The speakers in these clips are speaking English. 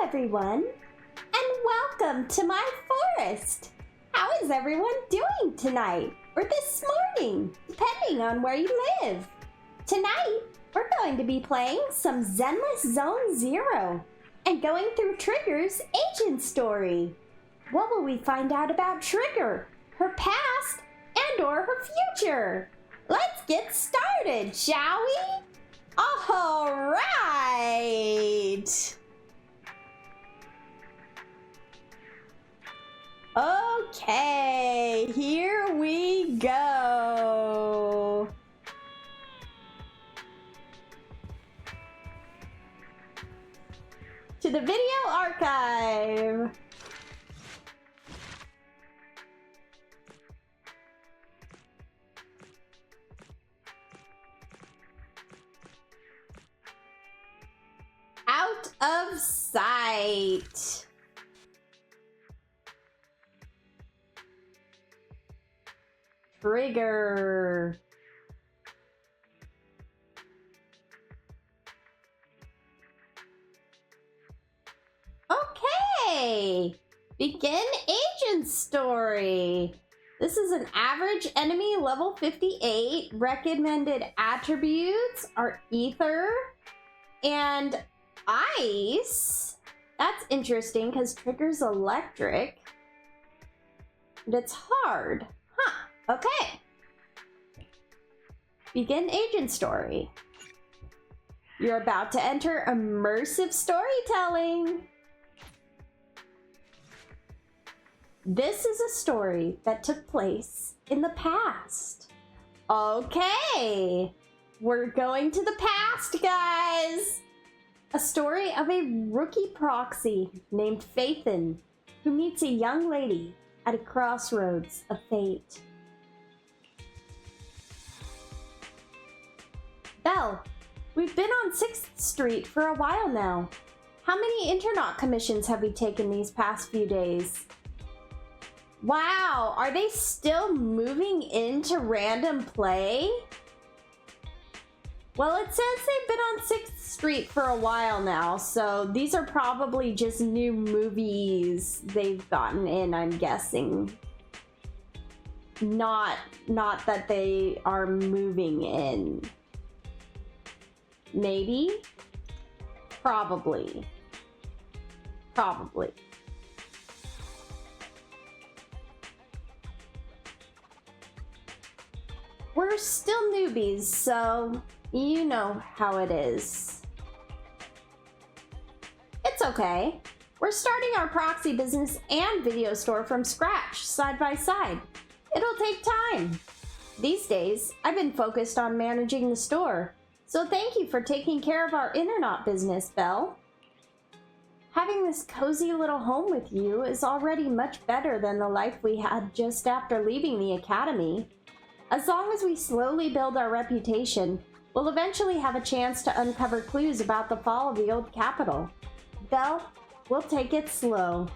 everyone, and welcome to my forest. How is everyone doing tonight, or this morning, depending on where you live? Tonight, we're going to be playing some Zenless Zone Zero and going through Trigger's agent story. What will we find out about Trigger, her past, and or her future? Let's get started, shall we? All right. Okay, here we go. To the video archive. Out of sight. Trigger. Okay. Begin agent story. This is an average enemy level 58. Recommended attributes are ether and ice. That's interesting because Trigger's electric. And it's hard. Huh. Okay. Begin agent story. You're about to enter immersive storytelling. This is a story that took place in the past. Okay. We're going to the past, guys. A story of a rookie proxy named Faithin who meets a young lady at a crossroads of fate. Belle, we've been on 6th Street for a while now. How many internaut commissions have we taken these past few days? Wow, are they still moving into random play? Well, it says they've been on 6th Street for a while now, so these are probably just new movies they've gotten in, I'm guessing. Not that they are moving in. Maybe? Probably. Probably. We're still newbies, so you know how it is. It's okay. We're starting our proxy business and video store from scratch, side by side. It'll take time. These days, I've been focused on managing the store, so thank you for taking care of our internaut business, Belle. Having this cozy little home with you is already much better than the life we had just after leaving the academy. As long as we slowly build our reputation, we'll eventually have a chance to uncover clues about the fall of the old capital. Belle, we'll take it slow.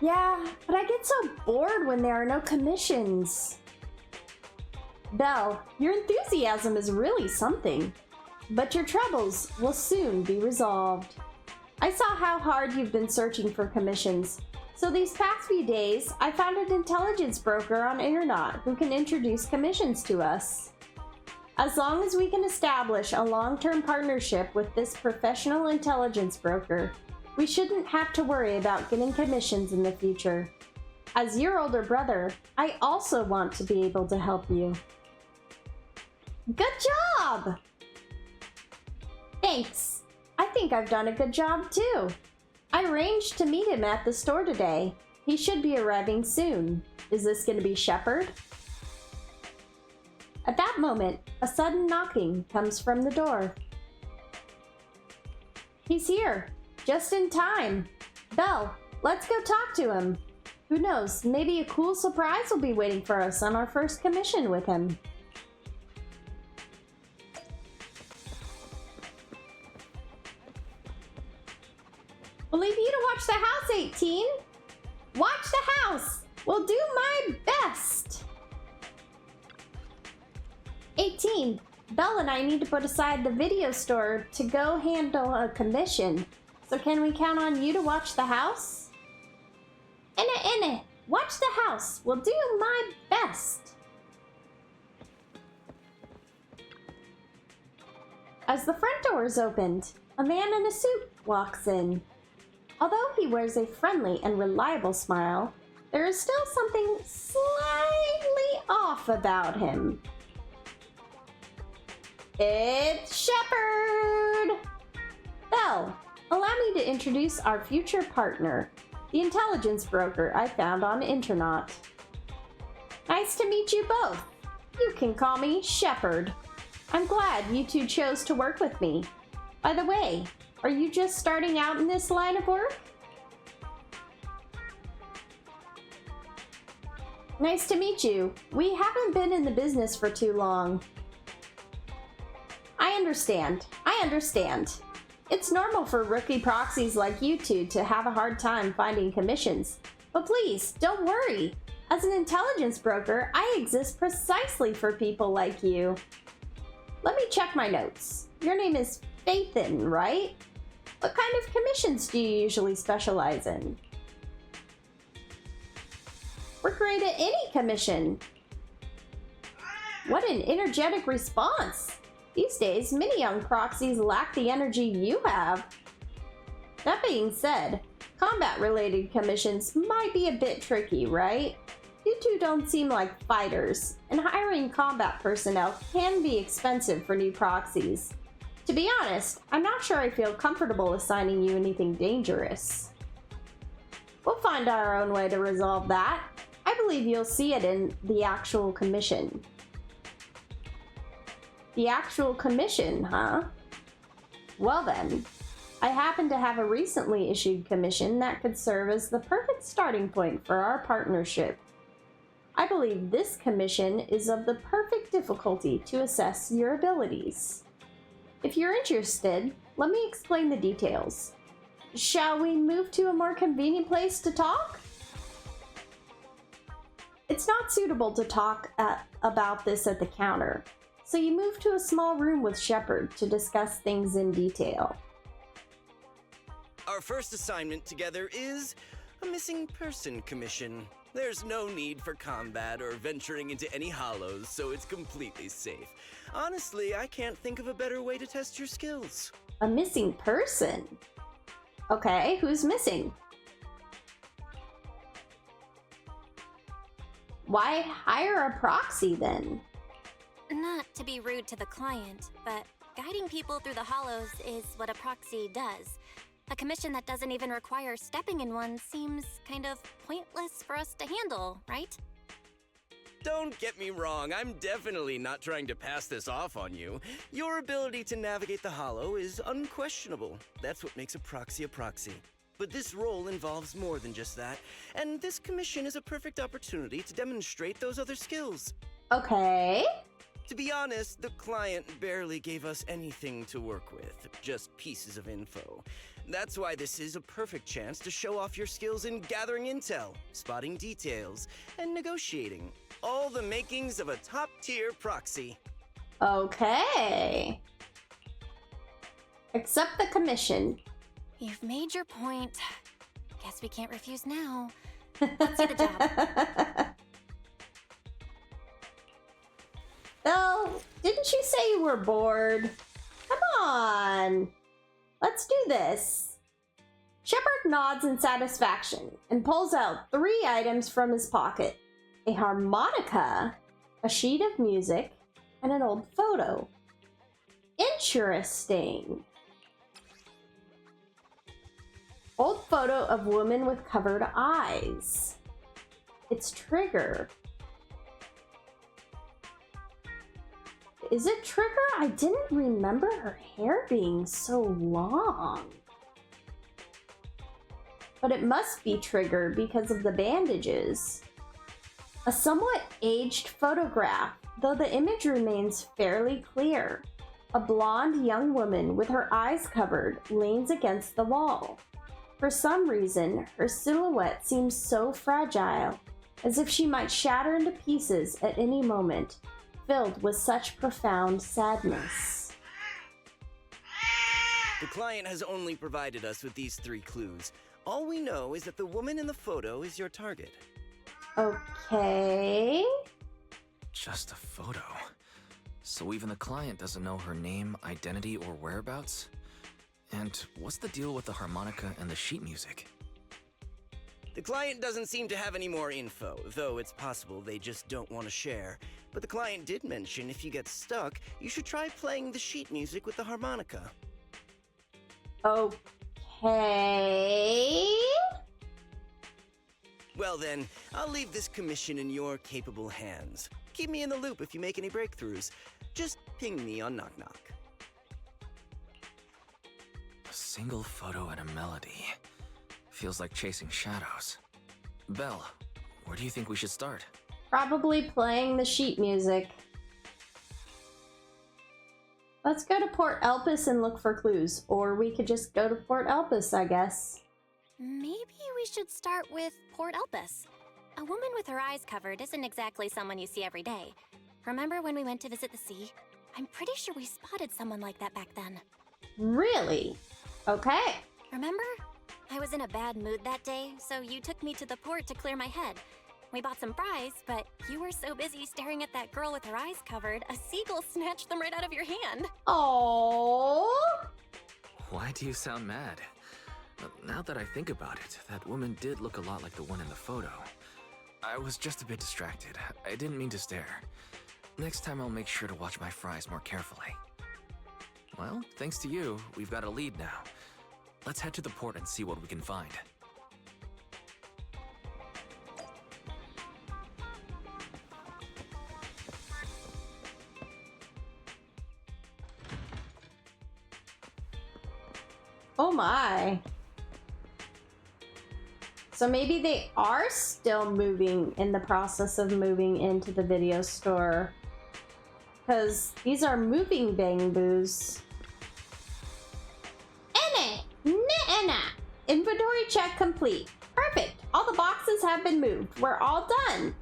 Yeah, but I get so bored when there are no commissions. Belle, your enthusiasm is really something, but your troubles will soon be resolved. I saw how hard you've been searching for commissions. So these past few days, I found an intelligence broker on Internet who can introduce commissions to us. As long as we can establish a long-term partnership with this professional intelligence broker, we shouldn't have to worry about getting commissions in the future. As your older brother, I also want to be able to help you. Good job! Thanks. I think I've done a good job too. I arranged to meet him at the store today. He should be arriving soon. Is this going to be Shepard? At that moment, a sudden knocking comes from the door. He's here, just in time. Belle, let's go talk to him. Who knows, maybe a cool surprise will be waiting for us on our first commission with him. We'll leave you to watch the house, 18. Watch the house. We'll do my best. 18, Belle and I need to put aside the video store to go handle a commission. So can we count on you to watch the house? Inna. Watch the house. We'll do my best. As the front door is opened, a man in a suit walks in. Although he wears a friendly and reliable smile, there is still something slightly off about him. It's Shepard! Belle, allow me to introduce our future partner, the intelligence broker I found on the internet. Nice to meet you both. You can call me Shepard. I'm glad you two chose to work with me. By the way, are you just starting out in this line of work? Nice to meet you. We haven't been in the business for too long. I understand. It's normal for rookie proxies like you two to have a hard time finding commissions. But please, don't worry. As an intelligence broker, I exist precisely for people like you. Let me check my notes. Your name is Faithin, right? What kind of commissions do you usually specialize in? We're great at any commission. What an energetic response. These days, many young proxies lack the energy you have. That being said, combat-related commissions might be a bit tricky, right? You two don't seem like fighters, and hiring combat personnel can be expensive for new proxies. To be honest, I'm not sure I feel comfortable assigning you anything dangerous. We'll find our own way to resolve that. I believe you'll see it in the actual commission. The actual commission, huh? Well then, I happen to have a recently issued commission that could serve as the perfect starting point for our partnership. I believe this commission is of the perfect difficulty to assess your abilities. If you're interested, let me explain the details. Shall we move to a more convenient place to talk? It's not suitable to talk about this at the counter, so you move to a small room with Shepard to discuss things in detail. Our first assignment together is a missing person commission. There's no need for combat or venturing into any hollows, so it's completely safe. Honestly, I can't think of a better way to test your skills. A missing person? Okay, who's missing? Why hire a proxy then? Not to be rude to the client, but guiding people through the hollows is what a proxy does. A commission that doesn't even require stepping in one seems kind of pointless for us to handle, right? Don't get me wrong, I'm definitely not trying to pass this off on you. Your ability to navigate the hollow is unquestionable. That's what makes a proxy. But this role involves more than just that, and this commission is a perfect opportunity to demonstrate those other skills. Okay. To be honest, the client barely gave us anything to work with, just pieces of info. That's why this is a perfect chance to show off your skills in gathering intel, spotting details, and negotiating. All the makings of a top-tier proxy. Okay. Accept the commission. You've made your point. Guess we can't refuse now. Let's do the job. Belle, didn't you say you were bored? Come on. Let's do this. Shepard nods in satisfaction and pulls out 3 items from his pocket. A harmonica, a sheet of music, and an old photo. Interesting. Old photo of woman with covered eyes. It's Trigger. Is it Trigger? I didn't remember her hair being so long. But it must be Trigger because of the bandages. A somewhat aged photograph, though the image remains fairly clear. A blonde young woman with her eyes covered leans against the wall. For some reason, her silhouette seems so fragile, as if she might shatter into pieces at any moment, filled with such profound sadness? The client has only provided us with these 3 clues. All we know is that the woman in the photo is your target. Okay. Just a photo. So even the client doesn't know her name, identity, or whereabouts? And what's the deal with the harmonica and the sheet music? The client doesn't seem to have any more info, though it's possible they just don't want to share. But the client did mention if you get stuck, you should try playing the sheet music with the harmonica. Okay. Well then, I'll leave this commission in your capable hands. Keep me in the loop if you make any breakthroughs. Just ping me on Knock Knock. A single photo and a melody. Feels like chasing shadows. Belle, where do you think we should start? Probably playing the sheet music. Let's go to Port Elpis and look for clues. Or we could just go to Port Elpis, I guess. Maybe we should start with Port Elpis. A woman with her eyes covered isn't exactly someone you see every day. Remember when we went to visit the sea? I'm pretty sure we spotted someone like that back then. Really? Okay. Remember? I was in a bad mood that day, so you took me to the port to clear my head. We bought some fries, but you were so busy staring at that girl with her eyes covered, a seagull snatched them right out of your hand. Oh. Why do you sound mad? Now that I think about it, that woman did look a lot like the one in the photo. I was just a bit distracted. I didn't mean to stare. Next time I'll make sure to watch my fries more carefully. Well, thanks to you, we've got a lead now. Let's head to the port and see what we can find. Oh my. So maybe they are still moving, in the process of moving into the video store. Because these are moving bangbus. Inventory check complete. Perfect. All the boxes have been moved. We're all done.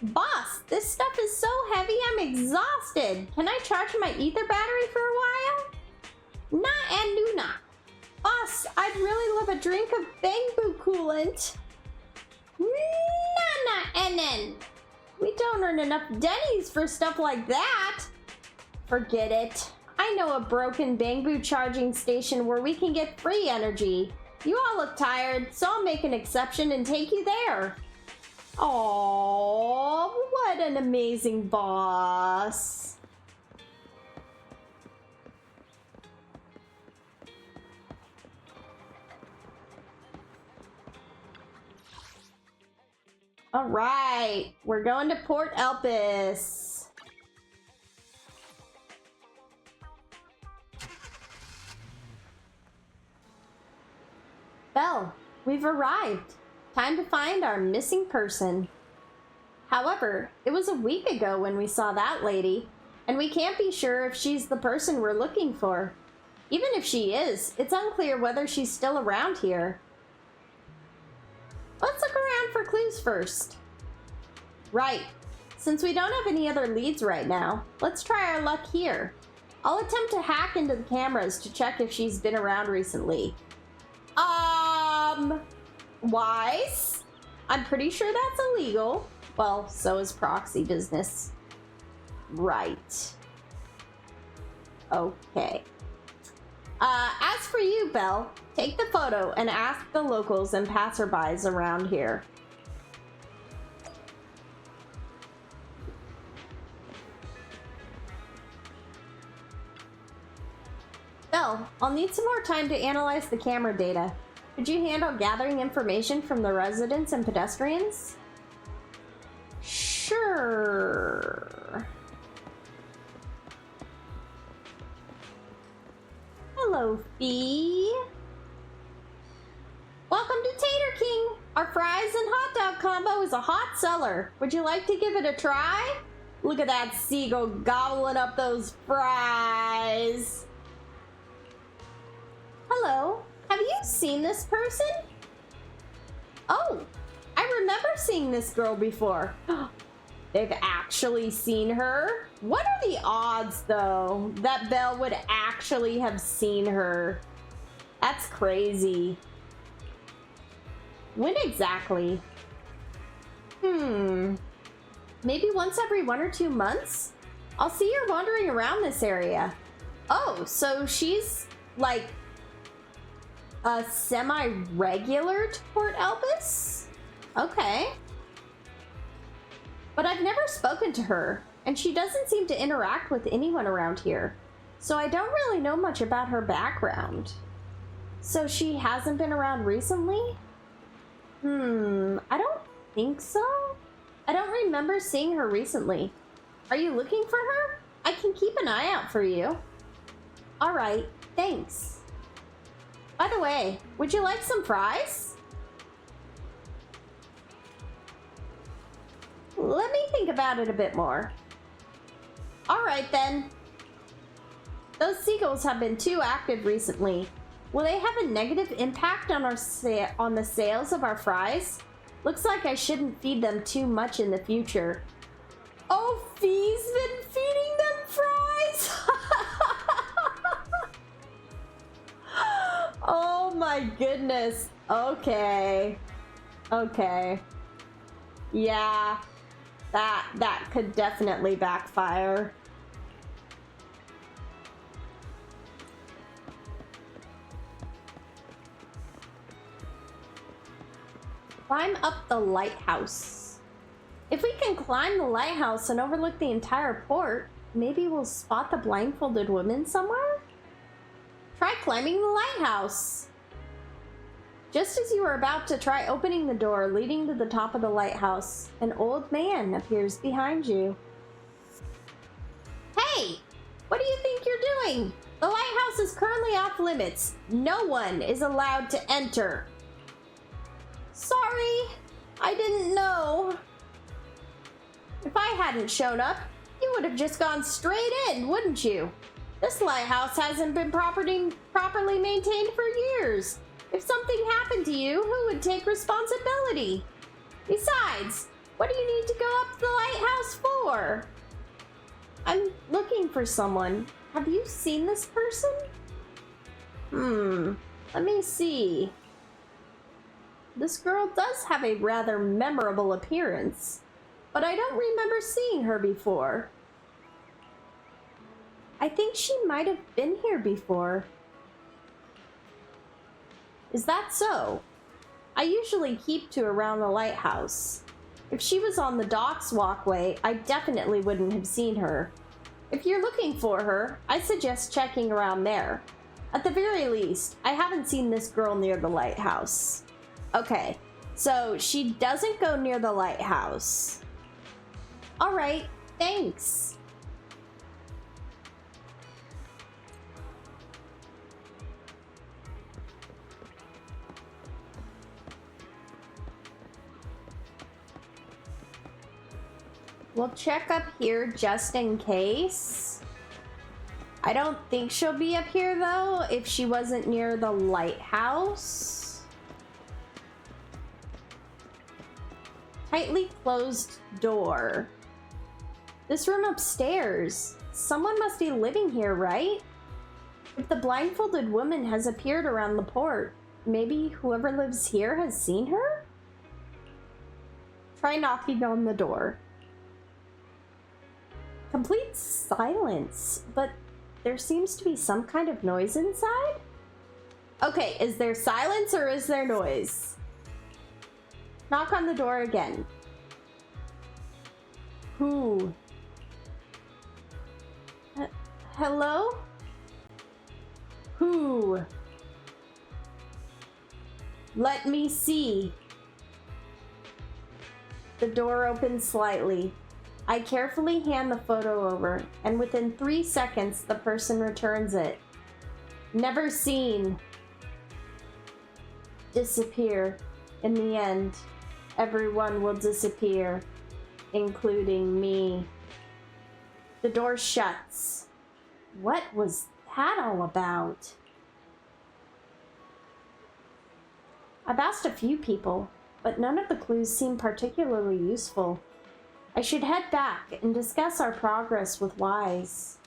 Boss, this stuff is so heavy I'm exhausted. Can I charge my ether battery for a while? Nah and Nuna. Boss, I'd really love a drink of bamboo coolant. Nah. We don't earn enough Denny's for stuff like that. Forget it. I know a broken bamboo charging station where we can get free energy. You all look tired, so I'll make an exception and take you there. Aww, what an amazing boss. All right, we're going to Port Elpis. Belle, we've arrived. Time to find our missing person. However, it was a week ago when we saw that lady, and we can't be sure if she's the person we're looking for. Even if she is, it's unclear whether she's still around here. Let's look around for clues first. Right. Since we don't have any other leads right now, let's try our luck here. I'll attempt to hack into the cameras to check if she's been around recently. Wise? I'm pretty sure that's illegal. Well, so is proxy business. Right. Okay. As for you, Belle, take the photo and ask the locals and passerbys around here. Belle, I'll need some more time to analyze the camera data. Could you handle gathering information from the residents and pedestrians? Sure. Hello, Fee. Welcome to Tater King. Our fries and hot dog combo is a hot seller. Would you like to give it a try? Look at that seagull gobbling up those fries. Hello. Have you seen this person? Oh, I remember seeing this girl before. they've actually seen her. What are the odds, though, that Belle would actually have seen her? That's crazy. When exactly? Maybe once every 1 or 2 months? I'll see her wandering around this area. Oh, so she's like a semi-regular to Port Elvis? Okay. But I've never spoken to her, and she doesn't seem to interact with anyone around here. So I don't really know much about her background. So she hasn't been around recently? I don't think so. I don't remember seeing her recently. Are you looking for her? I can keep an eye out for you. Alright, thanks. By the way, would you like some fries? Let me think about it a bit more. Alright then. Those seagulls have been too active recently. Will they have a negative impact on on the sales of our fries? Looks like I shouldn't feed them too much in the future. Oh, Fee's been feeding them fries? Oh my goodness. Okay. Okay. Yeah. That could definitely backfire. Climb up the lighthouse. If we can climb the lighthouse and overlook the entire port, maybe we'll spot the blindfolded woman somewhere? Try climbing the lighthouse. Just as you are about to try opening the door leading to the top of the lighthouse, an old man appears behind you. Hey! What do you think you're doing? The lighthouse is currently off limits. No one is allowed to enter. Sorry, I didn't know. If I hadn't shown up, you would have just gone straight in, wouldn't you? This lighthouse hasn't been properly maintained for years. If something happened to you, who would take responsibility? Besides, what do you need to go up to the lighthouse for? I'm looking for someone. Have you seen this person? Let me see. This girl does have a rather memorable appearance, but I don't remember seeing her before. I think she might have been here before. Is that so? I usually keep to around the lighthouse. If she was on the docks walkway, I definitely wouldn't have seen her. If you're looking for her, I suggest checking around there. At the very least, I haven't seen this girl near the lighthouse. Okay, so she doesn't go near the lighthouse. Alright, thanks. We'll check up here just in case. I don't think she'll be up here though, if she wasn't near the lighthouse. Tightly closed door. This room upstairs. Someone must be living here, right? If the blindfolded woman has appeared around the port, maybe whoever lives here has seen her? Try knocking on the door. Complete silence, but there seems to be some kind of noise inside? Okay, is there silence or is there noise? Knock on the door again. Who? Hello? Who? Let me see. The door opens slightly. I carefully hand the photo over, and within 3 seconds, the person returns it. Never seen. Disappear. In the end, everyone will disappear, including me. The door shuts. What was that all about? I've asked a few people, but none of the clues seem particularly useful. I should head back and discuss our progress with Wise.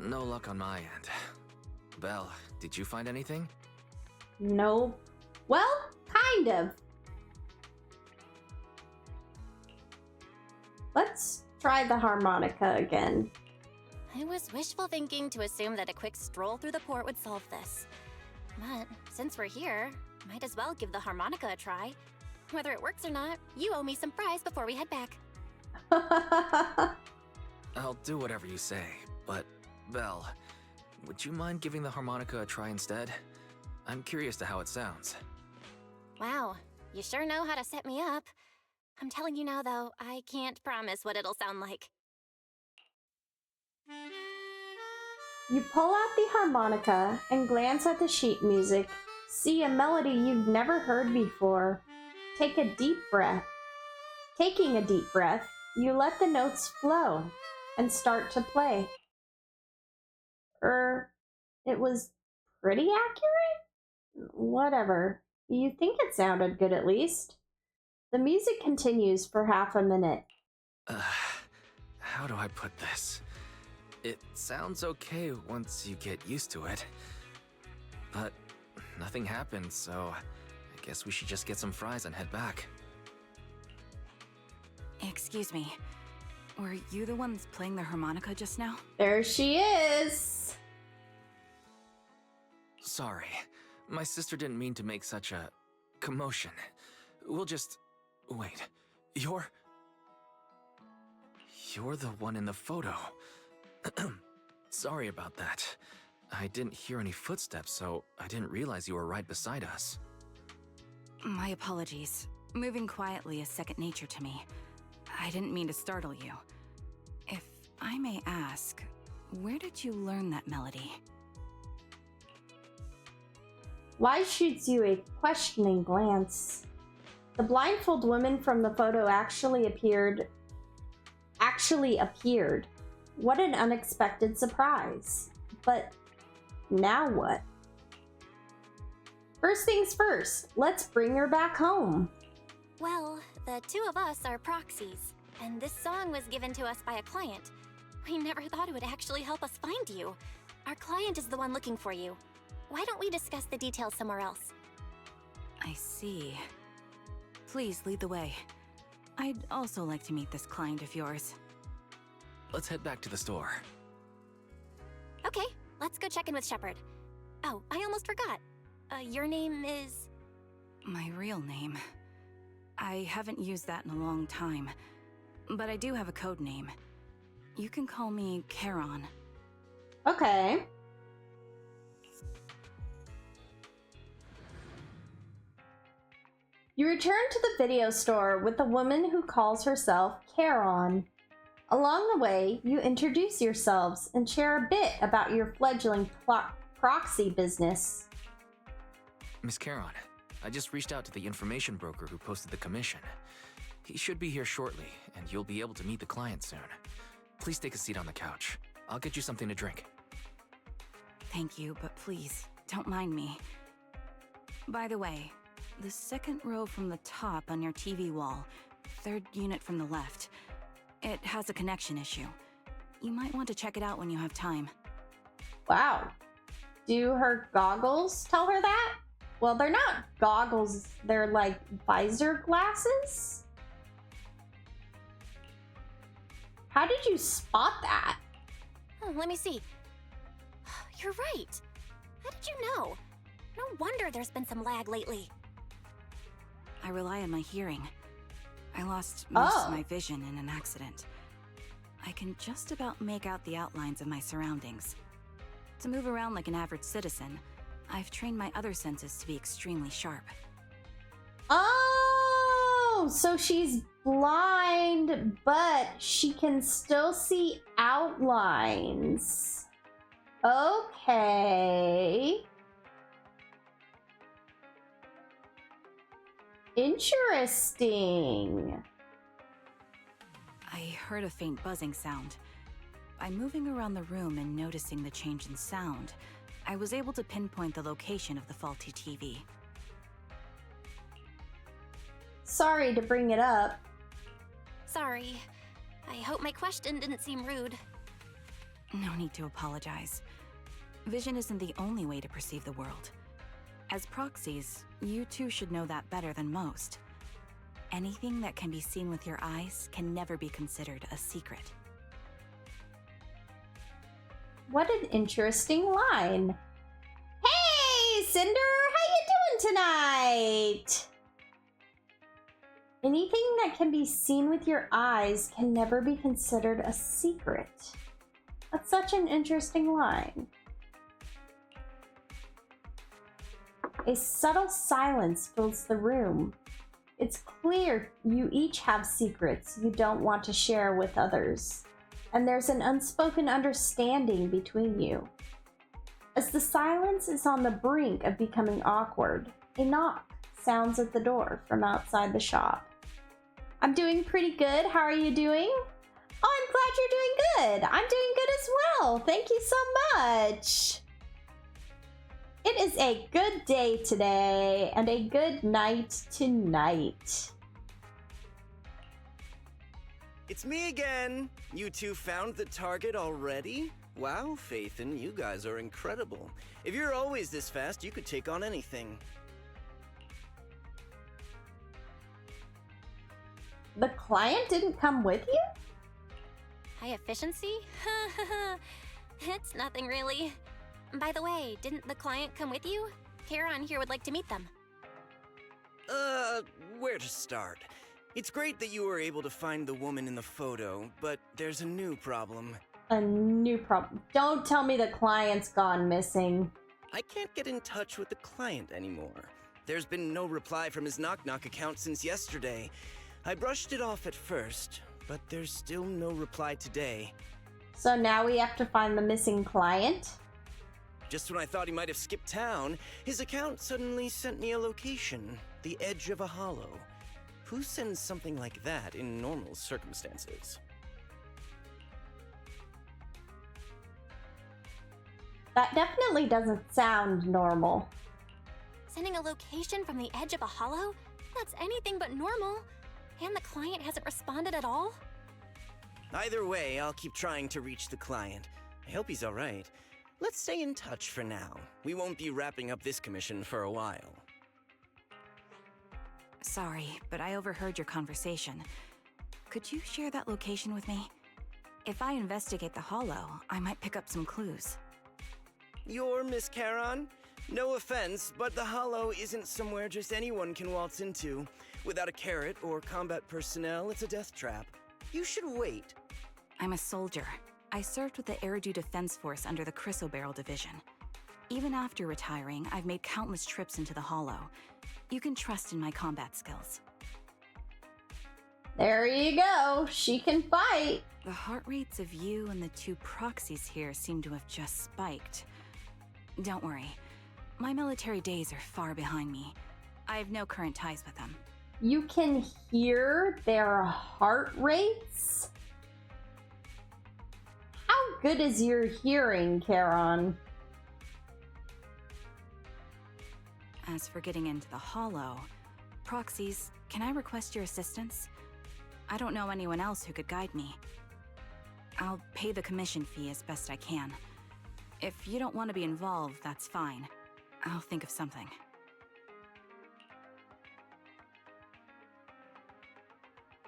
No luck on my end. Belle, did you find anything? No. Well, kind of. Let's try the harmonica again. I was wishful thinking to assume that a quick stroll through the port would solve this. But since we're here, might as well give the harmonica a try. Whether it works or not, you owe me some fries before we head back. I'll do whatever you say, but Belle, would you mind giving the harmonica a try instead? I'm curious to how it sounds. Wow, you sure know how to set me up. I'm telling you now, though, I can't promise what it'll sound like. You pull out the harmonica and glance at the sheet music. See a melody you've never heard before. Take a deep breath. Taking a deep breath, you let the notes flow and start to play. It was pretty accurate? Whatever. You think it sounded good at least. The music continues for half a minute. How do I put this? It sounds okay once you get used to it. But nothing happened, so I guess we should just get some fries and head back. Excuse me. Were you the ones playing the harmonica just now? There she is. Sorry, my sister didn't mean to make such a commotion. We'll just... Wait, you're the one in the photo. Sorry about that. I didn't hear any footsteps, so I didn't realize you were right beside us. My apologies. Moving quietly is second nature to me. I didn't mean to startle you. If I may ask, where did you learn that melody? Wise shoots you a questioning glance. The blindfold woman from the photo actually appeared. What an unexpected surprise. But now what? First things first, let's bring her back home. Well, the two of us are proxies, and this song was given to us by a client. We never thought it would actually help us find you. Our client is the one looking for you. Why don't we discuss the details somewhere else? I see. Please lead the way. I'd also like to meet this client of yours. Let's head back to the store. Okay, let's go check in with Shepard. Oh, I almost forgot. Your name is... My real name. I haven't used that in a long time, but I do have a code name. You can call me Charon. Okay. You return to the video store with the woman who calls herself Charon. Along the way, you introduce yourselves and share a bit about your fledgling proxy business. Miss Charon, I just reached out to the information broker who posted the commission. He should be here shortly, and you'll be able to meet the client soon. Please take a seat on the couch. I'll get you something to drink. Thank you, but please, don't mind me. By the way, the second row from the top on your TV wall, third unit from the left, it has a connection issue. You might want to check it out when you have time. Wow. Do her goggles tell her that? Well, they're not goggles, they're like visor glasses? How did you spot that? Oh, let me see. You're right. How did you know? No wonder there's been some lag lately. I rely on my hearing. I lost most of my vision in an accident. I can just about make out the outlines of my surroundings. To move around like an average citizen, I've trained my other senses to be extremely sharp. Oh, so she's blind, but she can still see outlines. Okay. Interesting. I heard a faint buzzing sound. By moving around the room and noticing the change in sound, I was able to pinpoint the location of the faulty TV. Sorry to bring it up. Sorry. I hope my question didn't seem rude. No need to apologize. Vision isn't the only way to perceive the world. As proxies, you too should know that better than most. Anything that can be seen with your eyes can never be considered a secret. What an interesting line. Hey, Cinder, how you doing tonight? Anything that can be seen with your eyes can never be considered a secret. That's such an interesting line. A subtle silence fills the room. It's clear you each have secrets you don't want to share with others, and there's an unspoken understanding between you. As the silence is on the brink of becoming awkward, a knock sounds at the door from outside the shop. I'm doing pretty good. How are you doing? Oh, I'm glad you're doing good. I'm doing good as well. Thank you so much. It is a good day today and a good night tonight. It's me again. You two found the target already? Wow, Faithin, you guys are incredible. If you're always this fast, you could take on anything. The client didn't come with you? High efficiency? It's nothing really. By the way, didn't the client come with you? Karen here would like to meet them. Where to start? It's great that you were able to find the woman in the photo, but there's a new problem. A new problem. Don't tell me the client's gone missing. I can't get in touch with the client anymore. There's been no reply from his Knock Knock account since yesterday. I brushed it off at first, but there's still no reply today. So now we have to find the missing client? Just when I thought he might have skipped town, his account suddenly sent me a location, the edge of a hollow. Who sends something like that in normal circumstances? That definitely doesn't sound normal. Sending a location from the edge of a hollow? That's anything but normal. And the client hasn't responded at all? Either way, I'll keep trying to reach the client. I hope he's alright. Let's stay in touch for now. We won't be wrapping up this commission for a while. Sorry, but I overheard your conversation. Could you share that location with me? If I investigate the hollow, I might pick up some clues. You're Miss Charon? No offense, but the hollow isn't somewhere just anyone can waltz into. Without a carrot or combat personnel, it's a death trap. You should wait. I'm a soldier. I served with the Eridu Defense Force under the Chrysoberyl Division. Even after retiring, I've made countless trips into the hollow. You can trust in my combat skills. There you go. She can fight. The heart rates of you and the two proxies here seem to have just spiked. Don't worry. My military days are far behind me. I have no current ties with them. You can hear their heart rates? How good is your hearing, Charon? As for getting into the hollow, proxies, can I request your assistance? I don't know anyone else who could guide me. I'll pay the commission fee as best I can. If you don't want to be involved, that's fine. I'll think of something.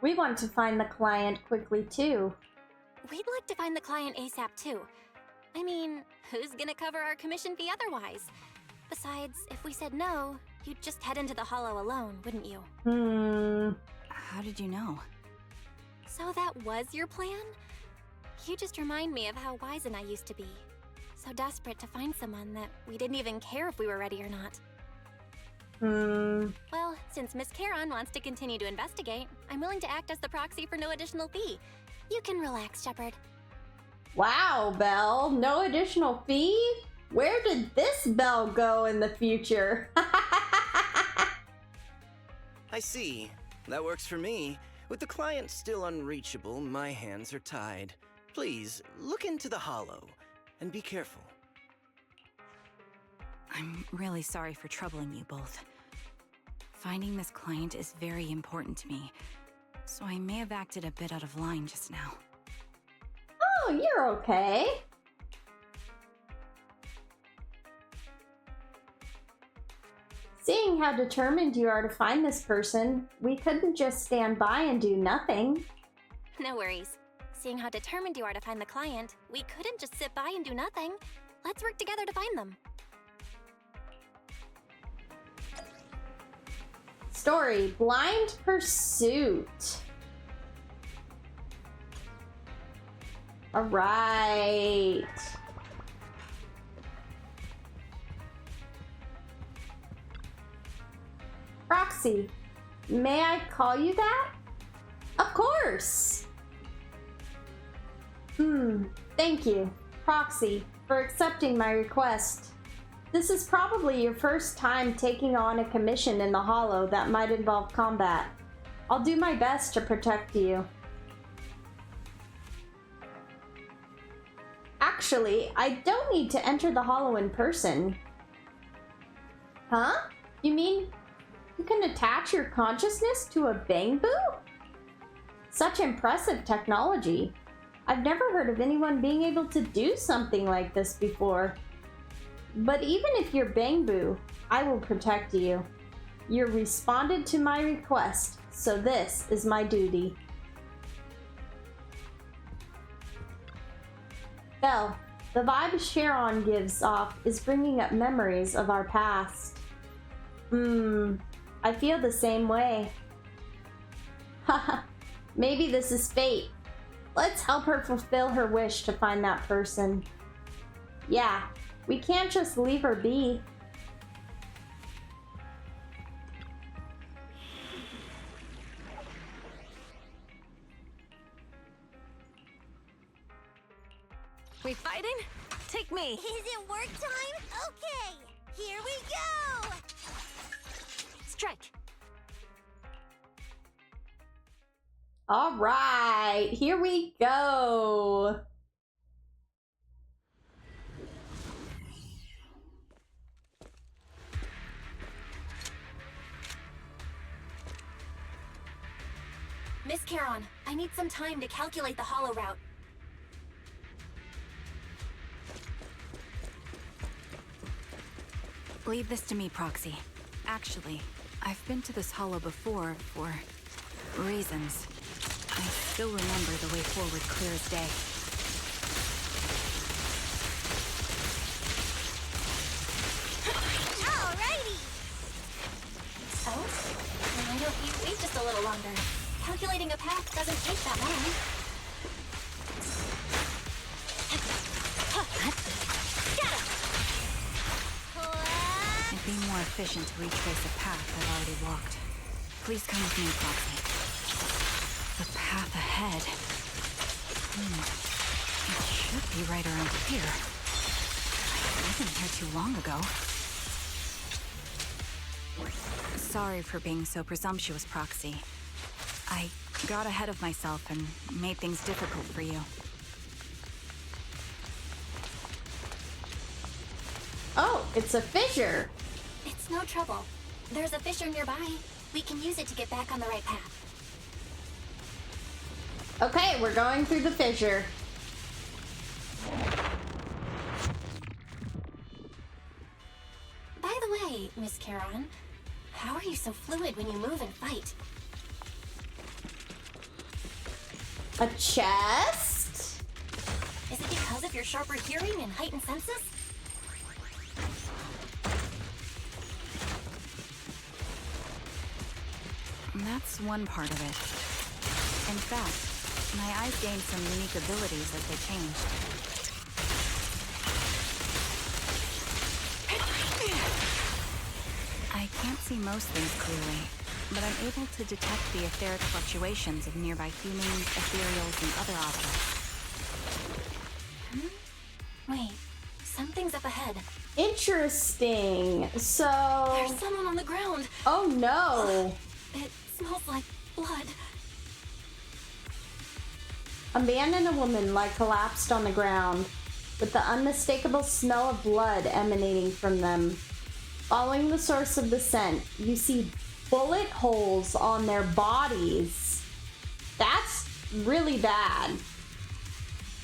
We want to find the client quickly, too. We'd like to find the client ASAP too. I mean, who's gonna cover our commission fee otherwise? Besides, if we said no, you'd just head into the hollow alone, wouldn't you? How did you know? So that was your plan? You just remind me of how wise and I used to be. So desperate to find someone that we didn't even care if we were ready or not. Well, since Miss Charon wants to continue to investigate, I'm willing to act as the proxy for no additional fee. You can relax, Shepard. Wow, Belle. No additional fee? Where did this Belle go in the future? I I see. That works for me. With the client still unreachable, my hands are tied. Please, look into the hollow, and be careful. I'm really sorry for troubling you both. Finding this client is very important to me, so I may have acted a bit out of line just now. Oh, you're okay. Seeing how determined you are to find this person, we couldn't just stand by and do nothing. No worries. Seeing how determined you are to find the client, we couldn't just sit by and do nothing. Let's work together to find them. Story, Blind Pursuit. All right. Roxy, may I call you that? Of course. Thank you, Proxy, for accepting my request. This is probably your first time taking on a commission in the Hollow that might involve combat. I'll do my best to protect you. Actually, I don't need to enter the Hollow in person. Huh? You mean you can attach your consciousness to a bamboo? Such impressive technology. I've never heard of anyone being able to do something like this before. But even if you're bamboo, I will protect you. You responded to my request, so this is my duty. Belle, the vibe Sharon gives off is bringing up memories of our past. I feel the same way. Haha, maybe this is fate. Let's help her fulfill her wish to find that person. Yeah, we can't just leave her be. We fighting? Take me. Is it work time? Okay, here we go! Strike. All right, here we go. Miss Charon, I need some time to calculate the hollow route. Leave this to me, Proxy. Actually, I've been to this hollow before for reasons. I still remember the way forward clear as day. Alrighty! Oh? Why don't you wait just a little longer? Calculating a path doesn't take that long. It'd be more efficient to retrace a path I've already walked. Please come with me, Proxy. The path ahead. It should be right around here. I wasn't here too long ago. Sorry for being so presumptuous, Proxy. I got ahead of myself and made things difficult for you. Oh, it's a fissure. It's no trouble. There's a fissure nearby. We can use it to get back on the right path. Okay, we're going through the fissure. By the way, Miss Charon, how are you so fluid when you move and fight? A chest? Is it because of your sharper hearing and heightened senses? That's one part of it. In fact, my eyes gained some unique abilities as they changed. I can't see most things clearly, but I'm able to detect the etheric fluctuations of nearby humans, ethereals, and other objects. Wait, something's up ahead. Interesting. So... There's someone on the ground. Oh no. It smells like blood. A man and a woman lie collapsed on the ground, with the unmistakable smell of blood emanating from them. Following the source of the scent, you see bullet holes on their bodies. That's really bad.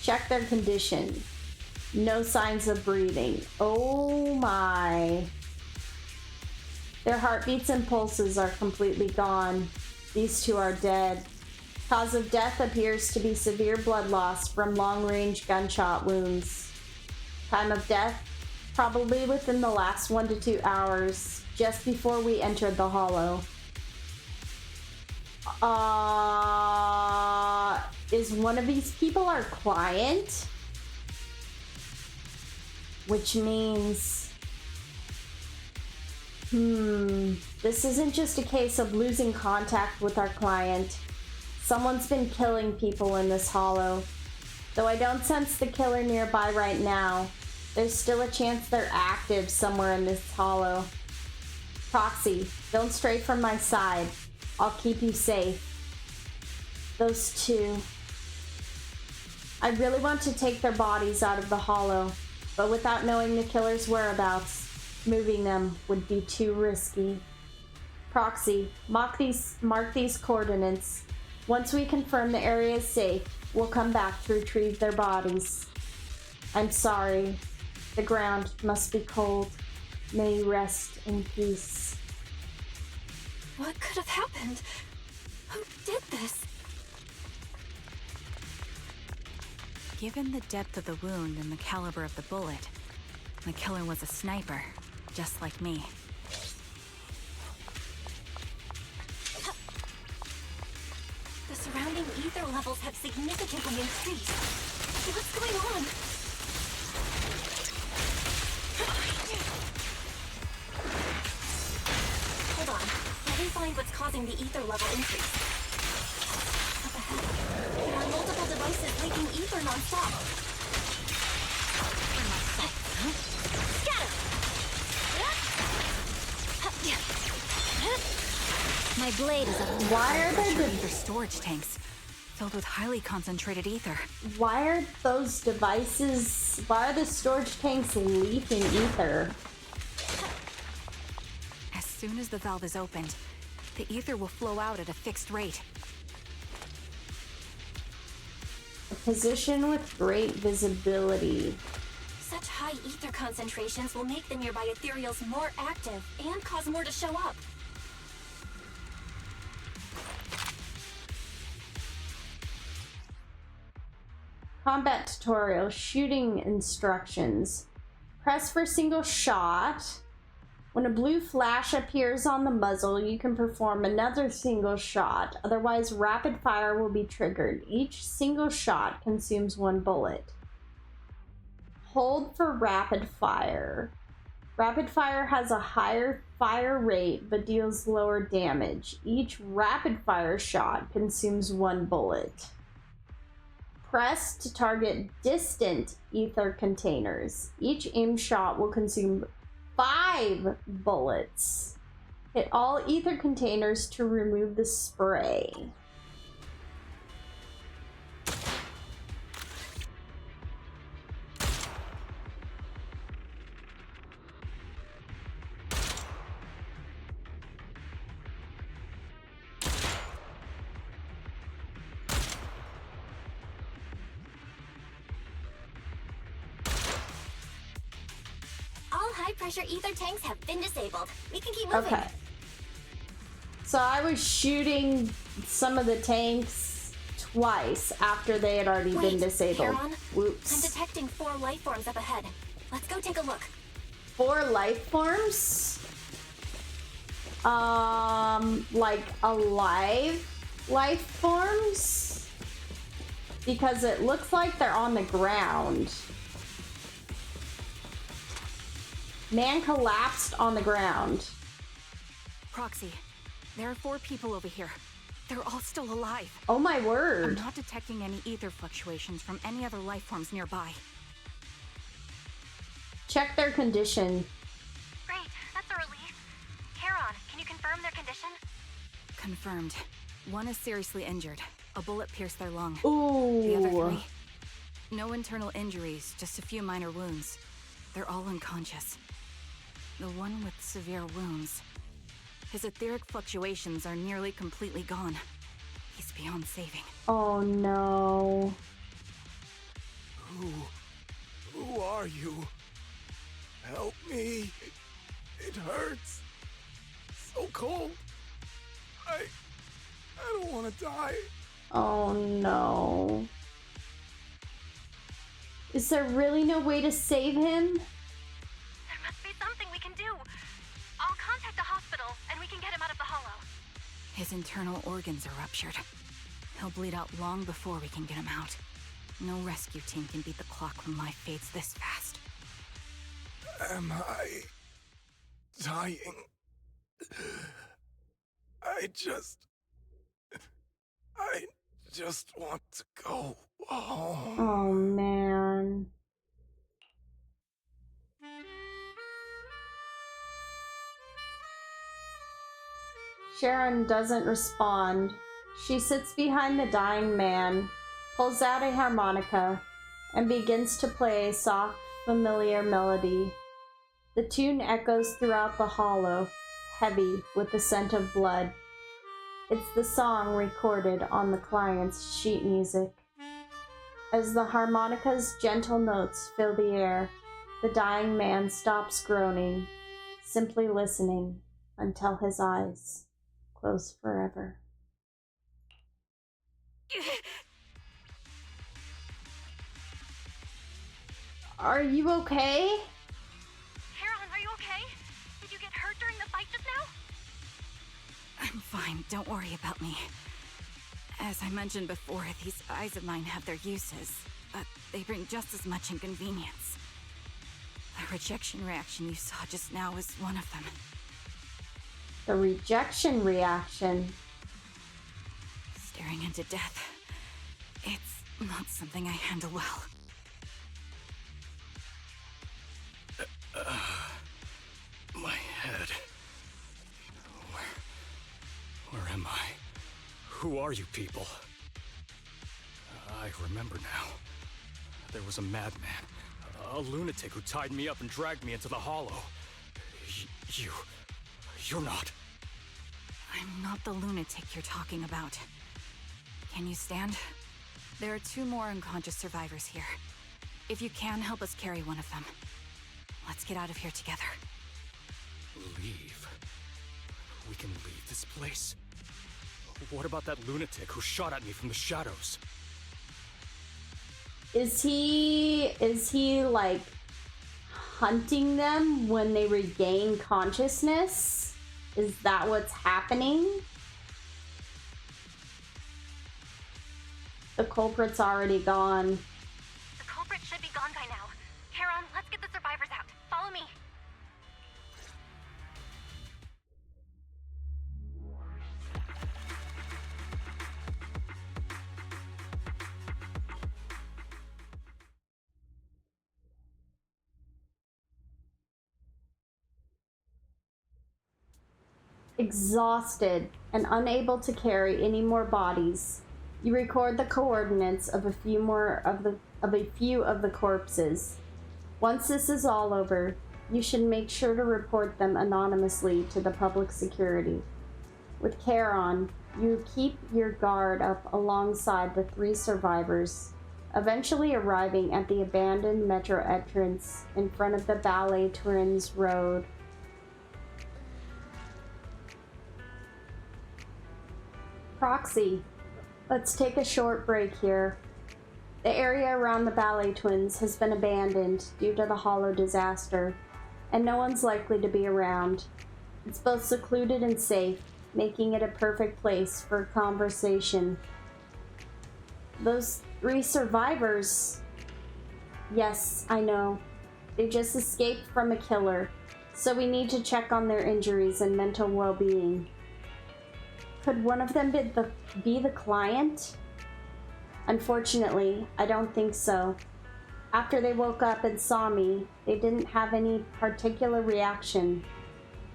Check their condition. No signs of breathing. Oh my. Their heartbeats and pulses are completely gone. These two are dead. Cause of death appears to be severe blood loss from long-range gunshot wounds. Time of death, probably within the last 1 to 2 hours, just before we entered the hollow. Is one of these people our client? Which means... this isn't just a case of losing contact with our client. Someone's been killing people in this hollow. Though I don't sense the killer nearby right now, there's still a chance they're active somewhere in this hollow. Proxy, don't stray from my side. I'll keep you safe. Those two. I really want to take their bodies out of the hollow, but without knowing the killer's whereabouts, moving them would be too risky. Proxy, mark these coordinates. Once we confirm the area is safe, we'll come back to retrieve their bodies. I'm sorry. The ground must be cold. May you rest in peace. What could have happened? Who did this? Given the depth of the wound and the caliber of the bullet, the killer was a sniper, just like me. The surrounding ether levels have significantly increased. What's going on? Hold on. Let me find what's causing the ether level increase. Up ahead, there are multiple devices leaking ether non-stop. My blade is up. Why are there ether storage tanks filled with highly concentrated ether? Why are those devices... Why are the storage tanks leaking ether? As soon as the valve is opened, the ether will flow out at a fixed rate. A position with great visibility. Such high ether concentrations will make the nearby ethereals more active and cause more to show up. Combat tutorial, shooting instructions. Press for single shot. When a blue flash appears on the muzzle, you can perform another single shot. Otherwise, rapid fire will be triggered. Each single shot consumes 1 bullet. Hold for rapid fire. Rapid fire has a higher fire rate but deals lower damage. Each rapid fire shot consumes 1 bullet. Press to target distant ether containers. Each aim shot will consume 5 bullets. Hit all ether containers to remove the spray. High-pressure ether tanks have been disabled. We can keep moving. Okay. So I was shooting some of the tanks twice after they had already been disabled. Charon, Whoops. I'm detecting 4 life forms up ahead. Let's go take a look. 4 life forms? Like alive life forms? Because it looks like they're on the ground. Man collapsed on the ground. Proxy, there are 4 people over here. They're all still alive. Oh my I'm word. not detecting any ether fluctuations from any other life forms nearby. Check their condition. Great, that's a relief. Charon, can you confirm their condition? Confirmed. One is seriously injured. A bullet pierced their lung. Ooh. The other 3? No internal injuries, just a few minor wounds. They're all unconscious. The one with severe wounds. His etheric fluctuations are nearly completely gone. He's beyond saving. Oh no. Who are you? Help me. It hurts. So cold. I don't want to die. Oh no. Is there really no way to save him? There must be something we can do. I'll contact the hospital and we can get him out of the hollow. His internal organs are ruptured. He'll bleed out long before we can get him out. No rescue team can beat the clock when life fades this fast. Am I dying? I just want to go home. Oh man. Sharon doesn't respond. She sits behind the dying man, pulls out a harmonica, and begins to play a soft, familiar melody. The tune echoes throughout the hollow, heavy with the scent of blood. It's the song recorded on the client's sheet music. As the harmonica's gentle notes fill the air, the dying man stops groaning, simply listening until his eyes close forever. Are you okay? Caroline, are you okay? Did you get hurt during the fight just now? I'm fine, don't worry about me. As I mentioned before, these eyes of mine have their uses, but they bring just as much inconvenience. The rejection reaction you saw just now was one of them. The rejection reaction. Staring into death. It's not something I handle well. My head. Where am I? Who are you people? I remember now. There was a madman, a lunatic who tied me up and dragged me into the hollow. You're not. I'm not the lunatic you're talking about. Can you stand? There are 2 more unconscious survivors here. If you can, help us carry one of them. Let's get out of here together. Leave? We can leave this place? What about that lunatic who shot at me from the shadows? Is he like hunting them when they regain consciousness? Is that what's happening? The culprit's already gone. The culprit should be gone by now. Caroline, let's get the survivors out. Follow me. Exhausted and unable to carry any more bodies, you record the coordinates of a few of the corpses. Once this is all over, you should make sure to report them anonymously to the public security. With Charon, you keep your guard up alongside the 3 survivors, eventually arriving at the abandoned metro entrance in front of the Ballet Twins Road. Proxy, let's take a short break here. The area around the Ballet Twins has been abandoned due to the hollow disaster, and no one's likely to be around. It's both secluded and safe, making it a perfect place for conversation. Those 3 survivors... Yes, I know. They just escaped from a killer, so we need to check on their injuries and mental well-being. Could one of them be the client? Unfortunately, I don't think so. After they woke up and saw me, they didn't have any particular reaction.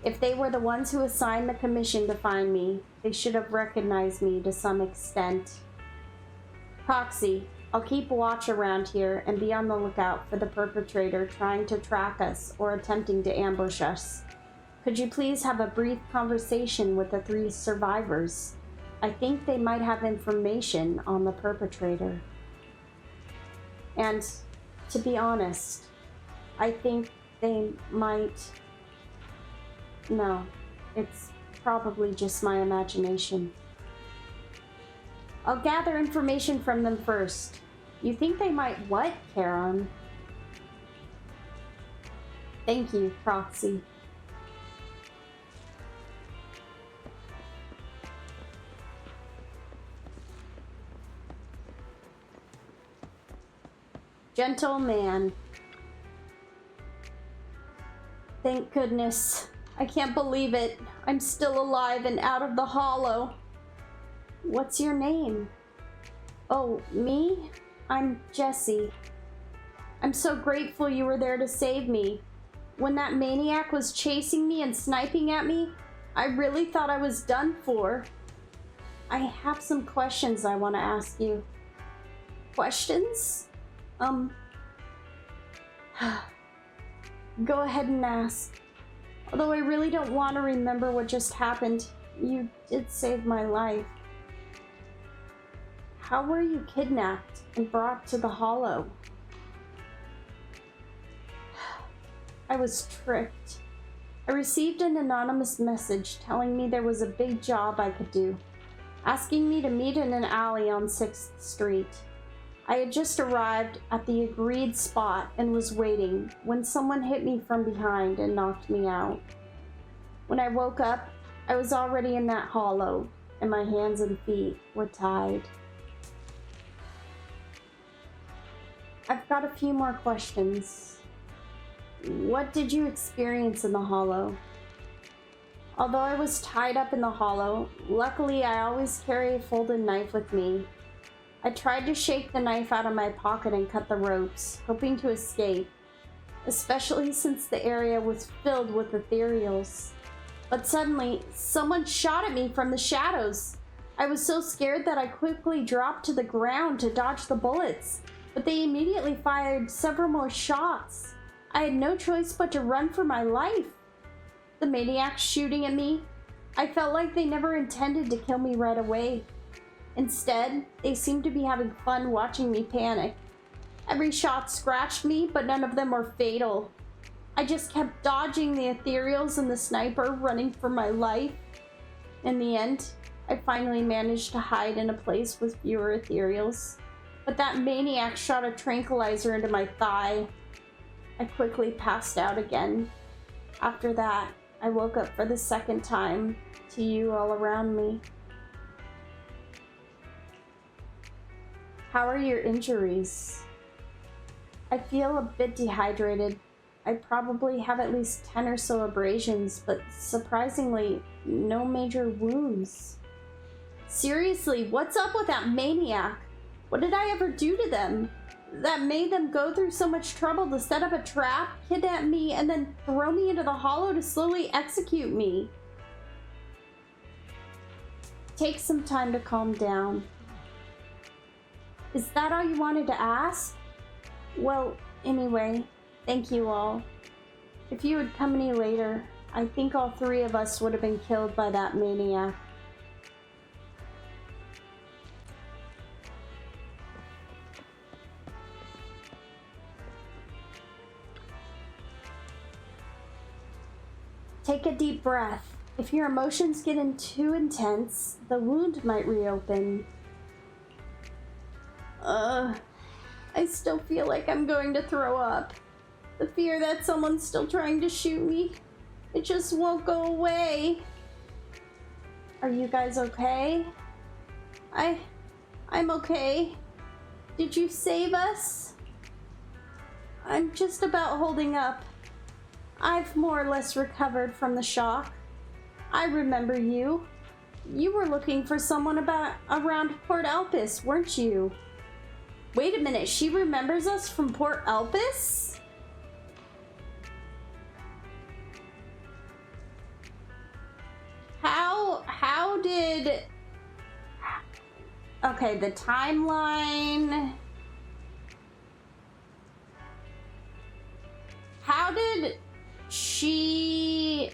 If they were the ones who assigned the commission to find me, They should have recognized me to some extent. Proxy, I'll keep watch around here and be on the lookout for the perpetrator trying to track us or attempting to ambush us. Could you please have a brief conversation with the 3 survivors? I think they might have information on the perpetrator. And to be honest, I think they might... No, it's probably just my imagination. I'll gather information from them first. You think they might what, Karen? Thank you, Proxy. Gentleman. Thank goodness. I can't believe it. I'm still alive and out of the hollow. What's your name? Oh, me? I'm Jessie. I'm so grateful you were there to save me. When that maniac was chasing me and sniping at me, I really thought I was done for. I have some questions I want to ask you. Questions? Go ahead and ask. Although I really don't want to remember what just happened, you did save my life. How were you kidnapped and brought to the Hollow? I was tricked. I received an anonymous message telling me there was a big job I could do, asking me to meet in an alley on 6th Street. I had just arrived at the agreed spot and was waiting when someone hit me from behind and knocked me out. When I woke up, I was already in that hollow, and my hands and feet were tied. I've got a few more questions. What did you experience in the hollow? Although I was tied up in the hollow, luckily I always carry a folded knife with me. I tried to shake the knife out of my pocket and cut the ropes, hoping to escape, especially since the area was filled with ethereals. But suddenly, someone shot at me from the shadows. I was so scared that I quickly dropped to the ground to dodge the bullets, but they immediately fired several more shots. I had no choice but to run for my life. The maniacs shooting at me, I felt like they never intended to kill me right away. Instead, they seemed to be having fun watching me panic. Every shot scratched me, but none of them were fatal. I just kept dodging the ethereals and the sniper, running for my life. In the end, I finally managed to hide in a place with fewer ethereals, but that maniac shot a tranquilizer into my thigh. I quickly passed out again. After that, I woke up for the second time to you all around me. How are your injuries? I feel a bit dehydrated. I probably have at least 10 or so abrasions, but surprisingly, no major wounds. Seriously, what's up with that maniac? What did I ever do to them that made them go through so much trouble to set up a trap, kidnap me, and then throw me into the hollow to slowly execute me? Take some time to calm down. Is that all you wanted to ask? Well, anyway, thank you all. If you had come any later, I think all 3 of us would have been killed by that maniac. Take a deep breath. If your emotions get too intense, the wound might reopen. I still feel like I'm going to throw up. The fear that someone's still trying to shoot me, it just won't go away. Are you guys okay? I'm okay. Did you save us? I'm just about holding up. I've more or less recovered from the shock. I remember you. You were looking for someone around Port Elpis, weren't you? Wait a minute, she remembers us from Port Elpis? How did did... Okay, the timeline... How did she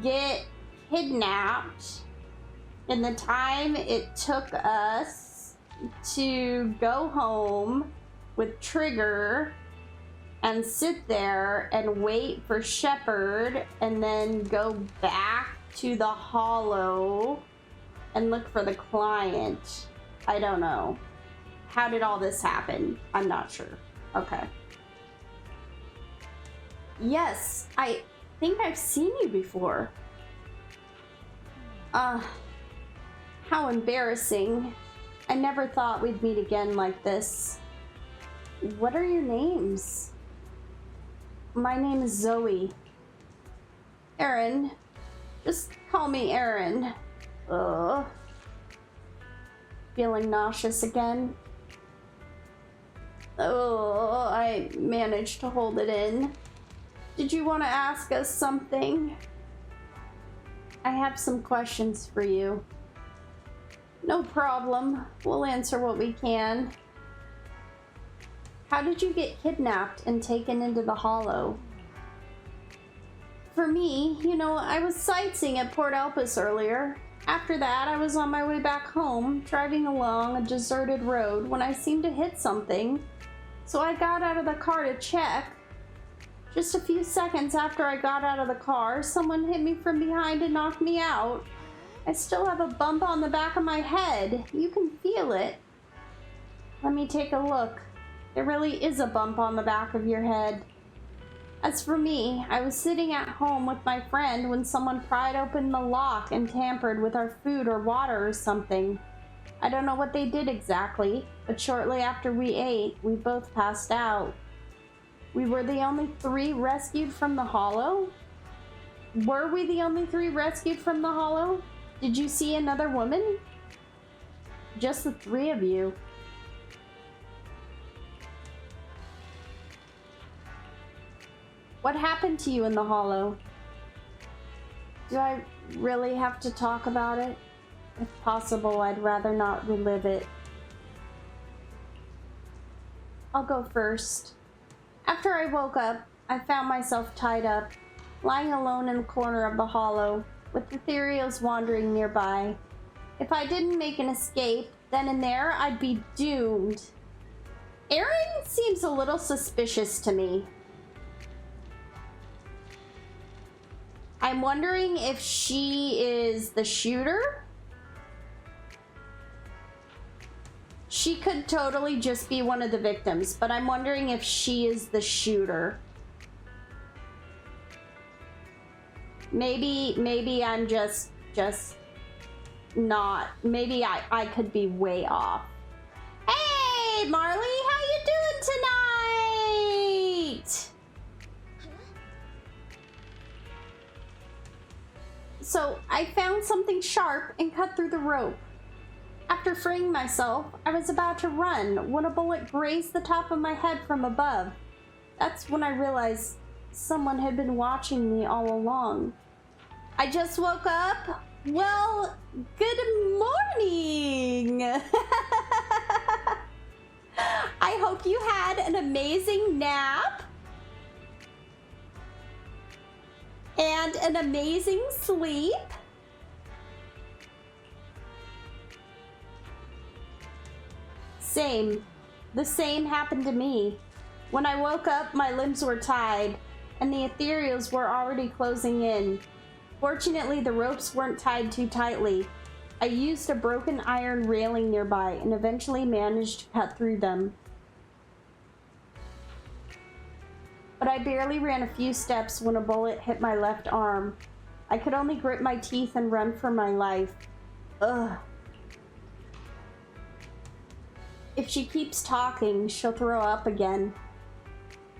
get kidnapped in the time it took us to go home with Trigger and sit there and wait for Shepard and then go back to the Hollow and look for the client? I don't know. How did all this happen? I'm not sure. Okay. Yes, I think I've seen you before. How embarrassing. I never thought we'd meet again like this. What are your names? My name is Zoe. Aaron. Just call me Aaron. Ugh. Feeling nauseous again. Oh, I managed to hold it in. Did you want to ask us something? I have some questions for you. No problem. We'll answer what we can. How did you get kidnapped and taken into the Hollow? For me, you know, I was sightseeing at Port Elpis earlier. After that, I was on my way back home, driving along a deserted road when I seemed to hit something. So I got out of the car to check. Just a few seconds after I got out of the car, someone hit me from behind and knocked me out. I still have a bump on the back of my head. You can feel it. Let me take a look. There really is a bump on the back of your head. As for me, I was sitting at home with my friend when someone pried open the lock and tampered with our food or water or something. I don't know what they did exactly, but shortly after we ate, we both passed out. We were the only 3 rescued from the Hollow? Were we the only 3 rescued from the Hollow? Did you see another woman? Just the 3 of you. What happened to you in the Hollow? Do I really have to talk about it? If possible, I'd rather not relive it. I'll go first. After I woke up, I found myself tied up, lying alone in the corner of the Hollow, with the ethereals wandering nearby. If I didn't make an escape, then and there, I'd be doomed. Erin seems a little suspicious to me. I'm wondering if she is the shooter. She could totally just be one of the victims, but I'm wondering if she is the shooter. Maybe I'm just not. Maybe I could be way off. Hey, Marley, how you doing tonight? So I found something sharp and cut through the rope. After freeing myself, I was about to run when a bullet grazed the top of my head from above. That's when I realized someone had been watching me all along. I just woke up. Well, good morning. I hope you had an amazing nap and an amazing sleep. Same. The same happened to me. When I woke up, my limbs were tied, and the ethereals were already closing in. Fortunately, the ropes weren't tied too tightly. I used a broken iron railing nearby and eventually managed to cut through them. But I barely ran a few steps when a bullet hit my left arm. I could only grit my teeth and run for my life. Ugh. If she keeps talking, she'll throw up again.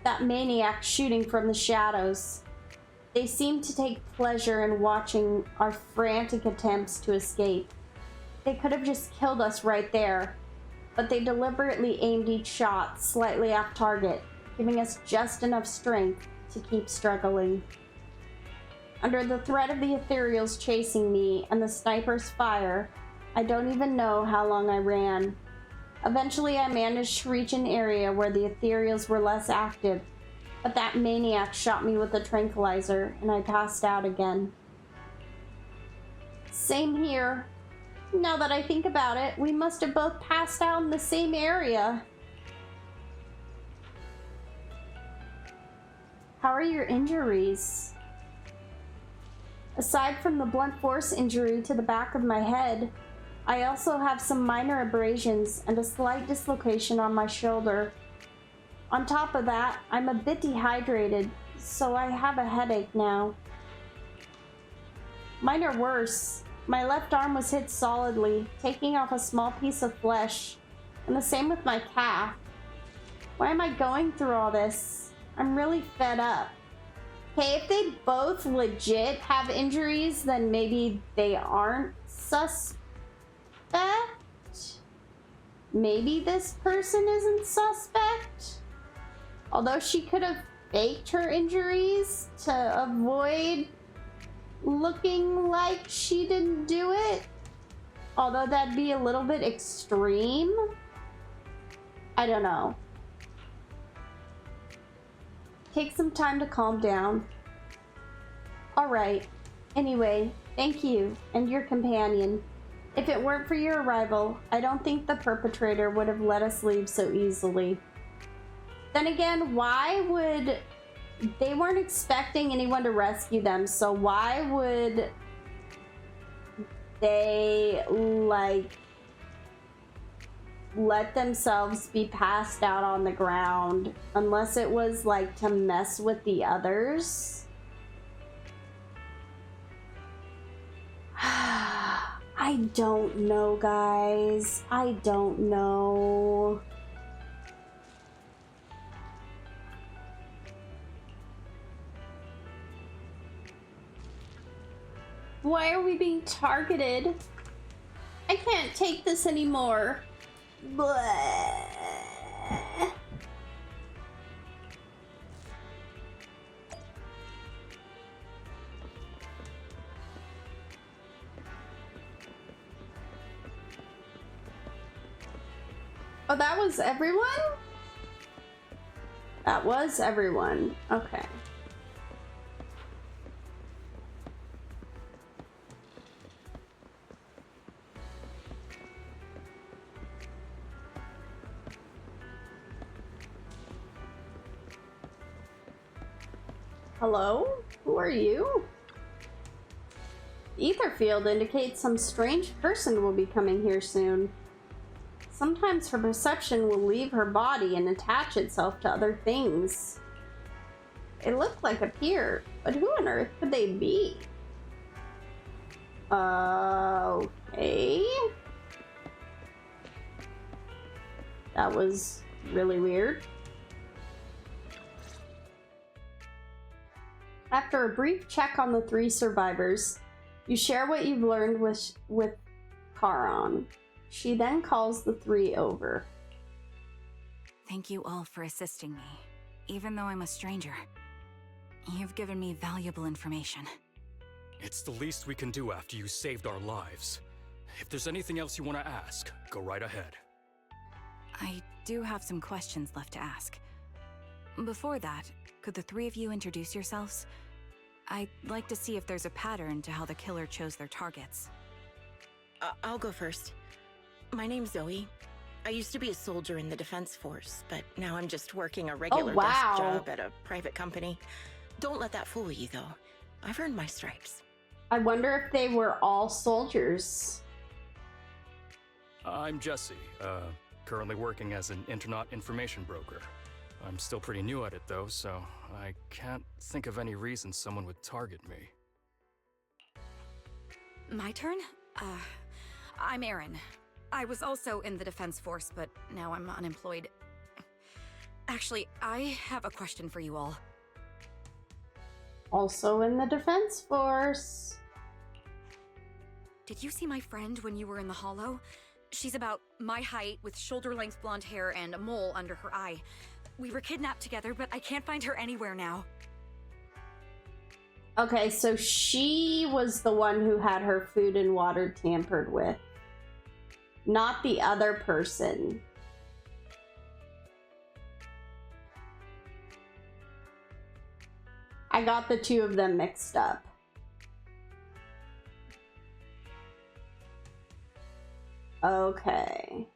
That maniac shooting from the shadows. They seem to take pleasure in watching our frantic attempts to escape. They could have just killed us right there, but they deliberately aimed each shot slightly off target, giving us just enough strength to keep struggling. Under the threat of the ethereals chasing me and the sniper's fire, I don't even know how long I ran. Eventually, I managed to reach an area where the ethereals were less active, but that maniac shot me with a tranquilizer, and I passed out again. Same here. Now that I think about it, we must have both passed out in the same area. How are your injuries? Aside from the blunt force injury to the back of my head, I also have some minor abrasions and a slight dislocation on my shoulder. On top of that, I'm a bit dehydrated, so I have a headache now. Mine are worse. My left arm was hit solidly, taking off a small piece of flesh, and the same with my calf. Why am I going through all this? I'm really fed up. Okay, if they both legit have injuries, then maybe they aren't suspect. Maybe this person isn't suspect. Although she could have faked her injuries to avoid looking like she didn't do it. Although that'd be a little bit extreme. I don't know. Take some time to calm down. Alright. Anyway, thank you and your companion. If it weren't for your arrival, I don't think the perpetrator would have let us leave so easily. Then again, why would... They weren't expecting anyone to rescue them, so why would they, like, let themselves be passed out on the ground unless it was, like, to mess with the others? I don't know, guys. I don't know. Why are we being targeted? I can't take this anymore. Bleh. Oh, that was everyone? That was everyone. Okay. Hello? Who are you? Ether field indicates some strange person will be coming here soon. Sometimes her perception will leave her body and attach itself to other things. They look like a peer, but who on earth could they be? Okay. That was really weird. After a brief check on the three survivors, you share what you've learned with Charon. She then calls the three over. Thank you all for assisting me, even though I'm a stranger. You've given me valuable information. It's the least we can do after you saved our lives. If there's anything else you want to ask, go right ahead. I do have some questions left to ask. Before that, could the three of you introduce yourselves? I'd like to see if there's a pattern to how the killer chose their targets. I'll go first. My name's Zoe. I used to be a soldier in the defense force, but now I'm just working a regular desk job at a private company. Don't let that fool you, though. I've earned my stripes. I wonder if they were all soldiers. I'm Jesse, currently working as an internet information broker. I'm still pretty new at it, though, so I can't think of any reason someone would target me. My turn? I'm Erin. I was also in the defense force, but now I'm unemployed. Actually, I have a question for you all. Also in the defense force. Did you see my friend when you were in the hollow? She's about my height, with shoulder-length blonde hair and a mole under her eye. We were kidnapped together, but I can't find her anywhere now. Okay, so she was the one who had her food and water tampered with, not the other person. I got the two of them mixed up. Okay.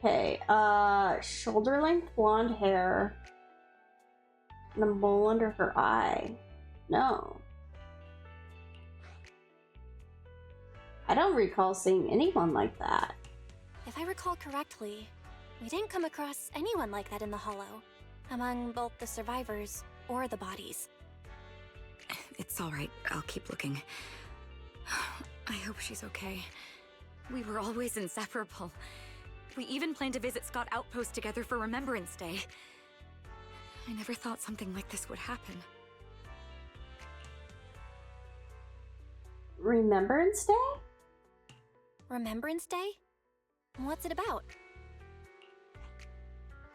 Okay, shoulder length blonde hair and a mole under her eye. No. I don't recall seeing anyone like that. If I recall correctly, we didn't come across anyone like that in the Hollow, among both the survivors or the bodies. It's all right. I'll keep looking. I hope she's okay. We were always inseparable. We even planned to visit Scott Outpost together for Remembrance Day. I never thought something like this would happen. Remembrance Day? Remembrance Day? What's it about?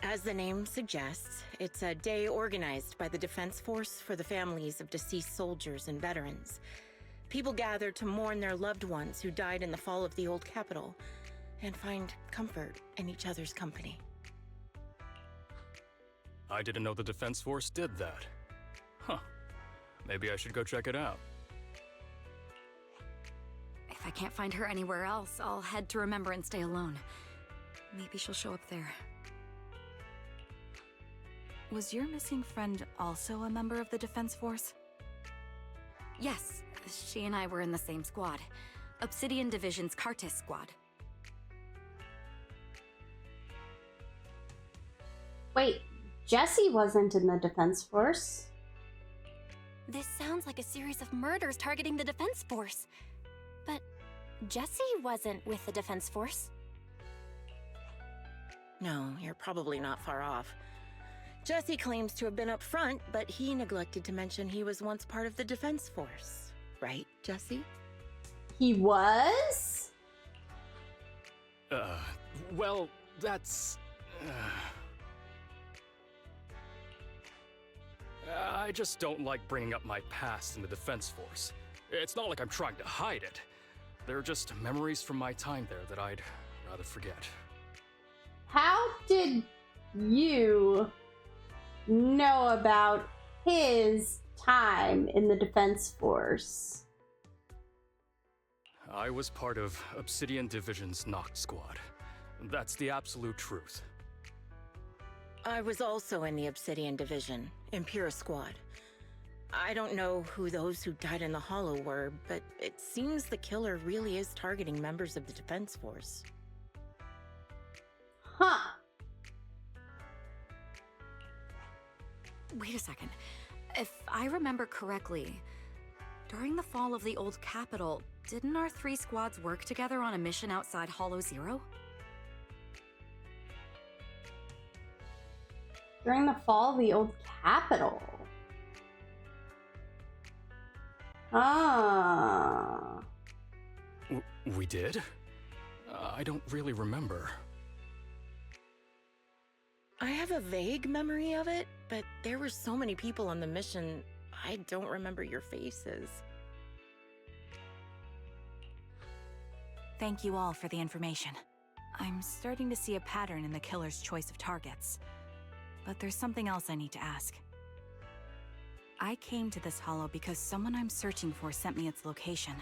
As the name suggests, it's a day organized by the Defense Force for the families of deceased soldiers and veterans. People gather to mourn their loved ones who died in the fall of the old capital and find comfort in each other's company. I didn't know the Defense Force did that. Huh. Maybe I should go check it out. If I can't find her anywhere else, I'll head to Remembrance Day alone. Maybe she'll show up there. Was your missing friend also a member of the Defense Force? Yes, she and I were in the same squad. Obsidian Division's Cartis squad. Wait, Jessie wasn't in the Defense Force. This sounds like a series of murders targeting the Defense Force. But Jessie wasn't with the Defense Force. No, you're probably not far off. Jesse claims to have been up front, but he neglected to mention he was once part of the Defense Force. Right, Jesse? He was? Well, that's... I just don't like bringing up my past in the Defense Force. It's not like I'm trying to hide it. They're just memories from my time there that I'd rather forget. How did you know about his time in the Defense Force? I was part of Obsidian Division's Noct Squad. That's the absolute truth. I was also in the Obsidian Division, Impera Squad. I don't know who those who died in the Hollow were, but it seems the killer really is targeting members of the Defense Force. Huh. Wait a second. If I remember correctly, during the fall of the old capital, didn't our three squads work together on a mission outside Hollow Zero? During the fall of the old capital. Ah. We did? I don't really remember. I have a vague memory of it, but there were so many people on the mission, I don't remember your faces. Thank you all for the information. I'm starting to see a pattern in the killer's choice of targets. But there's something else I need to ask. I came to this hollow because someone I'm searching for sent me its location.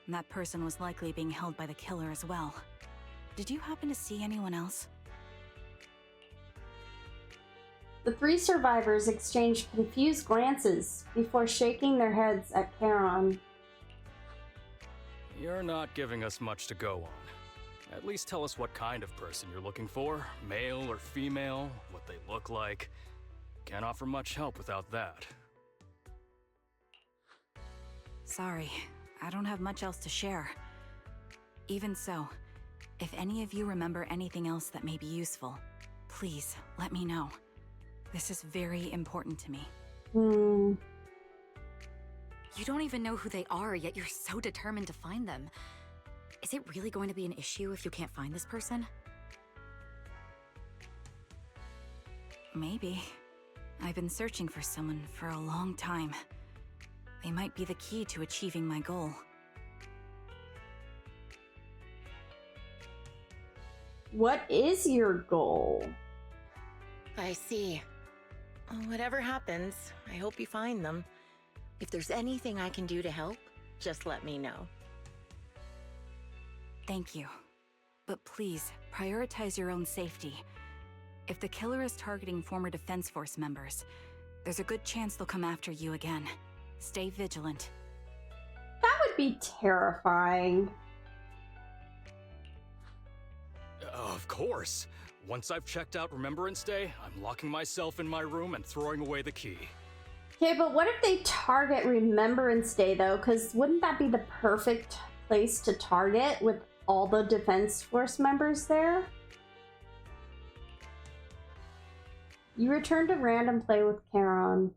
And that person was likely being held by the killer as well. Did you happen to see anyone else? The three survivors exchanged confused glances before shaking their heads at Charon. You're not giving us much to go on. At least tell us what kind of person you're looking for, male or female, what they look like. Can't offer much help without that. Sorry, I don't have much else to share. Even so, if any of you remember anything else that may be useful, please let me know. This is very important to me. You don't even know who they are, yet you're so determined to find them. Is it really going to be an issue if you can't find this person? Maybe. I've been searching for someone for a long time. They might be the key to achieving my goal. What is your goal? I see. Whatever happens, I hope you find them. If there's anything I can do to help, just let me know. Thank you. But please, prioritize your own safety. If the killer is targeting former Defense Force members, there's a good chance they'll come after you again. Stay vigilant. That would be terrifying. Of course. Once I've checked out Remembrance Day, I'm locking myself in my room and throwing away the key. Okay, but what if they target Remembrance Day, though? Because wouldn't that be the perfect place to target with all the Defense Force members there? You return to random play with Charon.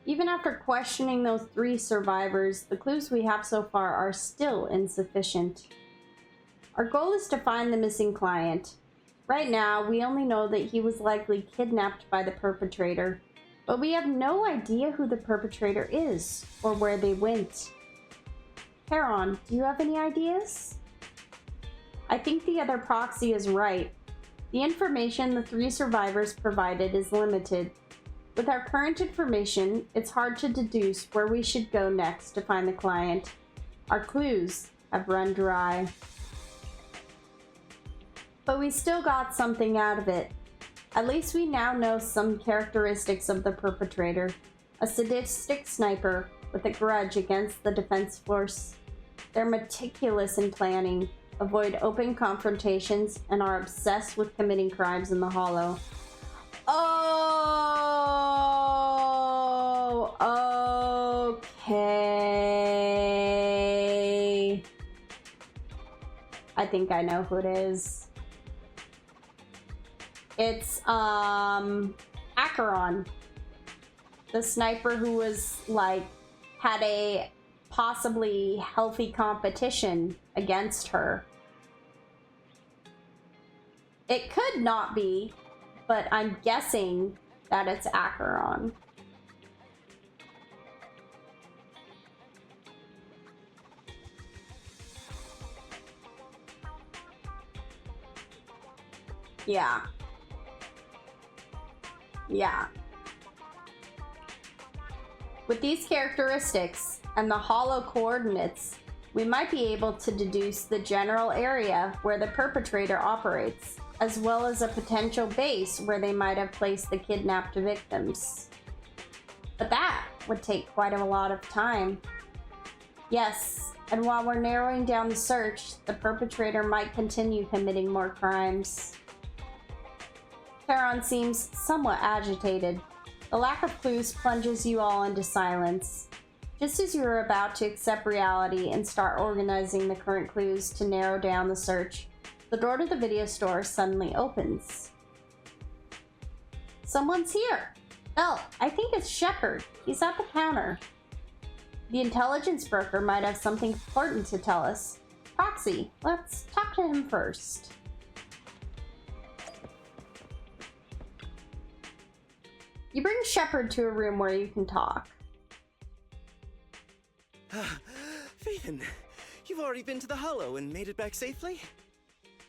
Even after questioning those 3 survivors, the clues we have so far are still insufficient. Our goal is to find the missing client. Right now, we only know that he was likely kidnapped by the perpetrator, but we have no idea who the perpetrator is or where they went. Charon, do you have any ideas? I think the other proxy is right. The information the 3 survivors provided is limited. With our current information, it's hard to deduce where we should go next to find the client. Our clues have run dry. But we still got something out of it. At least we now know some characteristics of the perpetrator. A sadistic sniper with a grudge against the Defense Force. They're meticulous in planning, avoid open confrontations, and are obsessed with committing crimes in the Hollow. Oh, okay. I think I know who it is. It's, Acheron. The sniper who was, like, had a possibly healthy competition against her. It could not be, but I'm guessing that it's Acheron. Yeah. Yeah. With these characteristics and the hollow coordinates, we might be able to deduce the general area where the perpetrator operates, as well as a potential base where they might have placed the kidnapped victims. But that would take quite a lot of time. Yes, and while we're narrowing down the search, the perpetrator might continue committing more crimes. Charon seems somewhat agitated. The lack of clues plunges you all into silence. Just as you are about to accept reality and start organizing the current clues to narrow down the search, the door to the video store suddenly opens. Someone's here! Oh, I think it's Shepard. He's at the counter. The intelligence broker might have something important to tell us. Proxy, let's talk to him first. You bring Shepard to a room where you can talk. Phaeton, you've already been to the Hollow and made it back safely?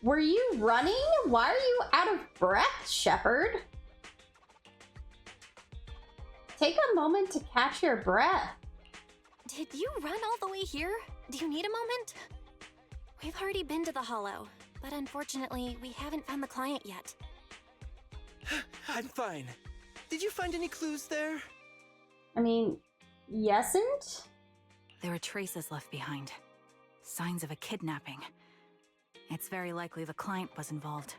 Were you running? Why are you out of breath, Shepard? Take a moment to catch your breath. Did you run all the way here? Do you need a moment? We've already been to the Hollow, but unfortunately, we haven't found the client yet. I'm fine. Did you find any clues there? I mean, yesn't? There are traces left behind. Signs of a kidnapping. It's very likely the client was involved.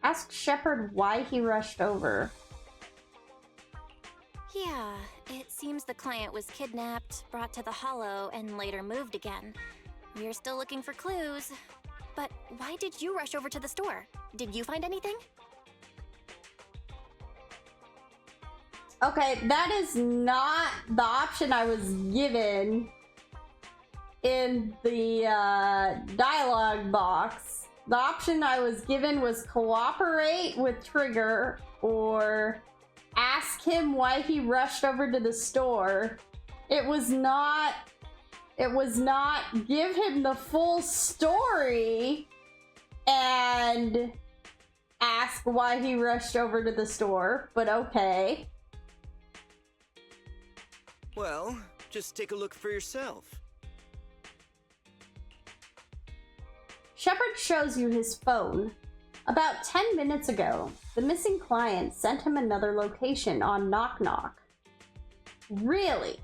Ask Shepard why he rushed over. Yeah, it seems the client was kidnapped, brought to the Hollow, and later moved again. We're still looking for clues. But why did you rush over to the store? Did you find anything? Okay, that is not the option I was given. in the dialogue box, the option I was given was cooperate with Trigger or ask him why he rushed over to the store. It was not give him the full story and ask why he rushed over to the store, but okay. Well, just take a look for yourself. Shepard shows you his phone. About 10 minutes ago, the missing client sent him another location on Knock Knock. Really?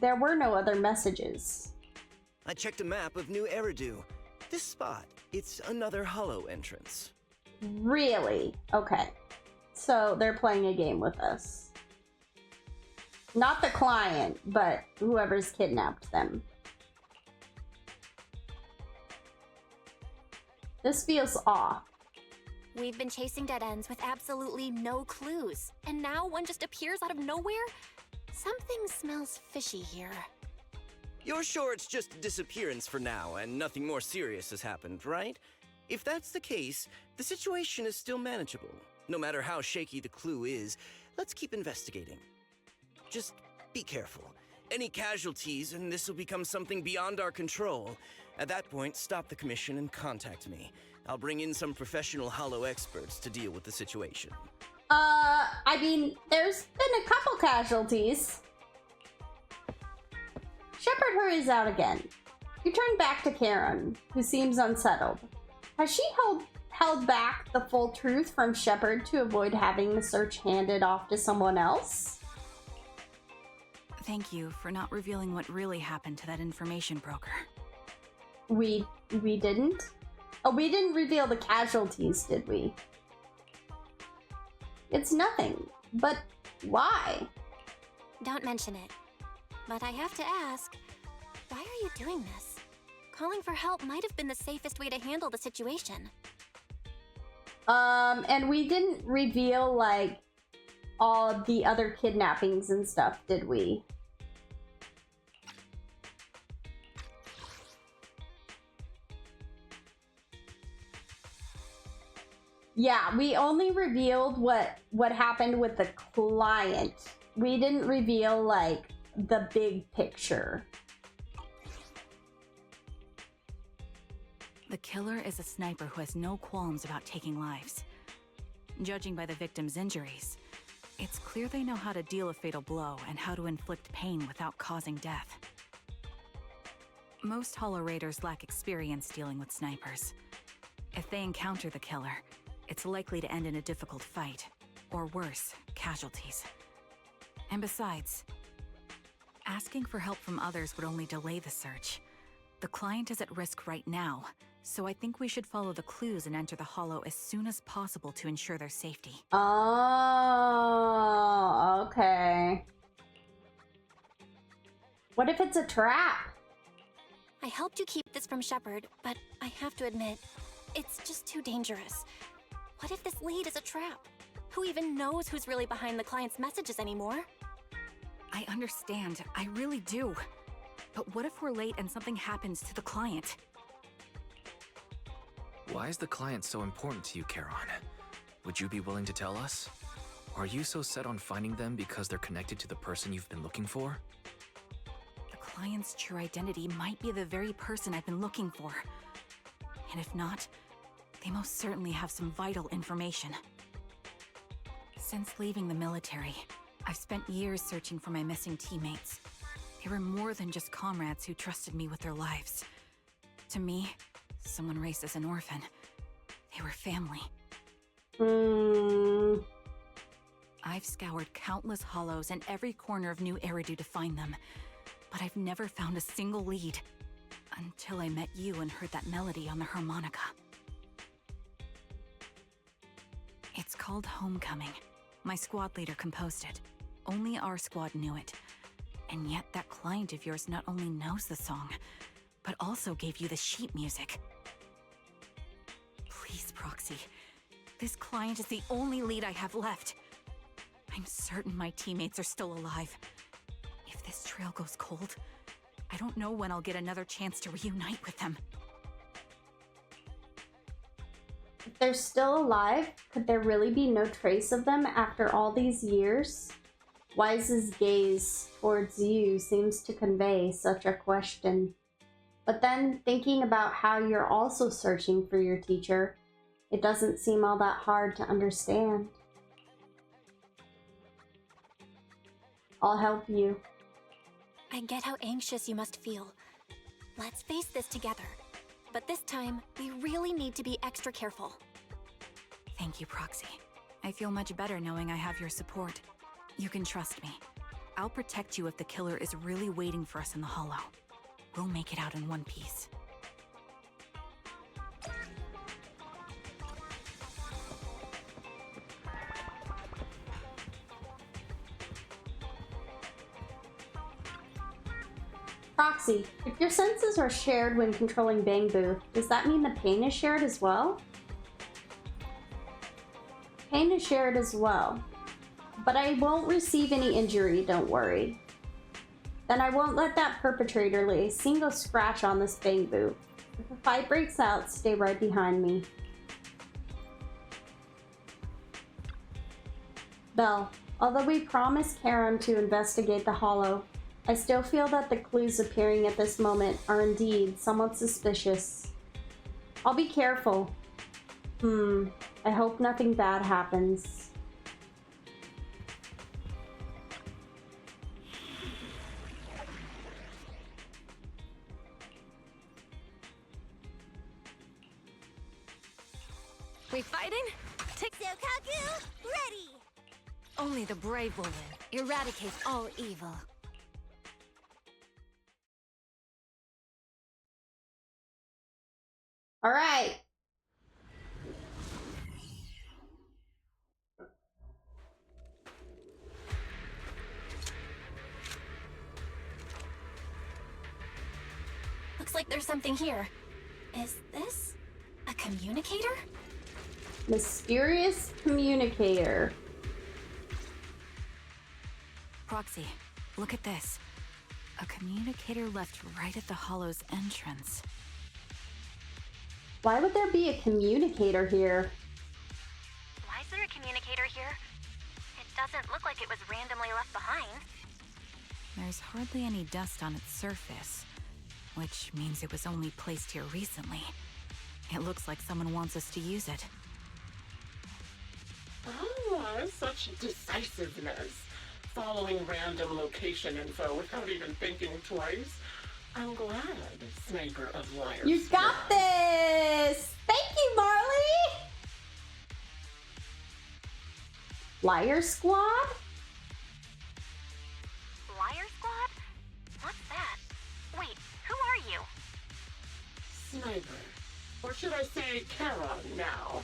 There were no other messages. I checked a map of New Eridu. This spot, it's another hollow entrance. Really? Okay. So they're playing a game with us. Not the client, but whoever's kidnapped them. This feels off. We've been chasing dead ends with absolutely no clues, and now one just appears out of nowhere? Something smells fishy here. You're sure it's just a disappearance for now and nothing more serious has happened, right? If that's the case, the situation is still manageable. No matter how shaky the clue is, let's keep investigating. Just be careful. Any casualties and this will become something beyond our control. At that point, stop the commission and contact me. I'll bring in some professional hollow experts to deal with the situation. I mean, there's been a couple casualties. Shepard hurries out again. You turn back to Karen, who seems unsettled. Has she held back the full truth from Shepard to avoid having the search handed off to someone else? Thank you for not revealing what really happened to that information broker. We didn't? Oh, we didn't reveal the casualties, did we? It's nothing. But why? Don't mention it. But I have to ask, why are you doing this? Calling for help might have been the safest way to handle the situation. And we didn't reveal, like, all of the other kidnappings and stuff, did we? Yeah, we only revealed what happened with the client. We didn't reveal, like, the big picture. The killer is a sniper who has no qualms about taking lives. Judging by the victim's injuries, it's clear they know how to deal a fatal blow and how to inflict pain without causing death. Most Hollow Raiders lack experience dealing with snipers. If they encounter the killer, it's likely to end in a difficult fight, or worse, casualties. And besides, asking for help from others would only delay the search. The client is at risk right now, so I think we should follow the clues and enter the Hollow as soon as possible to ensure their safety. Oh, okay. What if it's a trap? I helped you keep this from Shepard, but I have to admit, it's just too dangerous. What if this lead is a trap? Who even knows who's really behind the client's messages anymore? I understand, I really do. But what if we're late and something happens to the client? Why is the client so important to you, Charon? Would you be willing to tell us? Or are you so set on finding them because they're connected to the person you've been looking for? The client's true identity might be the very person I've been looking for. And if not, they most certainly have some vital information. Since leaving the military, I've spent years searching for my missing teammates. They were more than just comrades who trusted me with their lives. To me, someone raised as an orphan, they were family. I've scoured countless hollows and every corner of New Eridu to find them, but I've never found a single lead. Until I met you and heard that melody on the harmonica. It's called Homecoming. My squad leader composed it. Only our squad knew it. And yet that client of yours not only knows the song, but also gave you the sheet music. Please, Proxy. This client is the only lead I have left. I'm certain my teammates are still alive. If this trail goes cold, I don't know when I'll get another chance to reunite with them. If they're still alive, could there really be no trace of them after all these years? Wise's gaze towards you seems to convey such a question. But then, thinking about how you're also searching for your teacher, it doesn't seem all that hard to understand. I'll help you. I get how anxious you must feel. Let's face this together. But this time, we really need to be extra careful. Thank you, Proxy. I feel much better knowing I have your support. You can trust me. I'll protect you if the killer is really waiting for us in the Hollow. We'll make it out in one piece. Proxy, if your senses are shared when controlling Bang Boo, does that mean the pain is shared as well? Pain is shared as well. But I won't receive any injury, don't worry. Then I won't let that perpetrator lay a single scratch on this Bang Boo. If a fight breaks out, stay right behind me. Belle, although we promised Karen to investigate the Hollow, I still feel that the clues appearing at this moment are indeed somewhat suspicious. I'll be careful. I hope nothing bad happens. We fighting? Sokaku, ready! Only the brave will win. Eradicate all evil. All right. Looks like there's something here. Is this a communicator? Mysterious communicator. Proxy, look at this. A communicator left right at the Hollow's entrance. Why would there be a communicator here? Why is there a communicator here? It doesn't look like it was randomly left behind. There's hardly any dust on its surface, which means it was only placed here recently. It looks like someone wants us to use it. Ah, such decisiveness. Following random location info without even thinking twice. I'm glad, Sniper of Liars. You got this! Thank you, Marley! Liar Squad? Liar Squad? What's that? Wait, who are you? Sniper. Or should I say Charon now?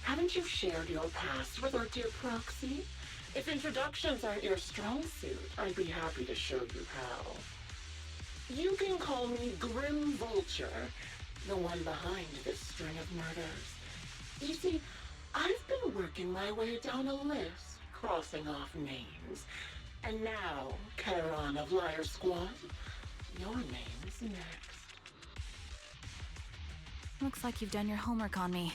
Haven't you shared your past with our dear Proxy? If introductions aren't your strong suit, I'd be happy to show you how. You can call me Grim Vulture, the one behind this string of murders. You see, I've been working my way down a list, crossing off names. And now, Charon of Liar Squad, your name's next. Looks like you've done your homework on me.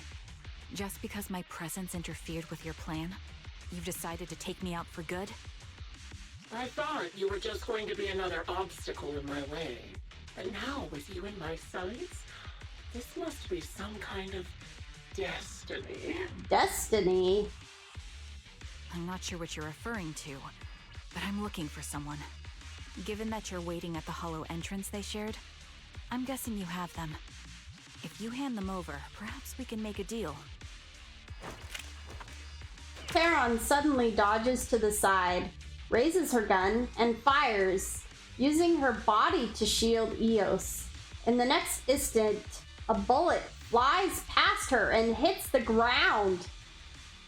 Just because my presence interfered with your plan, you've decided to take me out for good? I thought you were just going to be another obstacle in my way. But now, with you in my sights, this must be some kind of destiny. Destiny? I'm not sure what you're referring to, but I'm looking for someone. Given that you're waiting at the Hollow entrance they shared, I'm guessing you have them. If you hand them over, perhaps we can make a deal. Charon suddenly dodges to the side, raises her gun, and fires, using her body to shield Eos. In the next instant, a bullet flies past her and hits the ground.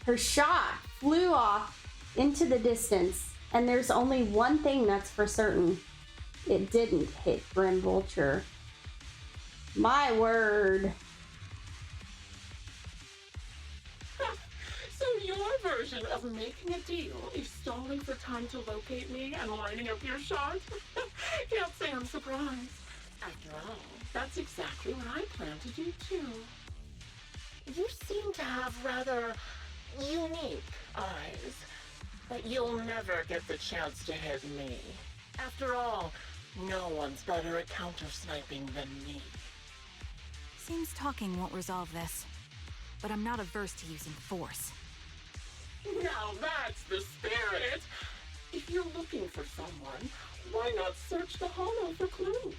Her shot flew off into the distance, and there's only one thing that's for certain. It didn't hit Grim Vulture. My word. So your version of making a deal is stalling for time to locate me and lining up your shot? Can't say I'm surprised. After all, that's exactly what I plan to do too. You seem to have rather unique eyes, but you'll never get the chance to hit me. After all, no one's better at counter-sniping than me. Seems talking won't resolve this, but I'm not averse to using force. Now that's the spirit! If you're looking for someone, why not search the hollow for clues?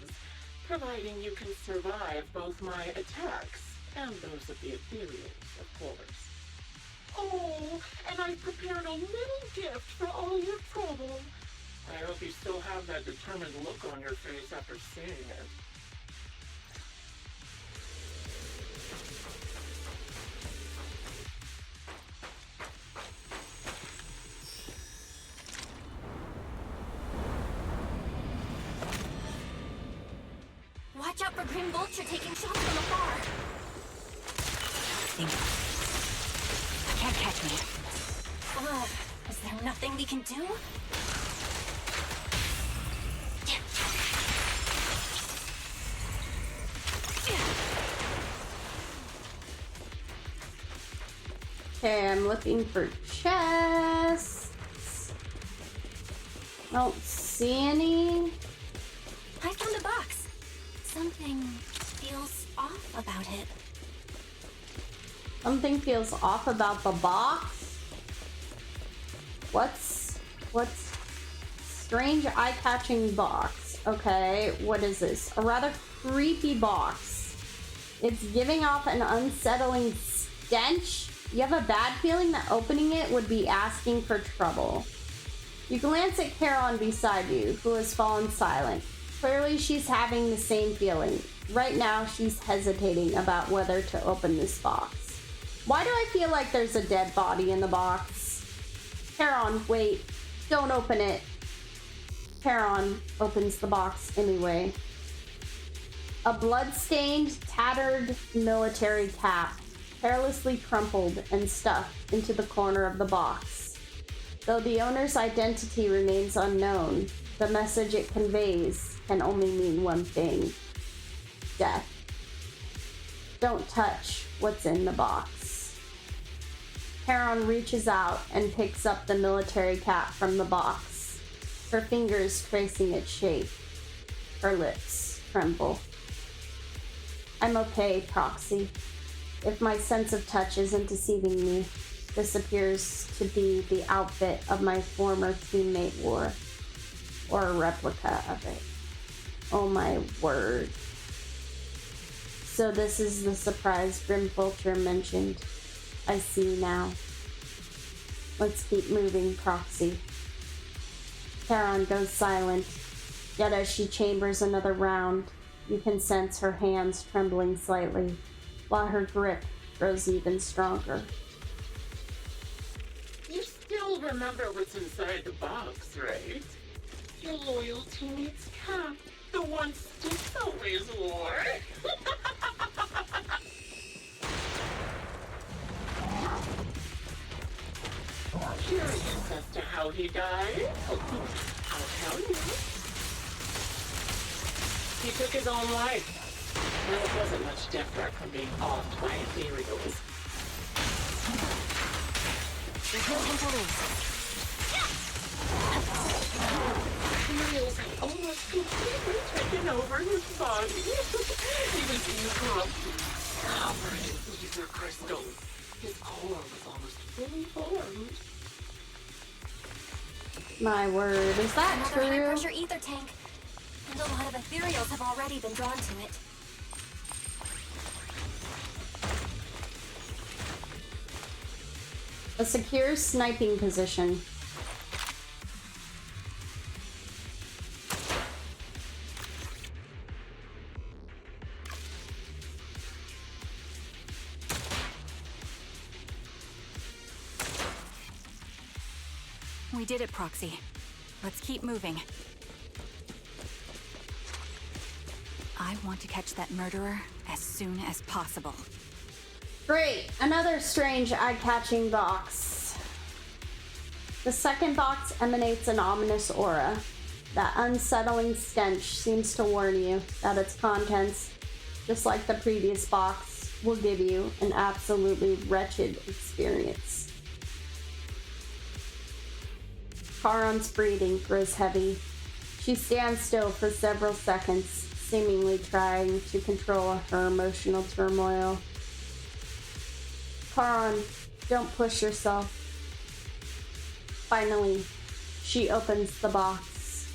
Providing you can survive both my attacks and those of the ethereals, of course. Oh, and I've prepared a little gift for all your trouble. I hope you still have that determined look on your face after seeing it. Watch out for Grim Vulture taking shots from afar. Can't catch me. Is there nothing we can do? Okay, I'm looking for chests. Don't see any. I found a box. Something feels off about it. Something feels off about the box. What's strange eye-catching box? Okay, what is this? A rather creepy box. It's giving off an unsettling stench. You have a bad feeling that opening it would be asking for trouble. You glance at Charon beside you, who has fallen silent. Clearly she's having the same feeling. Right now she's hesitating about whether to open this box. Why do I feel like there's a dead body in the box? Charon, wait. Don't open it. Charon opens the box anyway. A blood-stained, tattered military cap, carelessly crumpled and stuffed into the corner of the box. Though the owner's identity remains unknown, the message it conveys can only mean one thing: death. Don't touch what's in the box. Charon reaches out and picks up the military cap from the box, her fingers tracing its shape. Her lips tremble. I'm okay, Proxy. If my sense of touch isn't deceiving me, this appears to be the outfit of my former teammate wore, or a replica of it. Oh my word. So this is the surprise Grim Vulture mentioned. I see now. Let's keep moving, Proxy. Charon goes silent, yet as she chambers another round, you can sense her hands trembling slightly, while her grip grows even stronger. You still remember what's inside the box, right? Your loyal teammate's cap, the one Sticks always wore. Curious as to how he died? I'll tell you. He took his own life. Well, it wasn't much different from being offed by ethereals. There's no time to lose. Ethereals had almost completely taken over his body. He was incorruptible, covered in ether crystals. His core was almost fully formed. My word, is that Another true? high-pressure ether tank. And a lot of ethereals have already been drawn to it. A secure sniping position. We did it, Proxy. Let's keep moving. I want to catch that murderer as soon as possible. Great, another strange eye-catching box. The second box emanates an ominous aura. That unsettling stench seems to warn you that its contents, just like the previous box, will give you an absolutely wretched experience. Charon's breathing grows heavy. She stands still for several seconds, seemingly trying to control her emotional turmoil. Charon, don't push yourself. Finally, she opens the box.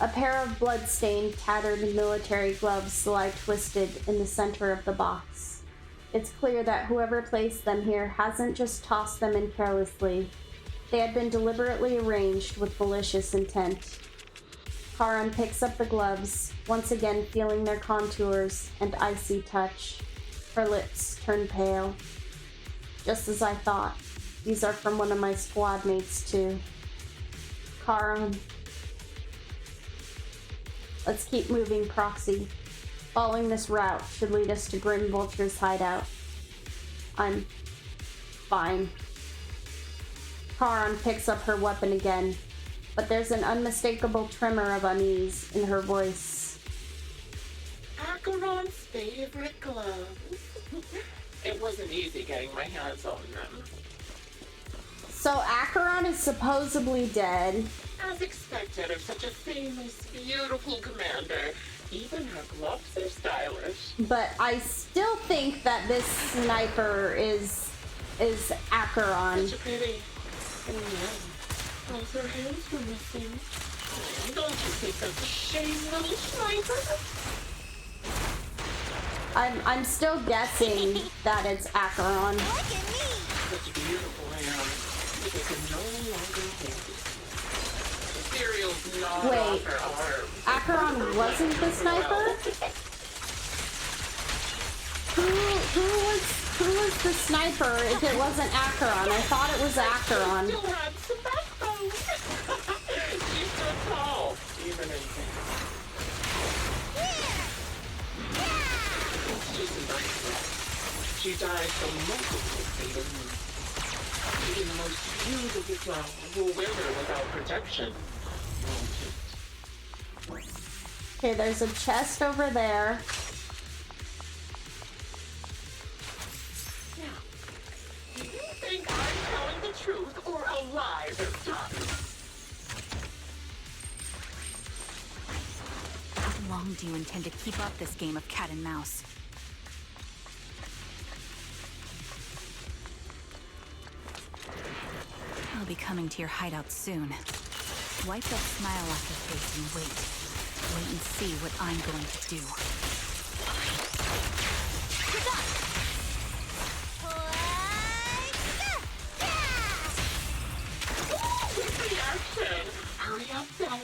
A pair of blood-stained, tattered military gloves lie twisted in the center of the box. It's clear that whoever placed them here hasn't just tossed them in carelessly. They had been deliberately arranged with malicious intent. Charon picks up the gloves, once again feeling their contours and icy touch. Her lips turn pale. Just as I thought. These are from one of my squad mates, too. Charon. Let's keep moving, Proxy. Following this route should lead us to Grim Vulture's hideout. I'm fine. Charon picks up her weapon again, but there's an unmistakable tremor of unease in her voice. Acheron's favorite gloves. It wasn't easy getting my hands on them. So Acheron is supposedly dead. As expected of such a famous, beautiful commander, even her gloves are stylish. But I still think that this sniper is Acheron. Such a pity. And then, both her hands were missing. Don't you think that's a shame, little sniper? I'm still guessing that it's Acheron. Look at me! Such beautiful hands. But they can no longer hold it. The cereal's not Wait, off her arm. Acheron wasn't the sniper? Who was the sniper if it wasn't Acheron? I thought it was Acheron. Still had some backbone. She's so tall, even in pain. She's a nice girl. She died from multiple fatal wounds. Even the most beautiful flower will wither without protection. Okay, there's a chest over there. Now, do you think I'm telling the truth or a lie this time? How long do you intend to keep up this game of cat and mouse? I'll be coming to your hideout soon. Wipe that smile off your face and wait. Wait and see what I'm going to do. Reaction! Hurry up, Belle.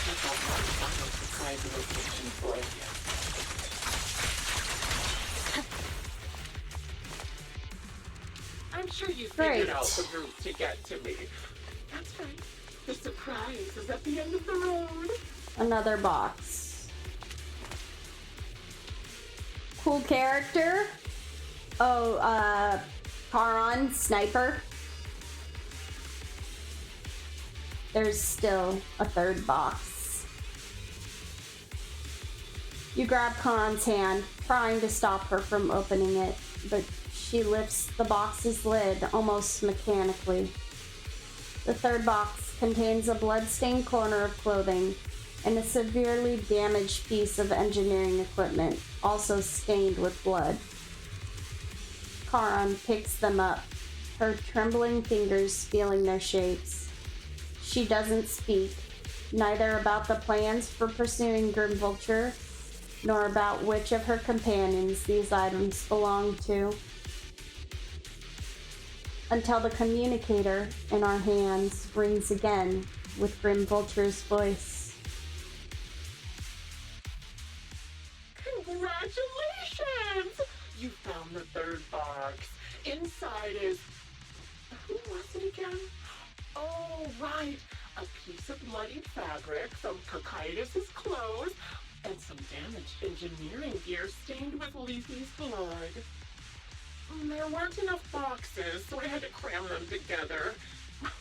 I've got one final surprise location for you. I'm sure you figured out the route to get to me. That's right. The surprise is at the end of the road. Another box. Cool character. Oh, Charon, sniper. There's still a third box. You grab Charon's hand, trying to stop her from opening it, but she lifts the box's lid almost mechanically. The third box contains a blood-stained corner of clothing and a severely damaged piece of engineering equipment, also stained with blood. Charon picks them up, her trembling fingers feeling their shapes. She doesn't speak, neither about the plans for pursuing Grim Vulture, nor about which of her companions these items belong to. Until the communicator in our hands rings again with Grim Vulture's voice. Congratulations! You found the third box. Inside is... Who was it again? Oh, right. A piece of bloodied fabric, some Cocytus's clothes, and some damaged engineering gear stained with Leafy's blood. There weren't enough boxes, so I had to cram them together.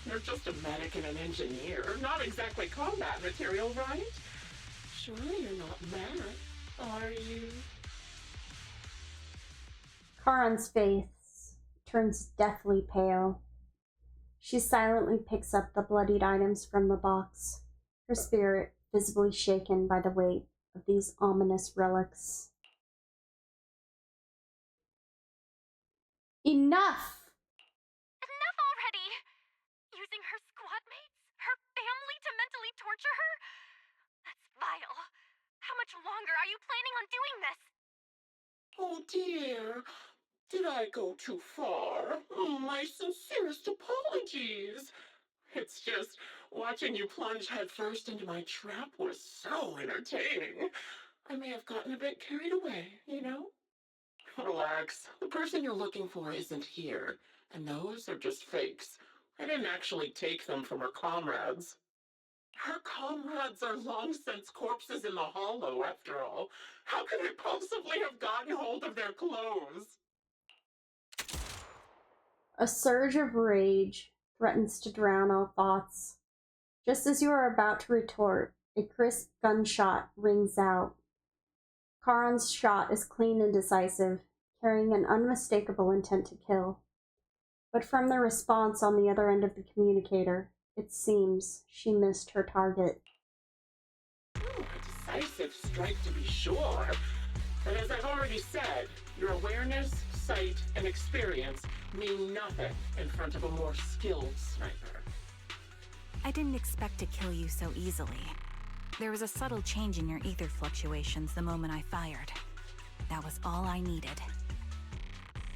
You're just a medic and an engineer, not exactly combat material, right? Surely you're not mad, are you? Karan's face turns deathly pale. She silently picks up the bloodied items from the box, her spirit visibly shaken by the weight of these ominous relics. Enough! Enough already! Using her squad mates, her family to mentally torture her? That's vile. How much longer are you planning on doing this? Oh dear, did I go too far? My sincerest apologies. It's just, watching you plunge headfirst into my trap was so entertaining. I may have gotten a bit carried away, you know? Relax. The person you're looking for isn't here, and those are just fakes. I didn't actually take them from her comrades. Her comrades are long since corpses in the hollow, after all. How could I possibly have gotten hold of their clothes? A surge of rage threatens to drown all thoughts. Just as you are about to retort, a crisp gunshot rings out. Karan's shot is clean and decisive, carrying an unmistakable intent to kill. But from the response on the other end of the communicator, it seems she missed her target. A decisive strike to be sure. But as I've already said, your awareness, sight, and experience mean nothing in front of a more skilled sniper. I didn't expect to kill you so easily. There was a subtle change in your ether fluctuations the moment I fired. That was all I needed.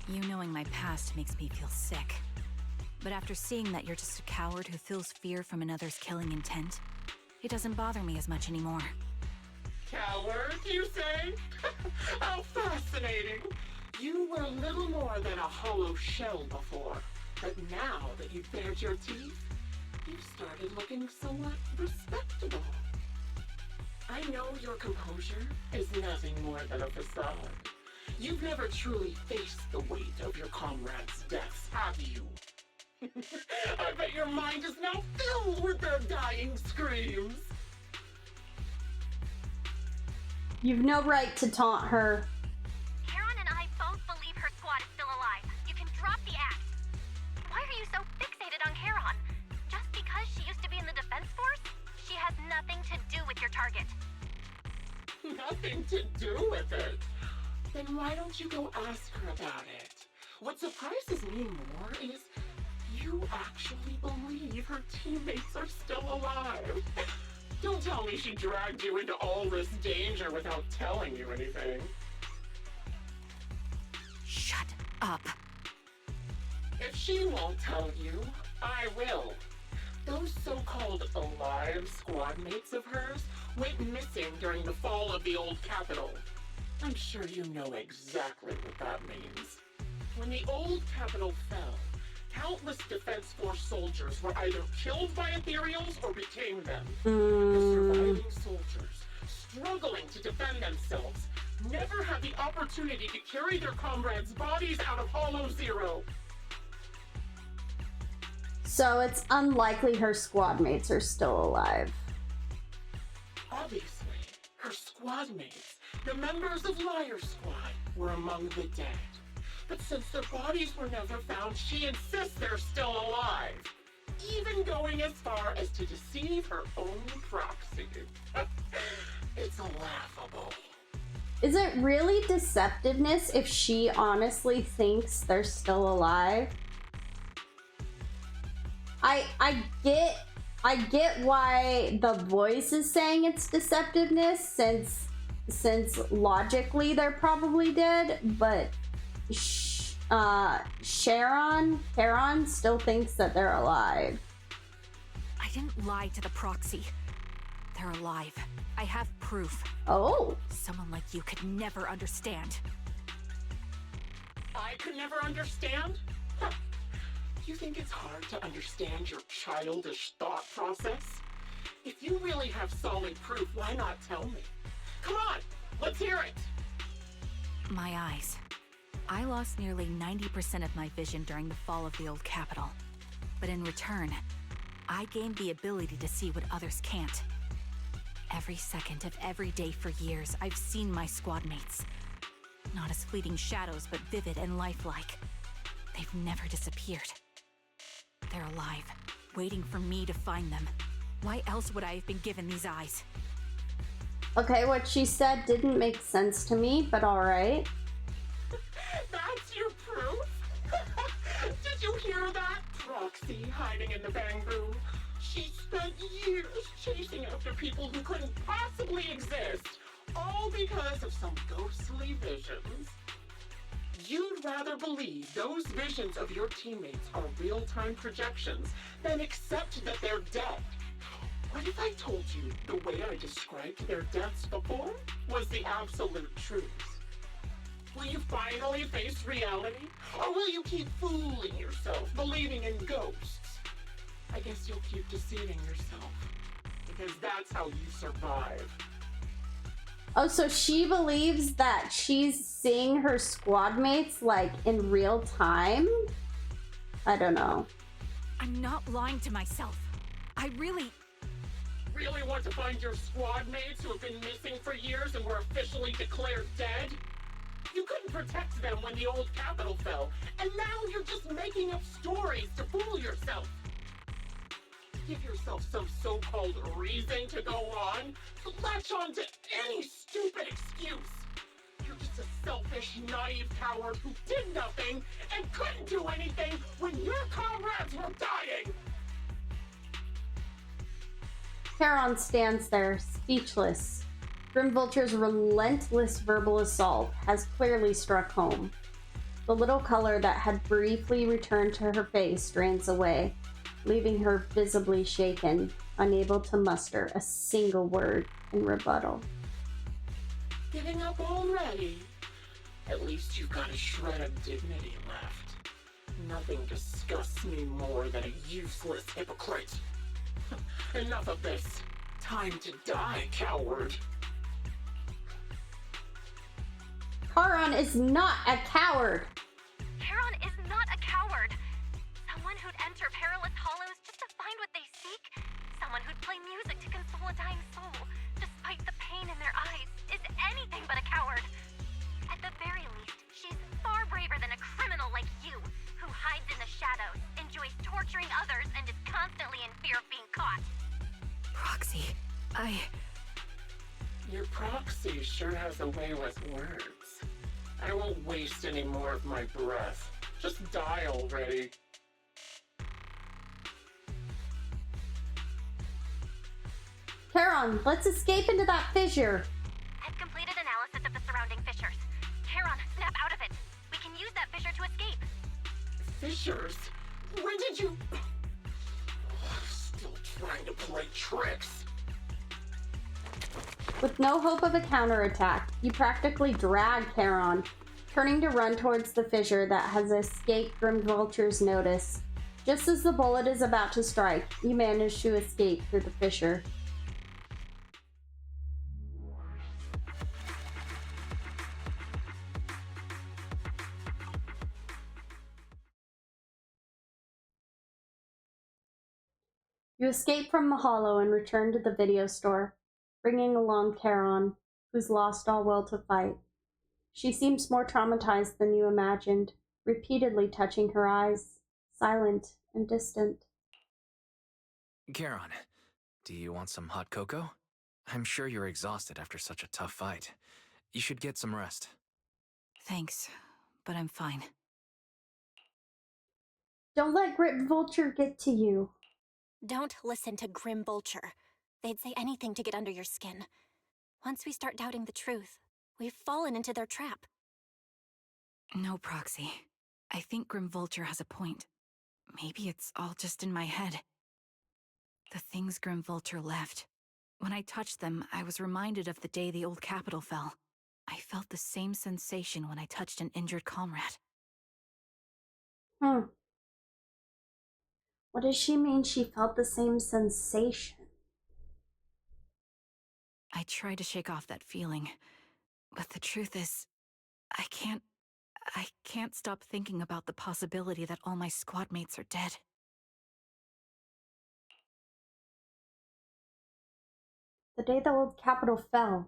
You knowing my past makes me feel sick. But after seeing that you're just a coward who feels fear from another's killing intent, it doesn't bother me as much anymore. Coward, you say? How fascinating! You were little more than a hollow shell before, but now that you've bared your teeth, you've started looking somewhat respectable. I know your composure is nothing more than a facade. You've never truly faced the weight of your comrades' deaths, have you? I bet your mind is now filled with their dying screams. You've no right to taunt her. Karen and I both believe her squad is still alive. You can drop the act. Why are you so fixated on Karen? Just because she used to be in the defense force? She has nothing to do with your target. Nothing to do with it? Then why don't you go ask her about it? What surprises me more is you actually believe her teammates are still alive. Don't tell me she dragged you into all this danger without telling you anything. Shut up. If she won't tell you, I will. Those so-called alive squad mates of hers went missing during the fall of the old capital. I'm sure you know exactly what that means. When the old capital fell, countless Defense Force soldiers were either killed by Ethereals or became them. The surviving soldiers, struggling to defend themselves, never had the opportunity to carry their comrades' bodies out of Hollow Zero. So it's unlikely her squad mates are still alive. Obviously, her squad mates, the members of Liar Squad, were among the dead. But since their bodies were never found, she insists they're still alive. Even going as far as to deceive her own proxy. It's laughable. Is it really deceptiveness if she honestly thinks they're still alive? I get why the voice is saying it's deceptiveness since logically they're probably dead, but Karen still thinks that they're alive. I didn't lie to the proxy. They're alive. I have proof. Oh. Someone like you could never understand. I could never understand? Huh. You think it's hard to understand your childish thought process? If you really have solid proof, why not tell me? Come on, let's hear it! My eyes. I lost nearly 90% of my vision during the fall of the old capital. But in return, I gained the ability to see what others can't. Every second of every day for years, I've seen my squad mates. Not as fleeting shadows, but vivid and lifelike. They've never disappeared. They're alive, waiting for me to find them. Why else would I have been given these eyes? Okay, what she said didn't make sense to me, but alright. That's your proof? Did you hear that? Proxy hiding in the bamboo. She spent years chasing after people who couldn't possibly exist, all because of some ghostly visions. You'd rather believe those visions of your teammates are real-time projections than accept that they're dead. What if I told you the way I described their deaths before was the absolute truth? Will you finally face reality? Or will you keep fooling yourself, believing in ghosts? I guess you'll keep deceiving yourself, because that's how you survive. Oh, so she believes that she's seeing her squad mates, like, in real time? I don't know. I'm not lying to myself. I really want to find your squad mates who have been missing for years and were officially declared dead? You couldn't protect them when the old capital fell, and now you're just making up stories to fool yourself. Give yourself some so-called reason to go on, to latch on to any stupid excuse. You're just a selfish, naive coward who did nothing and couldn't do anything when your comrades were dying. Charon stands there, speechless. Grimvulture's relentless verbal assault has clearly struck home. The little color that had briefly returned to her face drains away, leaving her visibly shaken, unable to muster a single word in rebuttal. Giving up already? At least you've got a shred of dignity left. Nothing disgusts me more than a useless hypocrite. Enough of this. Time to die, coward. Charon is not a coward. Charon is not a coward. Someone who'd enter perilous hollows just to find what they seek. Someone who'd play music to console a dying soul, despite the pain in their eyes, is anything but a coward. At the very least, she's far braver than a criminal like you, who hides in the shadows, enjoys torturing others, and is constantly in fear of being caught. Proxy, Your proxy sure has a way with words. I won't waste any more of my breath. Just die already. Charon, let's escape into that fissure. I've completed analysis of the surrounding fissures. Charon, snap out of it. We can use that fissure to escape. Fissures? When did you... Still trying to play tricks. With no hope of a counterattack, you practically drag Charon, turning to run towards the fissure that has escaped Grimvulture's notice. Just as the bullet is about to strike, you manage to escape through the fissure. You escape from the hollow and return to the video store, bringing along Charon, who's lost all will to fight. She seems more traumatized than you imagined, repeatedly touching her eyes, silent and distant. Charon, do you want some hot cocoa? I'm sure you're exhausted after such a tough fight. You should get some rest. Thanks, but I'm fine. Don't let Grimvulture get to you. Don't listen to Grimvulture. They'd say anything to get under your skin. Once we start doubting the truth, we've fallen into their trap. No, Proxy. I think Grimvulture has a point. Maybe it's all just in my head. The things Grimvulture left. When I touched them, I was reminded of the day the old capital fell. I felt the same sensation when I touched an injured comrade. What does she mean she felt the same sensation? I tried to shake off that feeling, but the truth is, I can't stop thinking about the possibility that all my squad mates are dead. The day the old capital fell.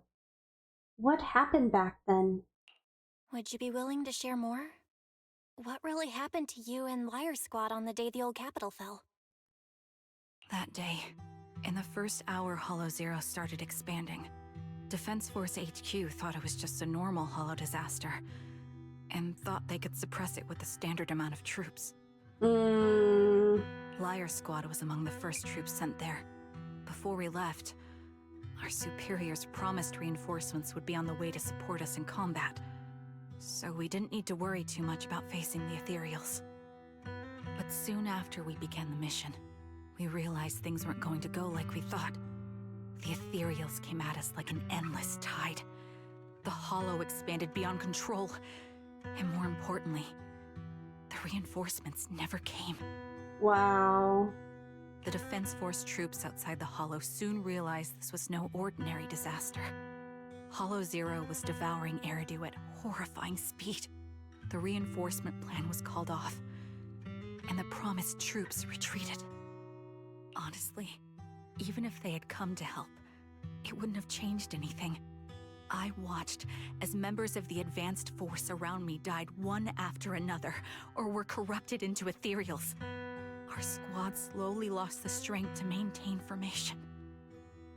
What happened back then? Would you be willing to share more? What really happened to you and Liar Squad on the day the old capital fell? That day, in the first hour Hollow Zero started expanding. Defense Force HQ thought it was just a normal Hollow disaster, and thought they could suppress it with a standard amount of troops. Liar Squad was among the first troops sent there. Before we left, our superiors promised reinforcements would be on the way to support us in combat, so we didn't need to worry too much about facing the Ethereals. But soon after we began the mission, we realized things weren't going to go like we thought. The Ethereals came at us like an endless tide. The Hollow expanded beyond control, and more importantly, the reinforcements never came. Wow. The Defense Force troops outside the Hollow soon realized this was no ordinary disaster. Hollow Zero was devouring Eridu at horrifying speed. The reinforcement plan was called off, and the promised troops retreated. Honestly, even if they had come to help, it wouldn't have changed anything. I watched as members of the advanced force around me died one after another, or were corrupted into Ethereals. Our squad slowly lost the strength to maintain formation.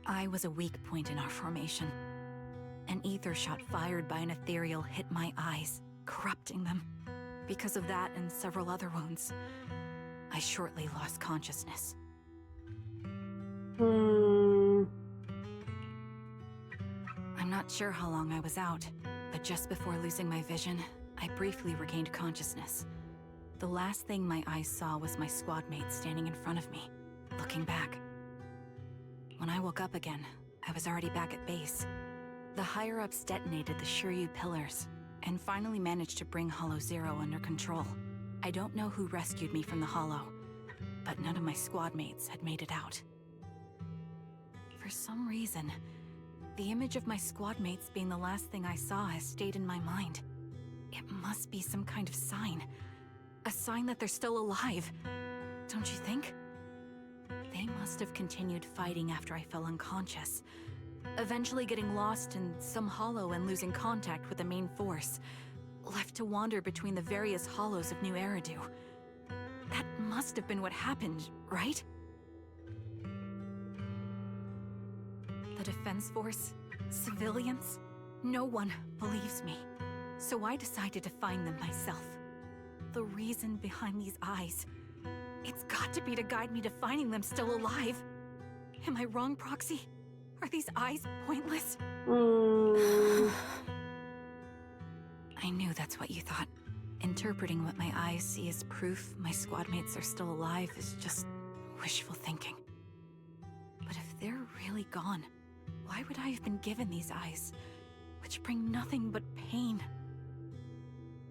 I was a weak point in our formation. An ether shot fired by an Ethereal hit my eyes, corrupting them. Because of that and several other wounds, I shortly lost consciousness. I'm not sure how long I was out, but just before losing my vision, I briefly regained consciousness. The last thing my eyes saw was my squad mate standing in front of me, looking back. When I woke up again, I was already back at base. The higher-ups detonated the Shiryu pillars, and finally managed to bring Hollow Zero under control. I don't know who rescued me from the Hollow, but none of my squad mates had made it out. For some reason, the image of my squad mates being the last thing I saw has stayed in my mind. It must be some kind of sign. A sign that they're still alive, don't you think? They must have continued fighting after I fell unconscious, eventually getting lost in some hollow and losing contact with the main force, left to wander between the various hollows of New Eridu. That must have been what happened, right? The Defense Force? Civilians? No one believes me, so I decided to find them myself. The reason behind these eyes. It's got to be to guide me to finding them still alive. Am I wrong, Proxy? Are these eyes pointless? I knew that's what you thought. Interpreting what my eyes see as proof my squad mates are still alive is just wishful thinking. But if they're really gone, why would I have been given these eyes, which bring nothing but pain?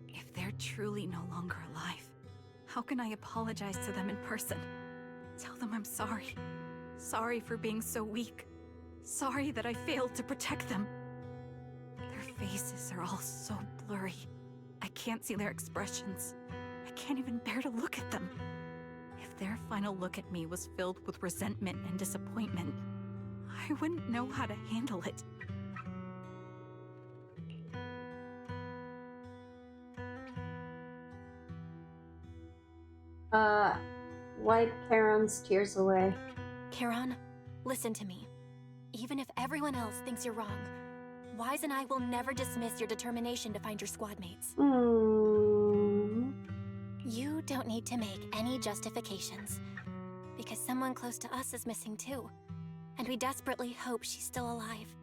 If they're truly no longer alive, how can I apologize to them in person? Tell them I'm sorry. Sorry for being so weak. Sorry that I failed to protect them. Their faces are all so blurry. I can't see their expressions. I can't even bear to look at them. If their final look at me was filled with resentment and disappointment, I wouldn't know how to handle it. Wipe Charon's tears away. Charon, listen to me. Even if everyone else thinks you're wrong, Wise and I will never dismiss your determination to find your squad mates. You don't need to make any justifications, because someone close to us is missing too, and we desperately hope she's still alive.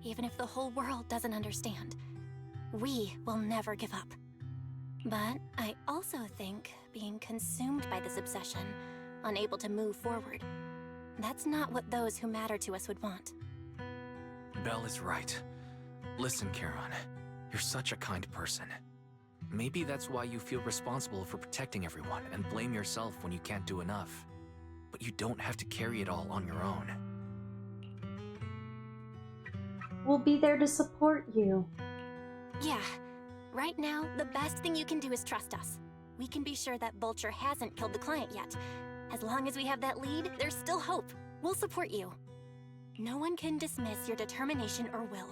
Even if the whole world doesn't understand, we will never give up. But I also think being consumed by this obsession, unable to move forward, that's not what those who matter to us would want. Belle is right. Listen, Charon, you're such a kind person. Maybe that's why you feel responsible for protecting everyone and blame yourself when you can't do enough. But you don't have to carry it all on your own. We'll be there to support you. Yeah. Right now, the best thing you can do is trust us. We can be sure that Vulture hasn't killed the client yet. As long as we have that lead, there's still hope. We'll support you. No one can dismiss your determination or will.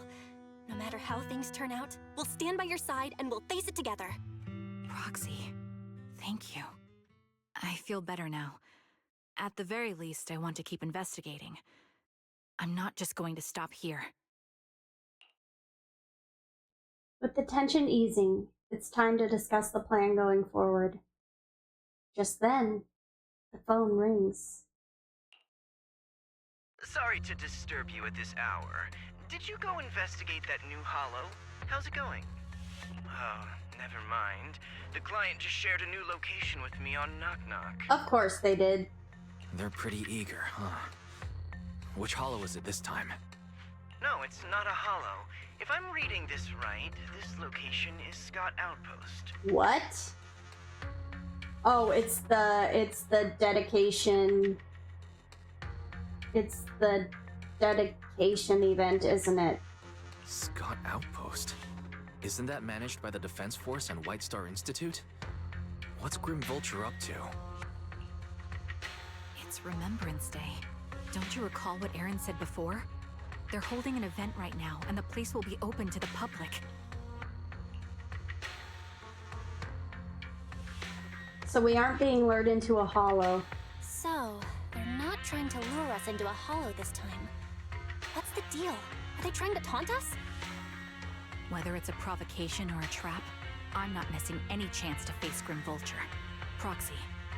No matter how things turn out, we'll stand by your side and we'll face it together. Roxy, thank you. I feel better now. At the very least, I want to keep investigating. I'm not just going to stop here. With the tension easing, it's time to discuss the plan going forward. Just then, the phone rings. Sorry to disturb you at this hour. Did you go investigate that new holo? How's it going? Oh, never mind. The client just shared a new location with me on Knock Knock. Of course they did. They're pretty eager, huh? Which holo is it this time? No, it's not a holo. If I'm reading this right, this location is Scott Outpost. What? Oh, it's the dedication. It's the dedication event, isn't it? Scott Outpost? Isn't that managed by the Defense Force and White Star Institute? What's Grim Vulture up to? It's Remembrance Day. Don't you recall what Aaron said before? They're holding an event right now, and the place will be open to the public. So we aren't being lured into a holo. So, they're not trying to lure us into a holo this time. What's the deal? Are they trying to taunt us? Whether it's a provocation or a trap, I'm not missing any chance to face Grim Vulture. Proxy,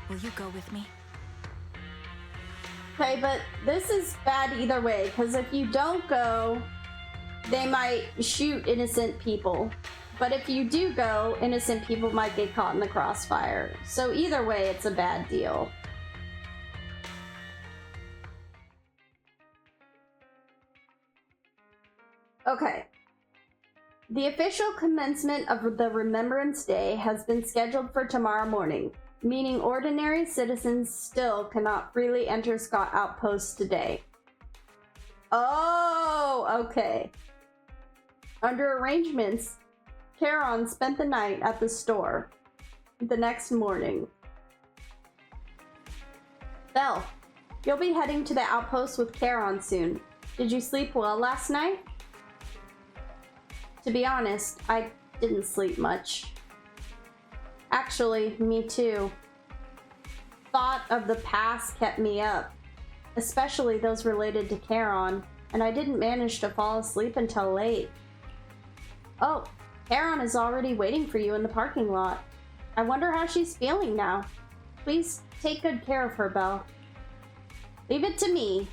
will you go with me? Okay, but this is bad either way, because if you don't go, they might shoot innocent people. But if you do go, innocent people might get caught in the crossfire. So either way, it's a bad deal. Okay. The official commencement of the Remembrance Day has been scheduled for tomorrow morning, meaning ordinary citizens still cannot freely enter Scott Outpost today. Oh, okay. Under arrangements, Charon spent the night at the store. The next morning. Belle, you'll be heading to the outpost with Charon soon. Did you sleep well last night? To be honest, I didn't sleep much. Actually, me too. Thought of the past kept me up, especially those related to Charon, and I didn't manage to fall asleep until late. Oh, Charon is already waiting for you in the parking lot. I wonder how she's feeling now. Please take good care of her, Belle. Leave it to me.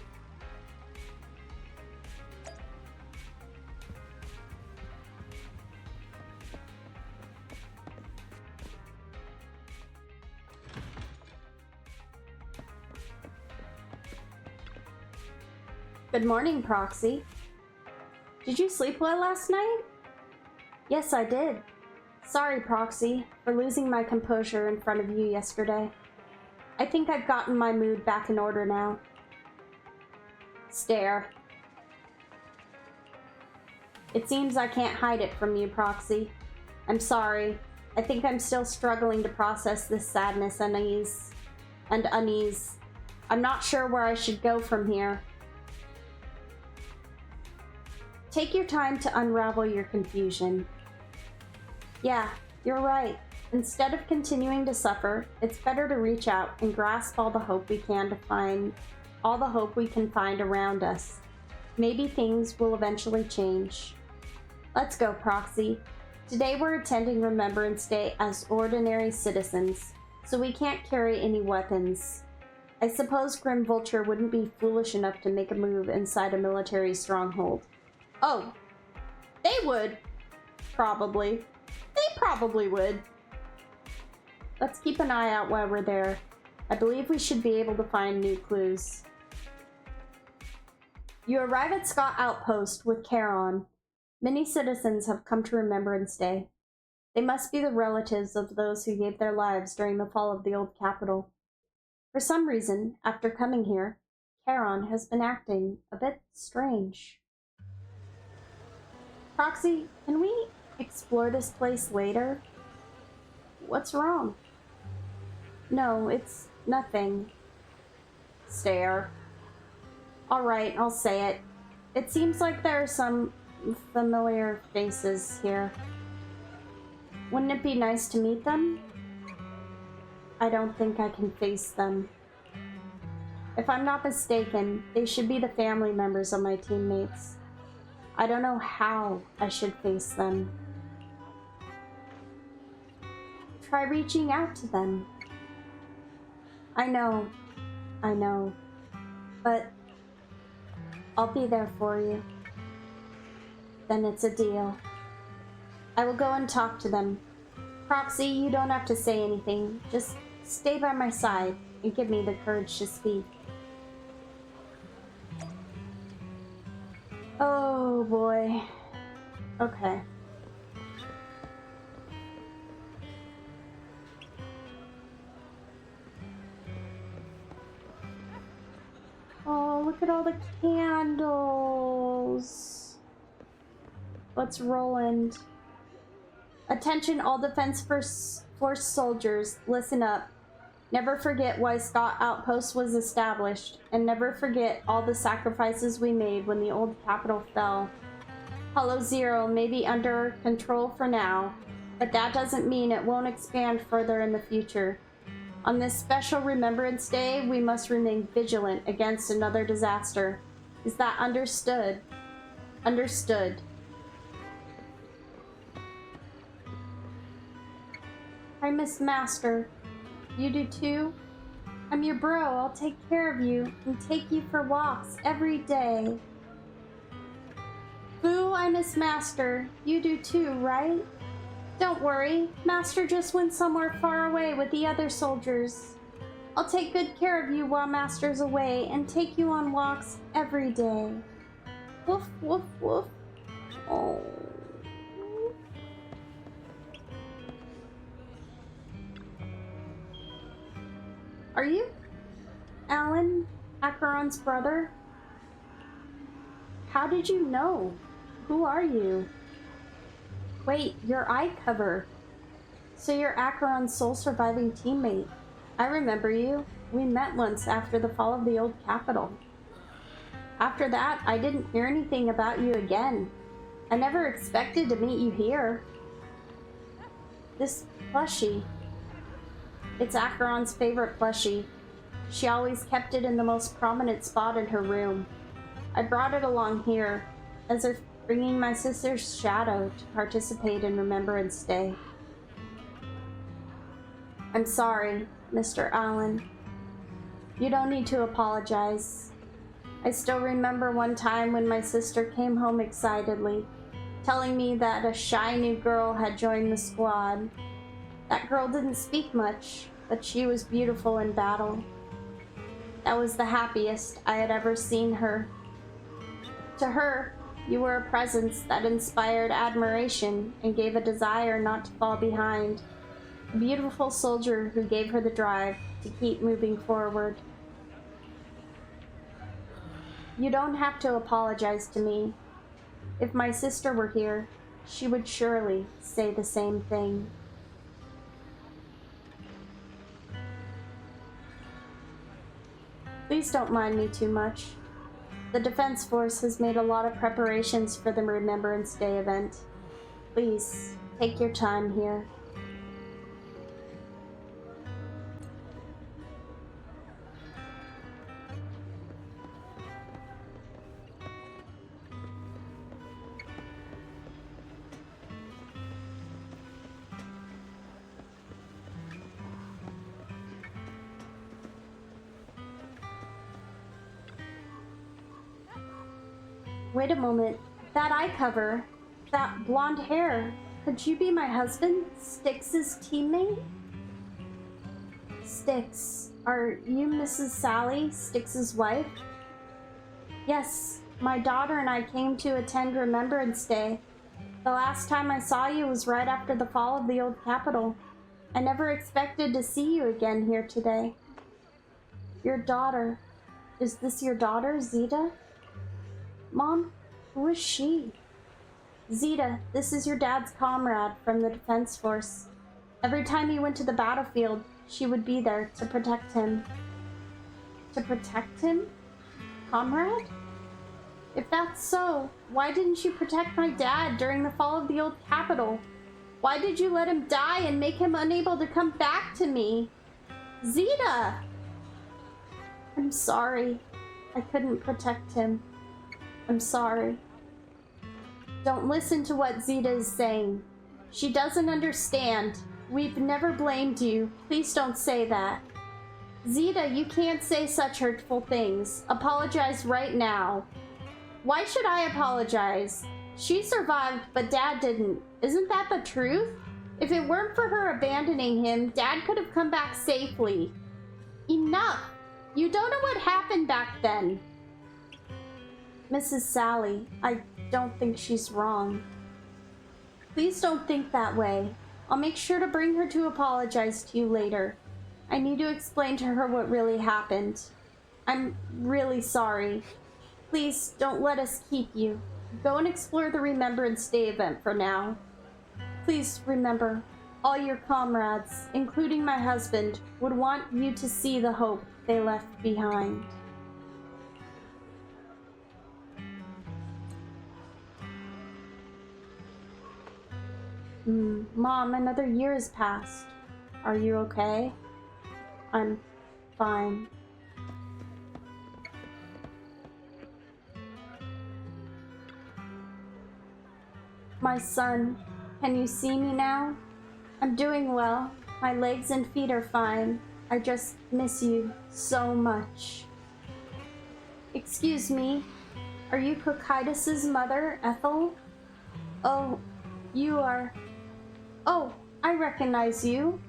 Good morning, Proxy. Did you sleep well last night? Yes, I did. Sorry, Proxy, for losing my composure in front of you yesterday. I think I've gotten my mood back in order now. Stare. It seems I can't hide it from you, Proxy. I'm sorry. I think I'm still struggling to process this sadness and unease. I'm not sure where I should go from here. Take your time to unravel your confusion. Yeah, you're right. Instead of continuing to suffer, it's better to reach out and grasp all the hope we can find around us. Maybe things will eventually change. Let's go, Proxy. Today we're attending Remembrance Day as ordinary citizens, so we can't carry any weapons. I suppose Grim Vulture wouldn't be foolish enough to make a move inside a military stronghold. Oh, they would. Probably. They probably would. Let's keep an eye out while we're there. I believe we should be able to find new clues. You arrive at Scott Outpost with Charon. Many citizens have come to Remembrance Day. They must be the relatives of those who gave their lives during the fall of the old capital. For some reason, after coming here, Charon has been acting a bit strange. Proxy, can we explore this place later? What's wrong? No, it's nothing. Stare. Alright, I'll say it. It seems like there are some familiar faces here. Wouldn't it be nice to meet them? I don't think I can face them. If I'm not mistaken, they should be the family members of my teammates. I don't know how I should face them. Try reaching out to them. I know, but I'll be there for you. Then it's a deal. I will go and talk to them. Proxy, you don't have to say anything. Just stay by my side and give me the courage to speak. Oh boy. Okay. Oh, look at all the candles. Let's roll. Attention all Defense Force soldiers, listen up. Never forget why Scott Outpost was established, and never forget all the sacrifices we made when the old capital fell. Hollow Zero may be under control for now, but that doesn't mean it won't expand further in the future. On this special Remembrance Day, we must remain vigilant against another disaster. Is that understood? Understood. Hi, Miss Master. You do too? I'm your bro. I'll take care of you and take you for walks every day. Boo, I miss Master. You do too, right? Don't worry. Master just went somewhere far away with the other soldiers. I'll take good care of you while Master's away and take you on walks every day. Woof, woof, woof. Oh. Are you Alan, Acheron's brother? How did you know? Who are you? Wait, your eye cover. So you're Acheron's sole surviving teammate. I remember you. We met once after the fall of the old capital. After that, I didn't hear anything about you again. I never expected to meet you here. This plushie. It's Acheron's favorite plushie. She always kept it in the most prominent spot in her room. I brought it along here, as if bringing my sister's shadow to participate in Remembrance Day. I'm sorry, Mr. Allen. You don't need to apologize. I still remember one time when my sister came home excitedly, telling me that a shy new girl had joined the squad. That girl didn't speak much, but she was beautiful in battle. That was the happiest I had ever seen her. To her, you were a presence that inspired admiration and gave a desire not to fall behind. A beautiful soldier who gave her the drive to keep moving forward. You don't have to apologize to me. If my sister were here, she would surely say the same thing. Please don't mind me too much. The Defense Force has made a lot of preparations for the Remembrance Day event. Please, take your time here. Wait a moment. That eye cover, that blonde hair, could you be my husband, Styx's teammate? Styx, are you Mrs. Sally, Styx's wife? Yes, my daughter and I came to attend Remembrance Day. The last time I saw you was right after the fall of the old capital. I never expected to see you again here today. Your daughter. Is this your daughter, Zeta? Mom, who is she? Zeta, this is your dad's comrade from the Defense Force. Every time he went to the battlefield, she would be there to protect him. To protect him? Comrade? If that's so, why didn't you protect my dad during the fall of the old capital? Why did you let him die and make him unable to come back to me? Zeta! I'm sorry. I couldn't protect him. I'm sorry. Don't listen to what Zeta is saying. She doesn't understand. We've never blamed you. Please don't say that. Zeta, you can't say such hurtful things. Apologize right now. Why should I apologize? She survived, but Dad didn't. Isn't that the truth? If it weren't for her abandoning him, Dad could have come back safely. Enough! You don't know what happened back then. Mrs. Sally, I don't think she's wrong. Please don't think that way. I'll make sure to bring her to apologize to you later. I need to explain to her what really happened. I'm really sorry. Please don't let us keep you. Go and explore the Remembrance Day event for now. Please remember, all your comrades, including my husband, would want you to see the hope they left behind. Mom, another year has passed. Are you okay? I'm fine. My son, can you see me now? I'm doing well. My legs and feet are fine. I just miss you so much. Excuse me, are you Cocytus's mother, Ethel? Oh, you are... Oh, I recognize you.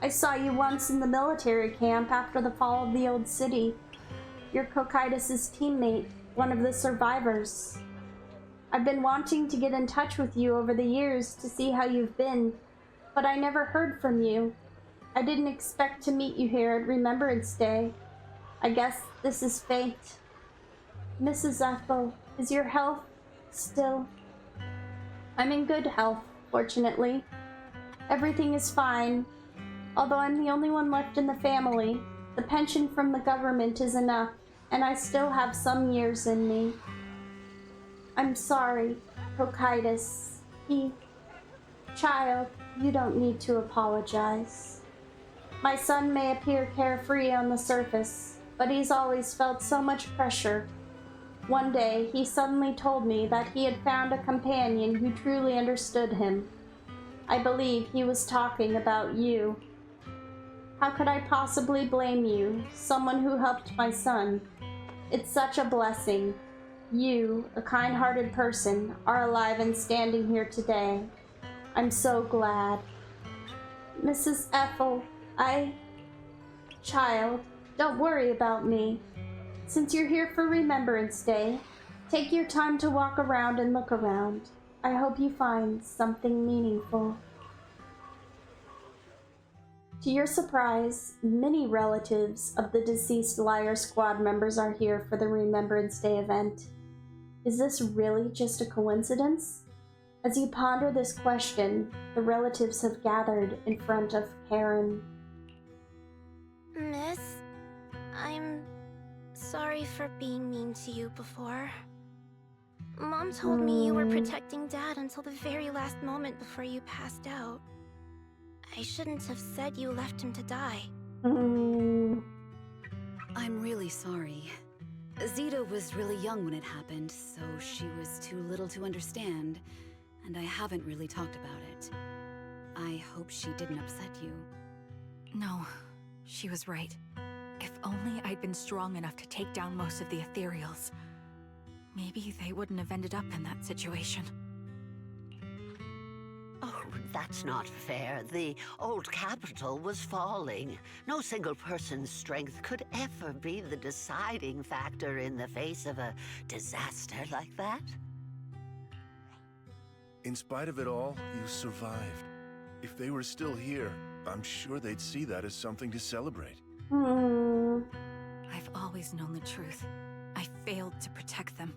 I saw you once in the military camp after the fall of the old city. You're Cocytus's teammate, one of the survivors. I've been wanting to get in touch with you over the years to see how you've been, but I never heard from you. I didn't expect to meet you here at Remembrance Day. I guess this is fate. Mrs. Ethel, is your health still? I'm in good health, fortunately. Everything is fine. Although I'm the only one left in the family, the pension from the government is enough, and I still have some years in me. I'm sorry, Cocytus. Child, you don't need to apologize. My son may appear carefree on the surface, but he's always felt so much pressure. One day, he suddenly told me that he had found a companion who truly understood him. I believe he was talking about you. How could I possibly blame you, someone who helped my son? It's such a blessing. You, a kind-hearted person, are alive and standing here today. I'm so glad. Mrs. Ethel, Child, don't worry about me. Since you're here for Remembrance Day, take your time to walk around and look around. I hope you find something meaningful. To your surprise, many relatives of the deceased Liar Squad members are here for the Remembrance Day event. Is this really just a coincidence? As you ponder this question, the relatives have gathered in front of Karen. Miss, I'm sorry for being mean to you before. Mom told me you were protecting Dad until the very last moment before you passed out. I shouldn't have said you left him to die. I'm really sorry. Zeta was really young when it happened, so she was too little to understand, and I haven't really talked about it. I hope she didn't upset you. No, she was right. If only I'd been strong enough to take down most of the ethereals, maybe they wouldn't have ended up in that situation. Oh, that's not fair. The old capital was falling. No single person's strength could ever be the deciding factor in the face of a disaster like that. In spite of it all, you survived. If they were still here, I'm sure they'd see that as something to celebrate. I've always known the truth. I failed to protect them.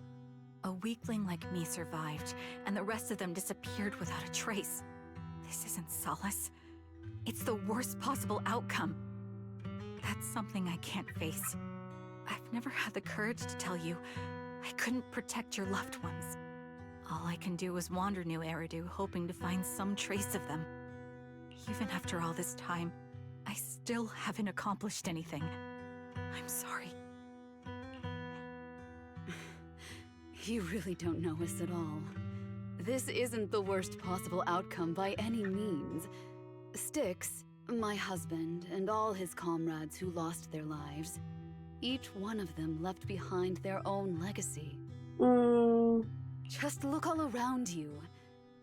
A weakling like me survived, and the rest of them disappeared without a trace. This isn't solace. It's the worst possible outcome. That's something I can't face. I've never had the courage to tell you, I couldn't protect your loved ones. All I can do is wander New Eridu, hoping to find some trace of them. Even after all this time, I still haven't accomplished anything. I'm sorry. You really don't know us at all. This isn't the worst possible outcome by any means. Styx, my husband, and all his comrades who lost their lives, each one of them left behind their own legacy. Just look all around you.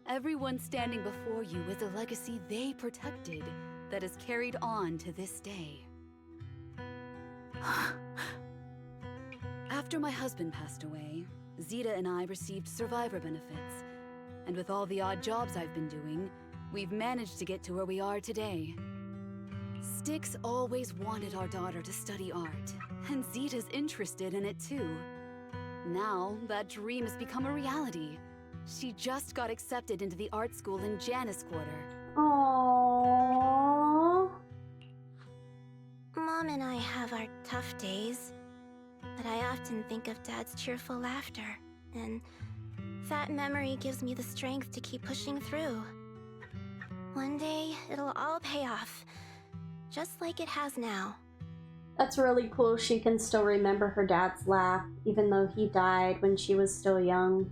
Everyone standing before you is a legacy they protected that is carried on to this day. After my husband passed away, Zeta and I received survivor benefits. And with all the odd jobs I've been doing, we've managed to get to where we are today. Styx always wanted our daughter to study art, and Zeta's interested in it too. Now, that dream has become a reality. She just got accepted into the art school in Janus Quarter. Aww. Mom and I have our tough days, but I often think of Dad's cheerful laughter, and that memory gives me the strength to keep pushing through. One day, it'll all pay off, just like it has now. That's really cool. She can still remember her dad's laugh, even though he died when she was still young.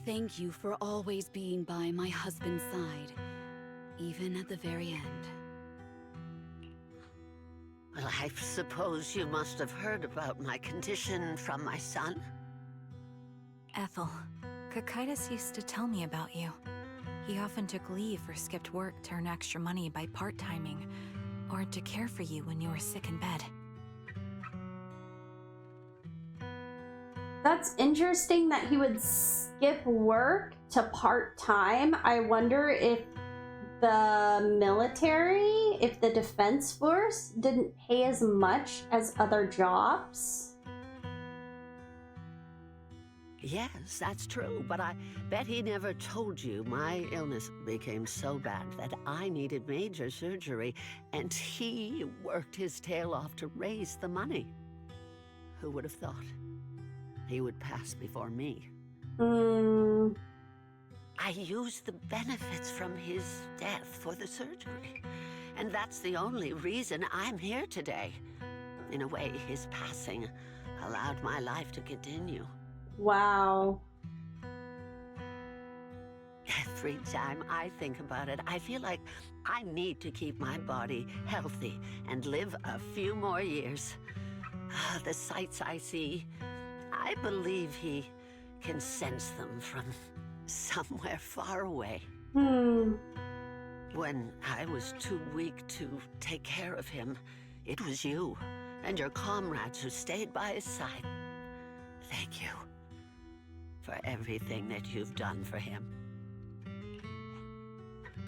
Thank you for always being by my husband's side, even at the very end. Well, I suppose you must have heard about my condition from my son? Ethel, Kakaitis used to tell me about you. He often took leave or skipped work to earn extra money by part-timing, or to care for you when you were sick in bed. That's interesting that he would skip work to part-time. I wonder if the military, if the defense force didn't pay as much as other jobs. Yes, that's true, but I bet he never told you my illness became so bad that I needed major surgery, and he worked his tail off to raise the money. Who would have thought he would pass before me? I used the benefits from his death for the surgery, and that's the only reason I'm here today. In a way, his passing allowed my life to continue. Wow. Every time I think about it, I feel like I need to keep my body healthy and live a few more years. The sights I see, I believe he can sense them from somewhere far away. When I was too weak to take care of him, it was you and your comrades who stayed by his side. Thank you for everything that you've done for him.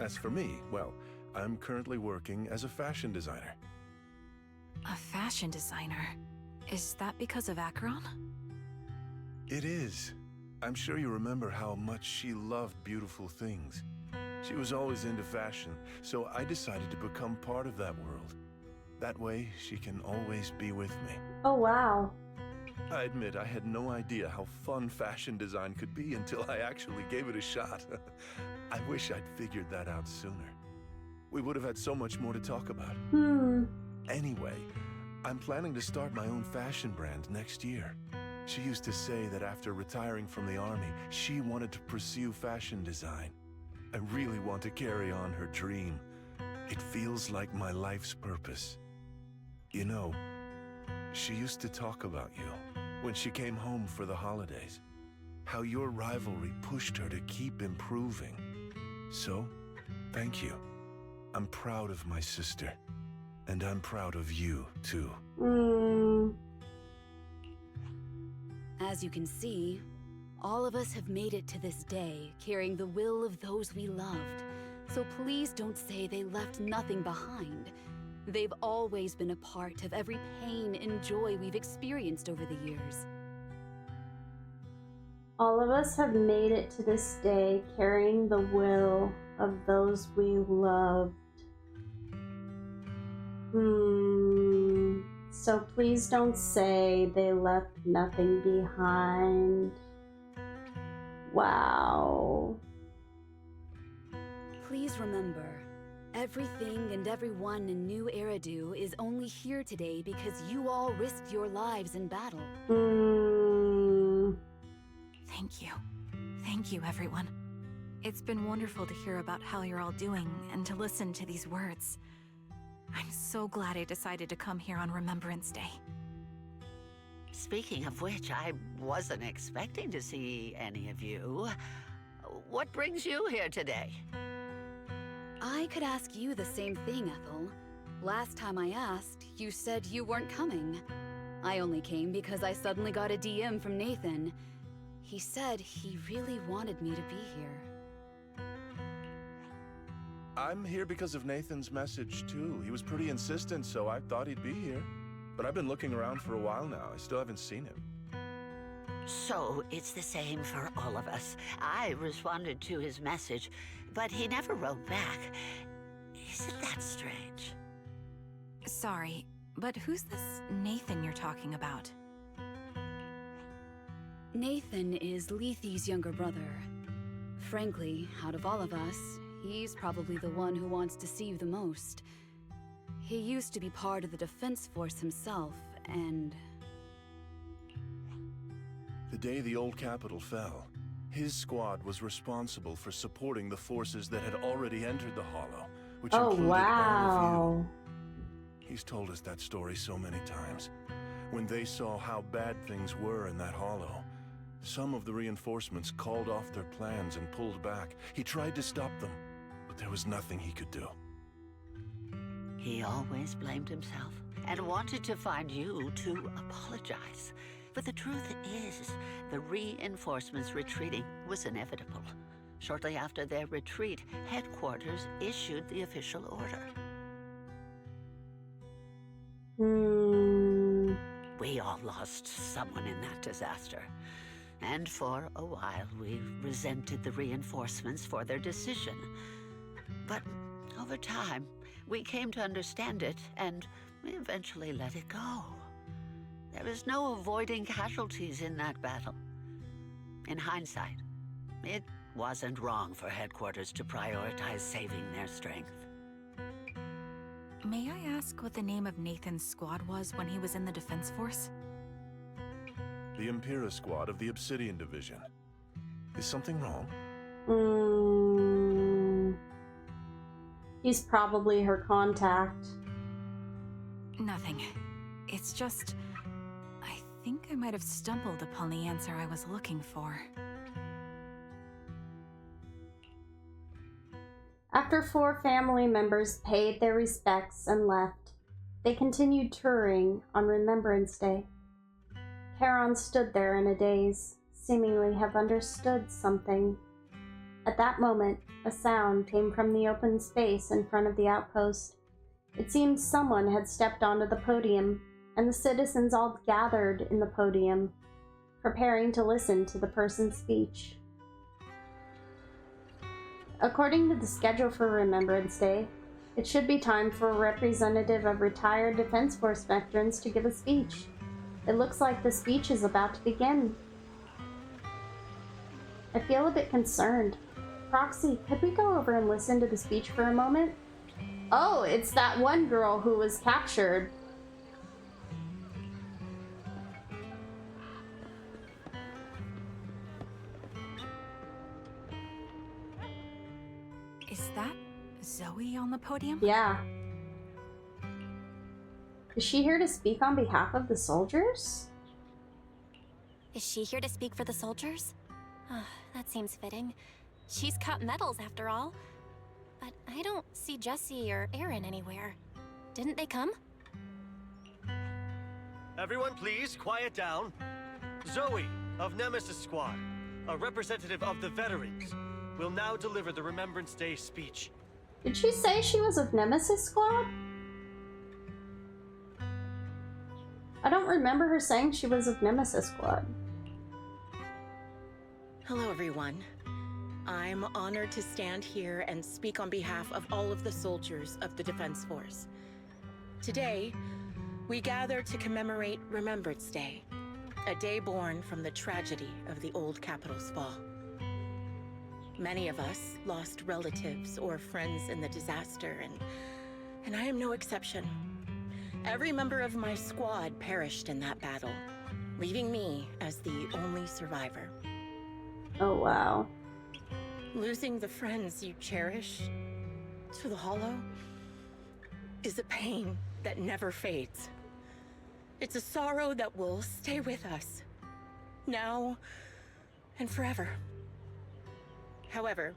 As for me, well, I'm currently working as a fashion designer. A fashion designer? Is that because of Acheron? It is. I'm sure you remember how much she loved beautiful things. She was always into fashion, so I decided to become part of that world. That way, she can always be with me. Oh, wow. I admit I had no idea how fun fashion design could be until I actually gave it a shot. I wish I'd figured that out sooner. We would have had so much more to talk about. Anyway, I'm planning to start my own fashion brand next year. She used to say that after retiring from the army, she wanted to pursue fashion design. I really want to carry on her dream. It feels like my life's purpose. You know, she used to talk about you when she came home for the holidays. How your rivalry pushed her to keep improving. So, thank you. I'm proud of my sister. And I'm proud of you, too. As you can see, all of us have made it to this day, carrying the will of those we loved. So please don't say they left nothing behind. They've always been a part of every pain and joy we've experienced over the years. All of us have made it to this day, carrying the will of those we loved. So please don't say they left nothing behind. Wow. Please remember, everything and everyone in New Eridu is only here today because you all risked your lives in battle. Thank you. Thank you, everyone. It's been wonderful to hear about how you're all doing and to listen to these words. I'm so glad I decided to come here on Remembrance Day. Speaking of which, I wasn't expecting to see any of you. What brings you here today? I could ask you the same thing, Ethel. Last time I asked, you said you weren't coming. I only came because I suddenly got a DM from Nathan. He said he really wanted me to be here. I'm here because of Nathan's message, too. He was pretty insistent, so I thought he'd be here. But I've been looking around for a while now. I still haven't seen him. So, it's the same for all of us. I responded to his message, but he never wrote back. Isn't that strange? Sorry, but who's this Nathan you're talking about? Nathan is Lethe's younger brother. Frankly, out of all of us, he's probably the one who wants to see you the most. He used to be part of the Defense Force himself, and... The day the old capital fell, his squad was responsible for supporting the forces that had already entered the Hollow, which included all of you. He's told us that story so many times. When they saw how bad things were in that Hollow, some of the reinforcements called off their plans and pulled back. He tried to stop them, but there was nothing he could do. He always blamed himself and wanted to find you to apologize. But the truth is, the reinforcements retreating was inevitable. Shortly after their retreat, headquarters issued the official order. We all lost someone in that disaster. And for a while, we resented the reinforcements for their decision. But over time, we came to understand it, and we eventually let it go. There is no avoiding casualties in that battle. In hindsight, it wasn't wrong for headquarters to prioritize saving their strength. May I ask what the name of Nathan's squad was when he was in the Defense Force? The Impera squad of the Obsidian Division. Is something wrong? He's probably her contact. Nothing. It's just... I think I might have stumbled upon the answer I was looking for. After 4 family members paid their respects and left, they continued touring on Remembrance Day. Charon stood there in a daze, seemingly have understood something. At that moment, a sound came from the open space in front of the outpost. It seemed someone had stepped onto the podium, and the citizens all gathered in the podium, preparing to listen to the person's speech. According to the schedule for Remembrance Day, it should be time for a representative of retired Defense Force veterans to give a speech. It looks like the speech is about to begin. I feel a bit concerned. Proxy, could we go over and listen to the speech for a moment? Oh, it's that one girl who was captured. Is that Zoe on the podium? Yeah. Is she here to speak on behalf of the soldiers? Is she here to speak for the soldiers? That seems fitting. She's cut medals after all. But I don't see Jesse or Aaron anywhere. Didn't they come? Everyone please, quiet down. Zoe, of Nemesis Squad, a representative of the veterans, will now deliver the Remembrance Day speech. Did she say she was of Nemesis Squad? I don't remember her saying she was of Nemesis Squad. Hello, everyone. I'm honored to stand here and speak on behalf of all of the soldiers of the Defense Force. Today, We gather to commemorate Remembrance Day, a day born from the tragedy of the old capital's fall. Many of us lost relatives or friends in the disaster, and I am no exception. Every member of my squad perished in that battle, leaving me as the only survivor. Oh, wow. Losing the friends you cherish to the Hollow is a pain that never fades. It's a sorrow that will stay with us, now and forever. However,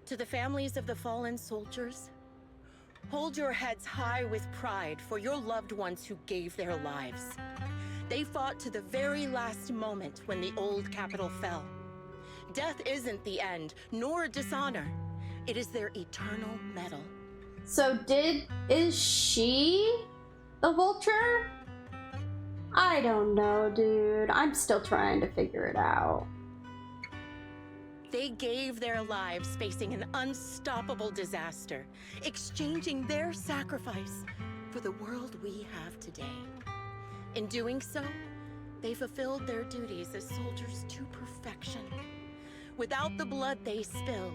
to the families of the fallen soldiers, hold your heads high with pride for your loved ones who gave their lives. They fought to the very last moment when the old capital fell. Death isn't the end, nor dishonor. It is their eternal medal. So is she the Vulture? I don't know, dude. I'm still trying to figure it out. They gave their lives facing an unstoppable disaster, exchanging their sacrifice for the world we have today. In doing so, they fulfilled their duties as soldiers to perfection. Without the blood they spilled,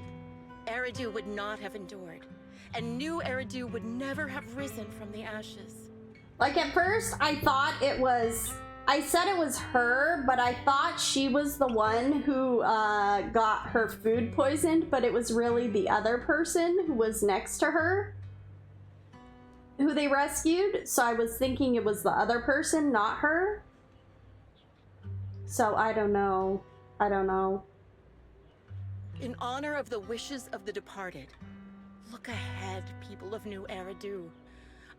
Eridu would not have endured, and new Eridu would never have risen from the ashes. Like, at first, I thought it was... I said it was her, but I thought she was the one who got her food poisoned, but it was really the other person who was next to her who they rescued. So I was thinking it was the other person, not her. So I don't know. I don't know. In honor of the wishes of the departed, look ahead, people of New Eridu.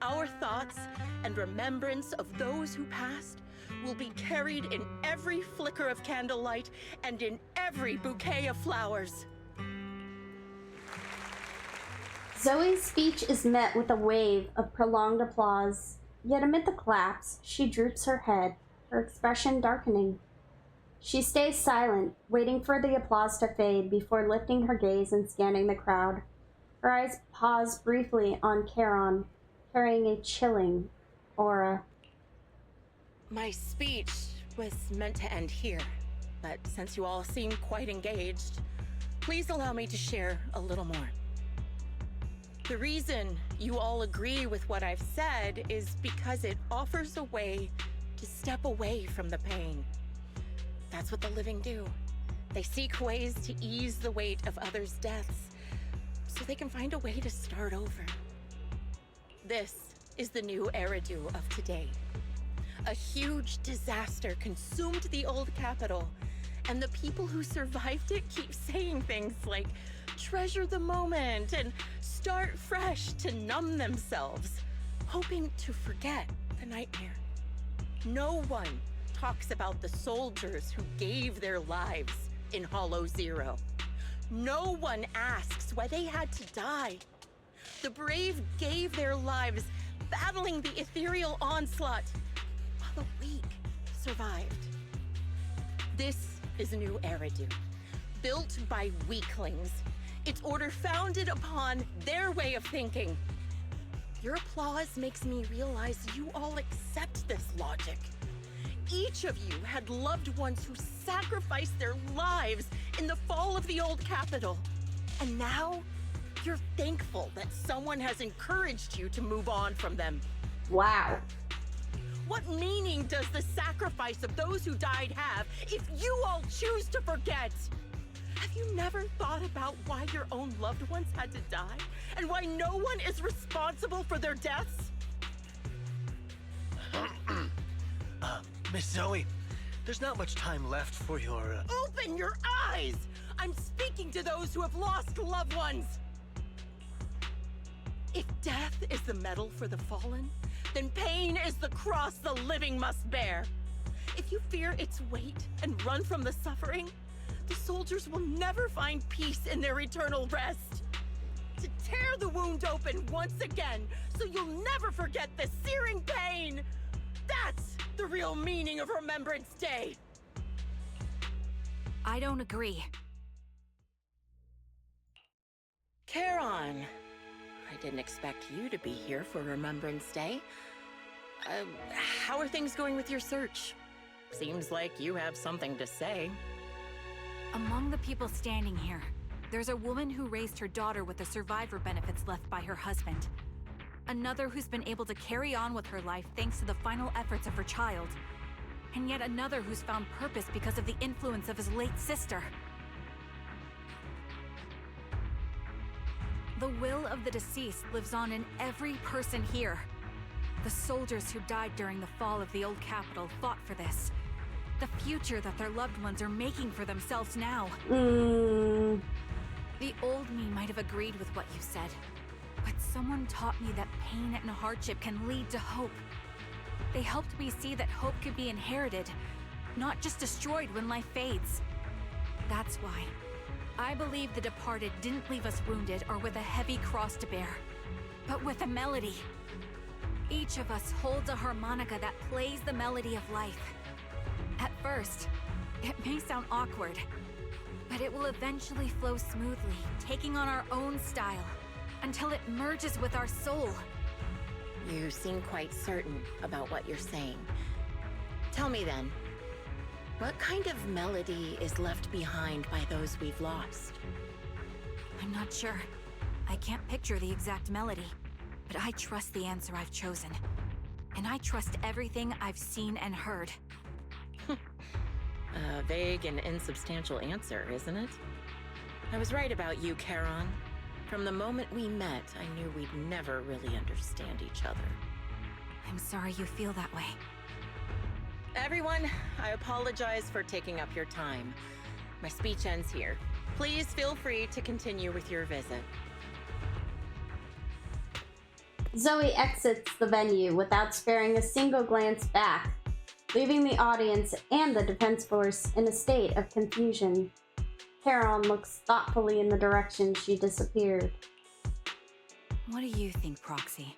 Our thoughts and remembrance of those who passed will be carried in every flicker of candlelight and in every bouquet of flowers. Zoe's speech is met with a wave of prolonged applause. Yet amid the claps, she droops her head, her expression darkening. She stays silent, waiting for the applause to fade before lifting her gaze and scanning the crowd. Her eyes pause briefly on Charon, carrying a chilling aura. My speech was meant to end here, but since you all seem quite engaged, please allow me to share a little more. The reason you all agree with what I've said is because it offers a way to step away from the pain. That's what the living do. They seek ways to ease the weight of others' deaths, so they can find a way to start over. This is the new Eridu of today. A huge disaster consumed the old capital, and the people who survived it keep saying things like, treasure the moment and start fresh to numb themselves, hoping to forget the nightmare. No one talks about the soldiers who gave their lives in Hollow Zero. No one asks why they had to die. The brave gave their lives battling the ethereal onslaught, while the weak survived. This is a new Eridu, built by weaklings. Its order founded upon their way of thinking. Your applause makes me realize you all accept this logic. Each of you had loved ones who sacrificed their lives in the fall of the old capital. And now, you're thankful that someone has encouraged you to move on from them. Wow. What meaning does the sacrifice of those who died have if you all choose to forget? Have you never thought about why your own loved ones had to die? And why no one is responsible for their deaths? Miss Zoe, there's not much time left for your, Open your eyes! I'm speaking to those who have lost loved ones! If death is the medal for the fallen, then pain is the cross the living must bear. If you fear its weight and run from the suffering, the soldiers will never find peace in their eternal rest. To tear the wound open once again, so you'll never forget the searing pain! That's the real meaning of Remembrance Day! I don't agree. Charon, I didn't expect you to be here for Remembrance Day. How are things going with your search? Seems like you have something to say. Among the people standing here, there's a woman who raised her daughter with the survivor benefits left by her husband. Another who's been able to carry on with her life thanks to the final efforts of her child. And yet another who's found purpose because of the influence of his late sister. The will of the deceased lives on in every person here. The soldiers who died during the fall of the old capital fought for this. The future that their loved ones are making for themselves now. The old me might have agreed with what you said, but someone taught me that pain and hardship can lead to hope. They helped me see that hope could be inherited, not just destroyed when life fades. That's why I believe the departed didn't leave us wounded or with a heavy cross to bear, but with a melody. Each of us holds a harmonica that plays the melody of life. At first, it may sound awkward, but it will eventually flow smoothly, taking on our own style, until it merges with our soul. You seem quite certain about what you're saying. Tell me then, what kind of melody is left behind by those we've lost? I'm not sure. I can't picture the exact melody, but I trust the answer I've chosen. And I trust everything I've seen and heard. A vague and insubstantial answer, isn't it? I was right about you, Charon. From the moment we met, I knew we'd never really understand each other. I'm sorry you feel that way. Everyone, I apologize for taking up your time. My speech ends here. Please feel free to continue with your visit. Zoe exits the venue without sparing a single glance back, leaving the audience and the defense force in a state of confusion. Charon looks thoughtfully in the direction she disappeared. What do you think, Proxy?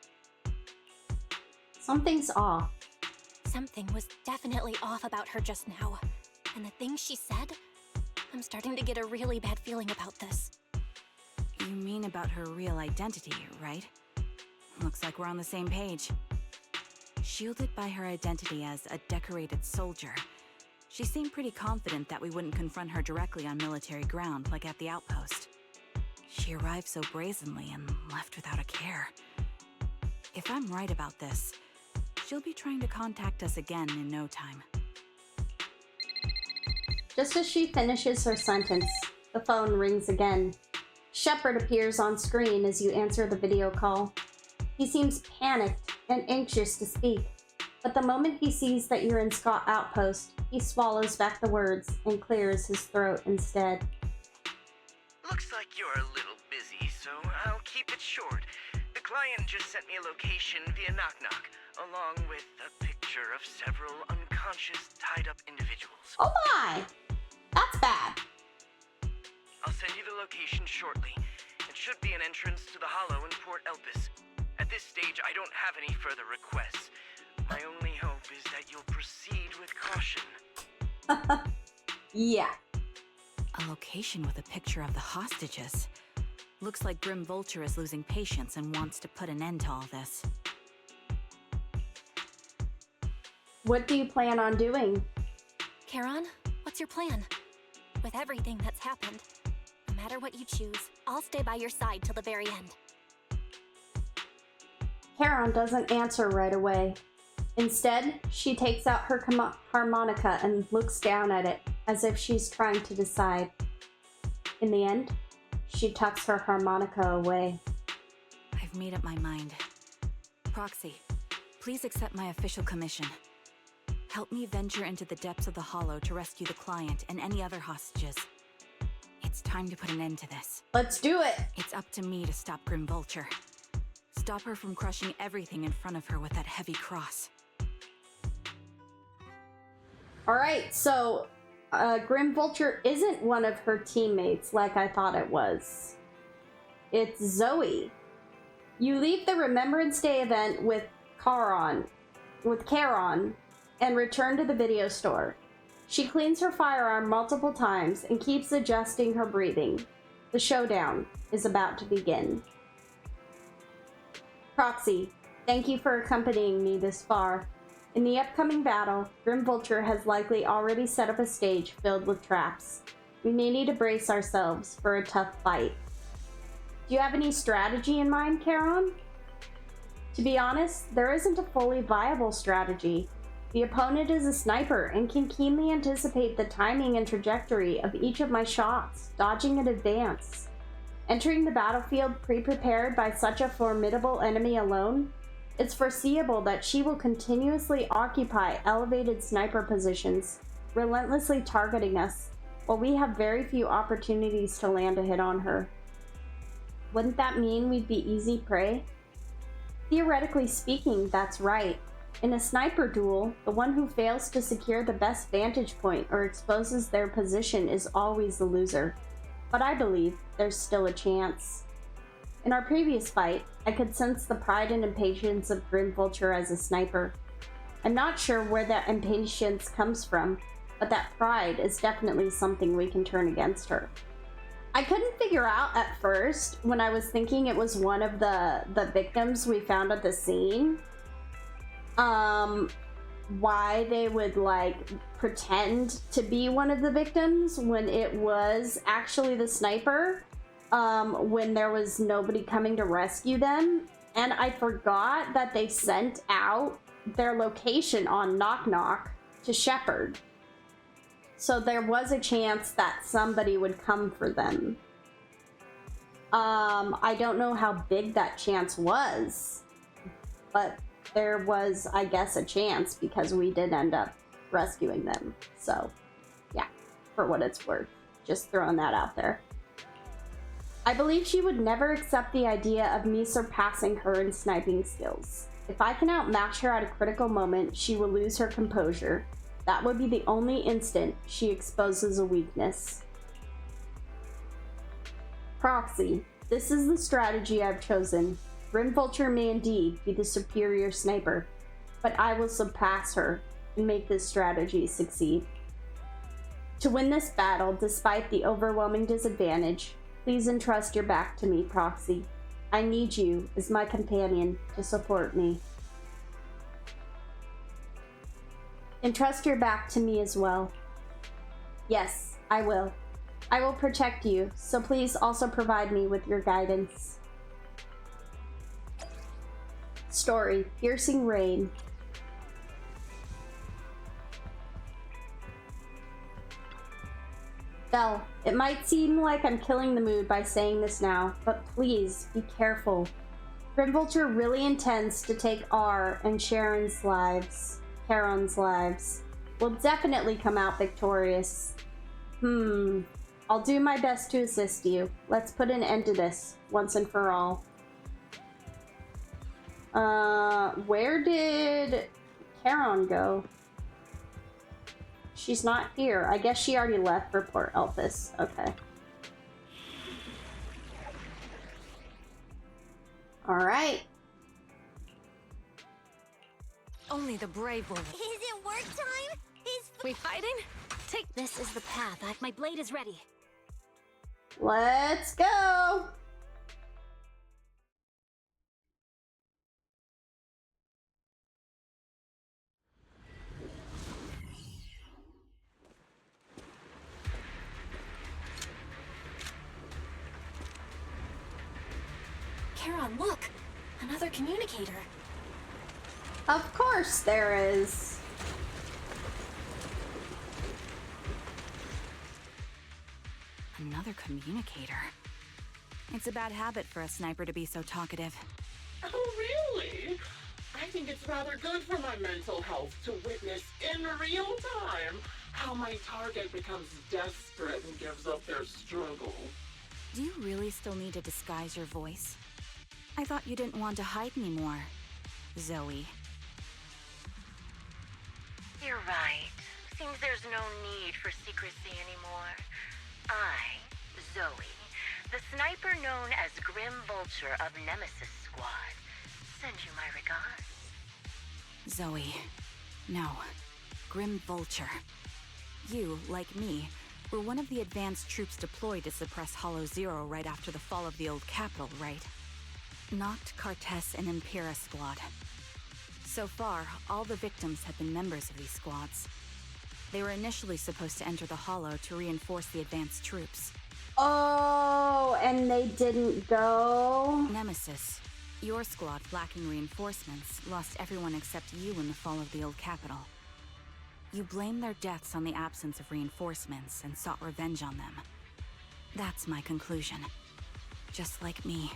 Something's off. Something was definitely off about her just now. And the things she said, I'm starting to get a really bad feeling about this. You mean about her real identity, right? Looks like we're on the same page. Shielded by her identity as a decorated soldier, she seemed pretty confident that we wouldn't confront her directly on military ground like at the outpost. She arrived so brazenly and left without a care. If I'm right about this, she'll be trying to contact us again in no time. Just as she finishes her sentence, the phone rings again. Shepard appears on screen as you answer the video call. He seems panicked and anxious to speak, but the moment he sees that you're in Scott Outpost, he swallows back the words and clears his throat instead. Looks like you're a little busy, so I'll keep it short. The client just sent me a location via Knock Knock, along with a picture of several unconscious, tied-up individuals. Oh my! That's bad. I'll send you the location shortly. It should be an entrance to the Hollow in Port Elpis. At this stage, I don't have any further requests. My only hope is that you'll proceed with caution. Yeah. A location with a picture of the hostages. Looks like Grim Vulture is losing patience and wants to put an end to all this. What do you plan on doing? Charon, what's your plan? With everything that's happened, no matter what you choose, I'll stay by your side till the very end. Charon doesn't answer right away. Instead, she takes out her harmonica and looks down at it, as if she's trying to decide. In the end, she tucks her harmonica away. I've made up my mind. Proxy, please accept my official commission. Help me venture into the depths of the Hollow to rescue the client and any other hostages. It's time to put an end to this. Let's do it! It's up to me to stop Grim Vulture. Stop her from crushing everything in front of her with that heavy cross. Alright, so Grim Vulture isn't one of her teammates like I thought it was. It's Zoe. You leave the Remembrance Day event with Charon, and return to the video store. She cleans her firearm multiple times and keeps adjusting her breathing. The showdown is about to begin. Proxy, Thank you for accompanying me this far. In the upcoming battle, Grim Vulture has likely already set up a stage filled with traps. We may need to brace ourselves for a tough fight. Do you have any strategy in mind, Charon? To be honest, there isn't a fully viable strategy. The opponent is a sniper and can keenly anticipate the timing and trajectory of each of my shots, dodging in advance. Entering the battlefield pre-prepared by such a formidable enemy alone, it's foreseeable that she will continuously occupy elevated sniper positions, relentlessly targeting us, while we have very few opportunities to land a hit on her. Wouldn't that mean we'd be easy prey? Theoretically speaking, that's right. In a sniper duel, the one who fails to secure the best vantage point or exposes their position is always the loser. But I believe there's still a chance. In our previous fight, I could sense the pride and impatience of Grim Vulture as a sniper. I'm not sure where that impatience comes from, but that pride is definitely something we can turn against her. I couldn't figure out at first, when I was thinking it was one of the victims we found at the scene, why they would like pretend to be one of the victims when it was actually the sniper, when there was nobody coming to rescue them. And I forgot that they sent out their location on Knock Knock to Shepard. So there was a chance that somebody would come for them. I don't know how big that chance was, but there was, I guess, a chance because we did end up rescuing them. So, yeah, for what it's worth. Just throwing that out there. I believe she would never accept the idea of me surpassing her in sniping skills. If I can outmatch her at a critical moment, she will lose her composure. That would be the only instant she exposes a weakness. Proxy, this is the strategy I've chosen. Grim Vulture may indeed be the superior sniper, but I will surpass her and make this strategy succeed. To win this battle, despite the overwhelming disadvantage, please entrust your back to me, Proxy. I need you as my companion to support me. Entrust your back to me as well. Yes, I will. I will protect you, so please also provide me with your guidance. Story, Piercing Rain. Belle, it might seem like I'm killing the mood by saying this now, but please be careful. Grim Vulture really intends to take our and Charon's lives. We'll definitely come out victorious. I'll do my best to assist you. Let's put an end to this, once and for all. Where did Charon go? She's not here. I guess she already left for Port Elpis. Okay. Alright. Only the brave will. Is it work time? We fighting? Take this is the path. My blade is ready. Let's go! Charon, look! Another communicator. Of course there is. Another communicator. It's a bad habit for a sniper to be so talkative. Oh, really? I think it's rather good for my mental health to witness in real time how my target becomes desperate and gives up their struggle. Do you really still need to disguise your voice? I thought you didn't want to hide anymore, Zoe. You're right. Seems there's no need for secrecy anymore. I, Zoe, the sniper known as Grim Vulture of Nemesis Squad, send you my regards. Zoe. No. Grim Vulture. You, like me, were one of the advanced troops deployed to suppress Hollow Zero right after the fall of the old capital, right? Noct, Cartes, and Impera squad. So far, all the victims have been members of these squads. They were initially supposed to enter the Hollow to reinforce the advanced troops. Oh, and they didn't go? Nemesis, your squad, lacking reinforcements, lost everyone except you in the fall of the old capital. You blamed their deaths on the absence of reinforcements and sought revenge on them. That's my conclusion. Just like me,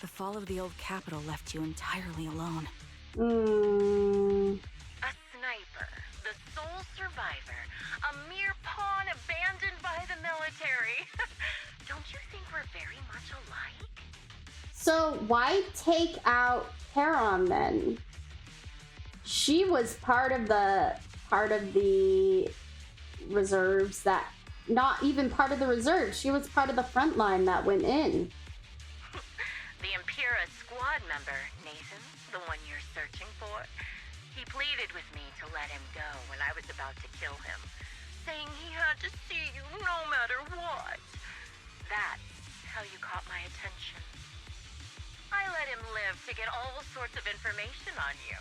the fall of the old capital left you entirely alone. A sniper, the sole survivor, a mere pawn abandoned by the military. Don't you think we're very much alike? So why take out Charon then? She was part of the reserves that, not even part of the reserves, she was part of the front line that went in. The Impera squad member, Nathan, the one you're searching for, he pleaded with me to let him go when I was about to kill him, saying he had to see you no matter what. That's how you caught my attention. I let him live to get all sorts of information on you.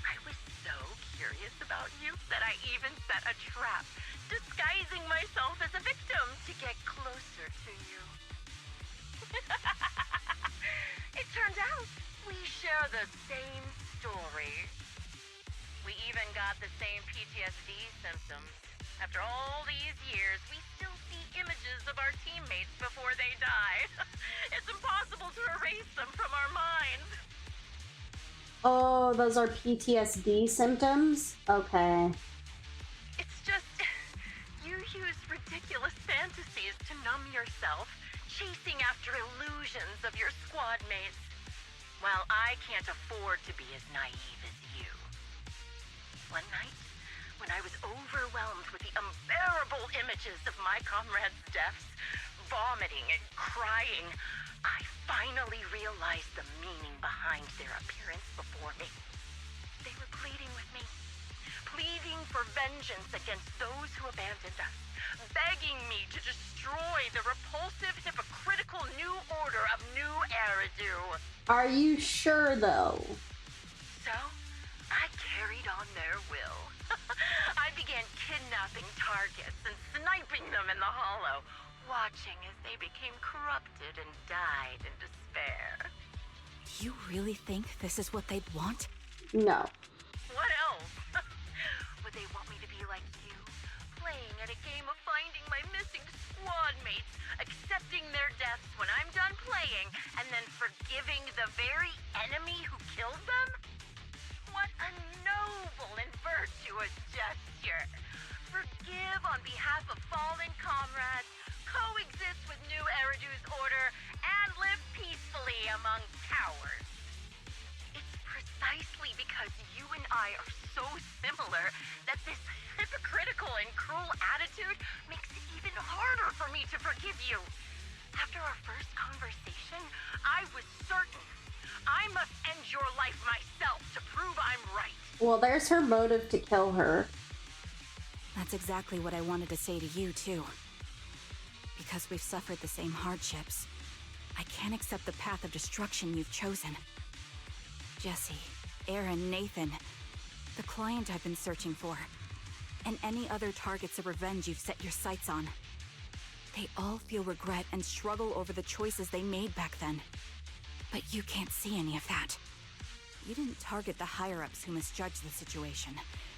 I was so curious about you that I even set a trap, disguising myself as a victim to get closer to you. It turns out we share the same story. We even got the same PTSD symptoms. After all these years, we still see images of our teammates before they die. It's impossible to erase them from our minds. Oh, those are PTSD symptoms? Okay. It's just, you use ridiculous fantasies to numb yourself, chasing after illusions of your squad mates. While I can't afford to be as naive as you. One night, when I was overwhelmed with the unbearable images of my comrades' deaths, vomiting and crying, I finally realized the meaning behind their appearance before me. They were pleading with me, pleading for vengeance against those who abandoned us, begging me to destroy the repulsive, hypocritical new order of New Eridu. Are you sure, though? So, I carried on their will. I began kidnapping targets and sniping them in the Hollow, watching as they became corrupted and died in despair. Do you really think this is what they'd want? No. What else? Would they want me to be like you, playing at a game of finding my missing squad mates, accepting their deaths when I'm done playing, and then forgiving the very enemy who killed them? What a noble and virtuous gesture! Forgive on behalf of fallen comrades, coexist with New Eridu's order, and live peacefully among cowards. It's precisely because you and I are so similar that this hypocritical and cruel attitude makes it even harder for me to forgive you. After our first conversation, I was certain I must end your life myself to prove I'm right. Well, there's her motive to kill her. That's exactly what I wanted to say to you, too. Because we've suffered the same hardships, I can't accept the path of destruction you've chosen. Jesse, Aaron, Nathan, the client I've been searching for, and any other targets of revenge you've set your sights on. They all feel regret and struggle over the choices they made back then. But you can't see any of that. You didn't target the higher-ups who misjudged the situation,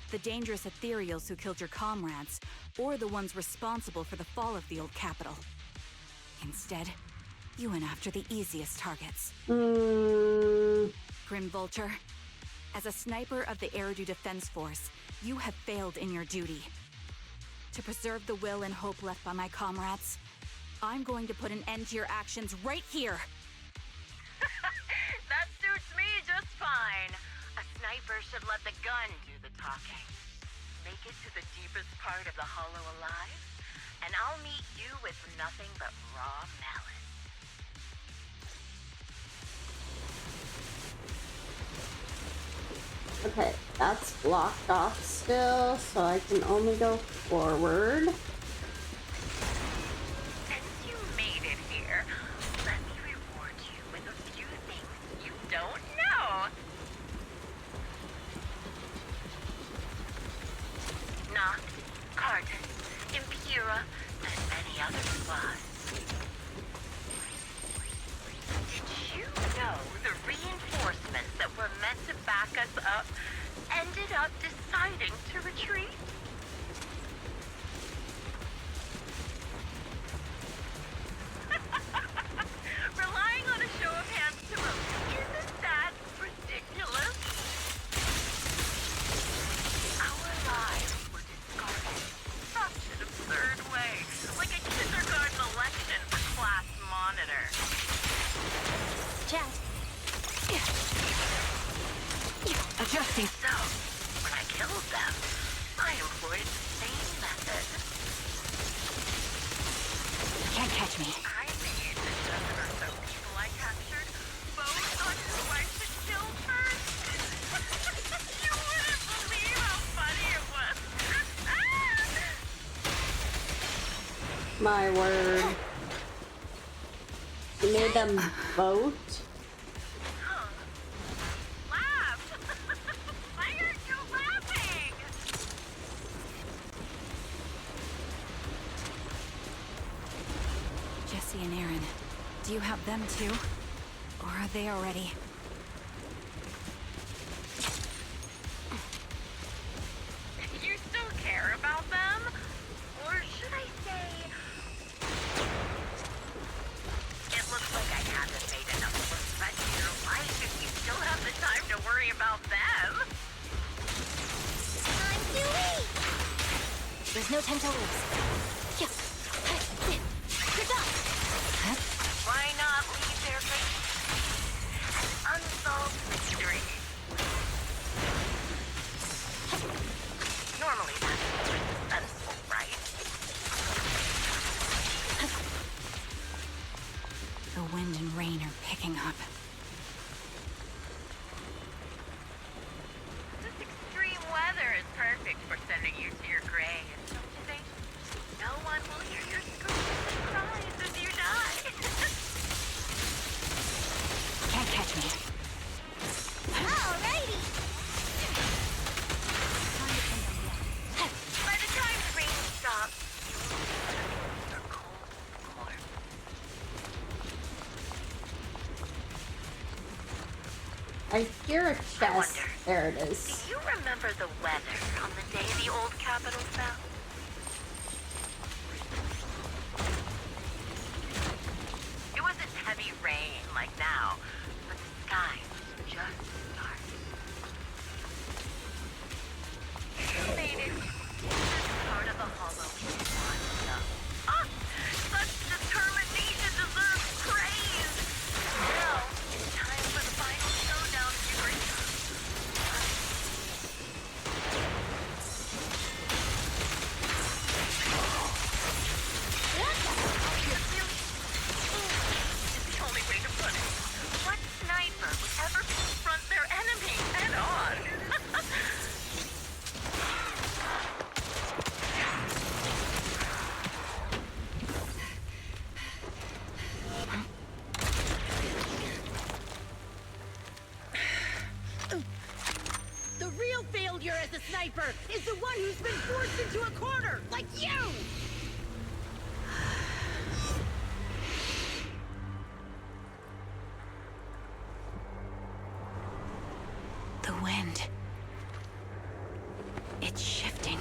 the dangerous ethereals who killed your comrades, or the ones responsible for the fall of the old capital. Instead, you went after the easiest targets. Grim Vulture, as a sniper of the Eridu Defense Force, you have failed in your duty. To preserve the will and hope left by my comrades, I'm going to put an end to your actions right here. That suits me just fine. A sniper should let the gun do the talking. Make it to the deepest part of the Hollow alive, and I'll meet you with nothing but raw malice. Okay, that's blocked off still, so I can only go forward. Since you made it here, let me reward you with a few things backup, ended up deciding to retreat? Relying on a show of hands to vote, isn't that ridiculous? Our lives were discarded in such an absurd way, like a kindergarten election for class monitor. Chat. Adjusting. So, when I killed them, I employed the same method. Can't catch me. I made the dozen or so people I captured vote on who I should kill first. You wouldn't believe how funny it was. My word. You made them vote? And Aaron, do you have them too? Or are they already? You still care about them? Or should I say... It looks like I haven't made enough of a threat to your life if you still have the time to worry about them. I'm too weak! There's no time to lose. Yeah. Good job. Why not leave their faces an unsolved mystery? Normally that's sensible, right? The wind and rain are picking up. This extreme weather is perfect for sending you to your grave, don't you think? No one will hear your screams and cries as you die. Can't catch me. Alrighty! By the time the rain stops, you'll be a cold corpse. I hear a chest. There it is. Do you remember the weather on the day the old Capitol fell? It wasn't heavy rain like now, but the sky was just dark. You made it to this part of the hollow you want to know. Ah! Such determination deserves praise! Now, it's time for the final showdown, Fury. It's the only way to put it. What sniper would ever confront their enemy head on? The real failure as a sniper is the one who's been forced into a corner, like you! The wind. It's shifting.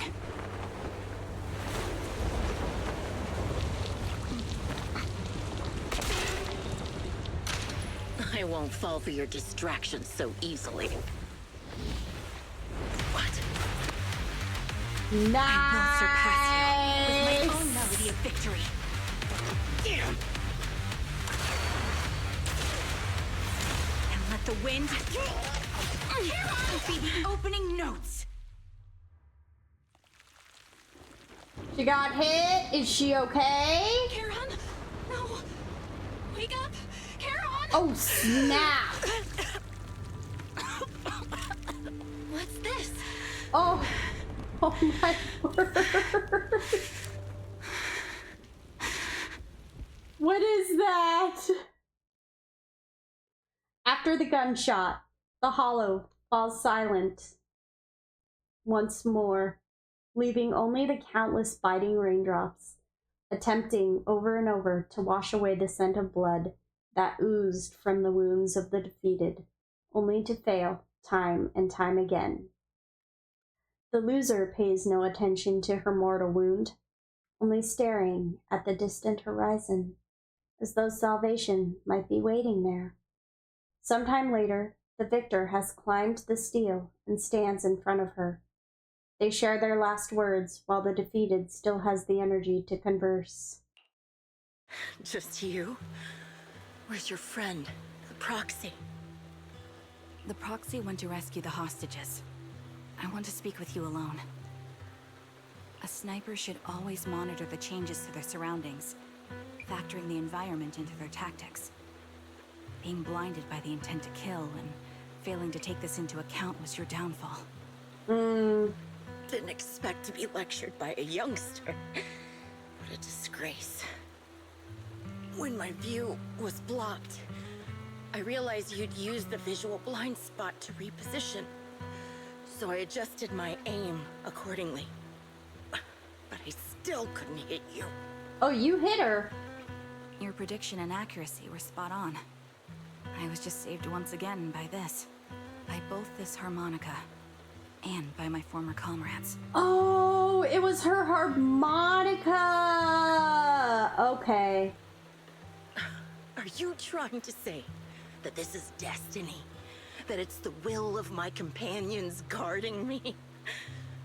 I won't fall for your distractions so easily. What? Nice. I will surpass you with my own melody of victory. And let the wind be the opening notes. She got hit. Is she okay? Karen? No. Wake up. Karen! Oh, snap. What's this? Oh. Oh my word. What is that? After the gunshot, the hollow falls silent once more, leaving only the countless biting raindrops, attempting over and over to wash away the scent of blood that oozed from the wounds of the defeated, only to fail time and time again. The loser pays no attention to her mortal wound, only staring at the distant horizon, as though salvation might be waiting there. Sometime later, the victor has climbed the steel and stands in front of her. They share their last words while the defeated still has the energy to converse. Just you? Where's your friend, the proxy? The proxy went to rescue the hostages. I want to speak with you alone. A sniper should always monitor the changes to their surroundings, factoring the environment into their tactics. Being blinded by the intent to kill and failing to take this into account was your downfall. Didn't expect to be lectured by a youngster. What a disgrace. When my view was blocked, I realized you'd used the visual blind spot to reposition. So I adjusted my aim accordingly. But I still couldn't hit you. Oh, you hit her. Your prediction and accuracy were spot on. I was just saved once again by this. By both this harmonica and by my former comrades. Oh, it was her harmonica. Okay. Are you trying to say that this is destiny? That it's the will of my companions guarding me?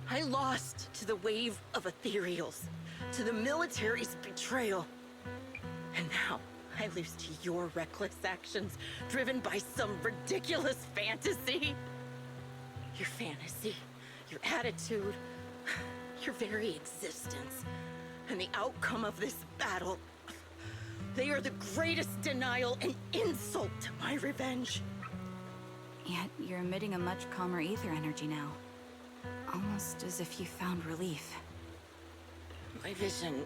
I lost to the wave of ethereals, to the military's betrayal. And now I lose to your reckless actions, driven by some ridiculous fantasy. Your fantasy, your attitude, your very existence, and the outcome of this battle, they are the greatest denial and insult to my revenge. Yet you're emitting a much calmer ether energy now. Almost as if you found relief. My vision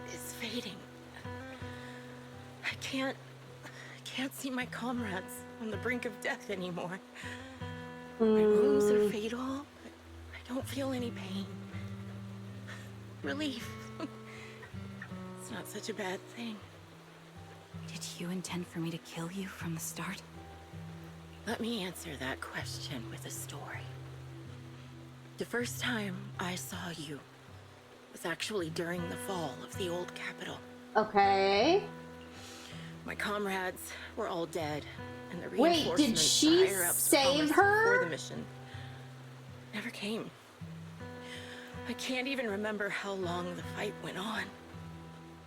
is fading. I can't see my comrades on the brink of death anymore. My wounds are fatal, but I don't feel any pain. Relief. It's not such a bad thing. Did you intend for me to kill you from the start? Let me answer that question with a story. The first time I saw you was actually during the fall of the old capital. Okay. My comrades were all dead, and the Wait, reinforcements did she higher ups save promised her? before the mission never came. I can't even remember how long the fight went on.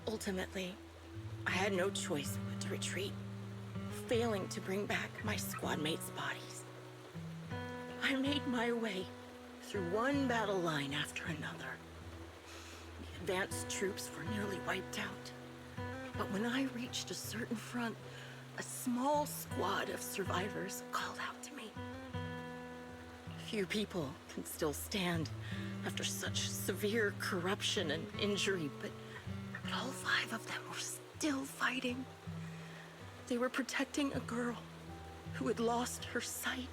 Ultimately, I had no choice but to retreat, failing to bring back my squad mates' bodies. I made my way through one battle line after another. The advanced troops were nearly wiped out. But when I reached a certain front, a small squad of survivors called out to me. Few people can still stand after such severe corruption and injury, but all 5 of them were still fighting. They were protecting a girl who had lost her sight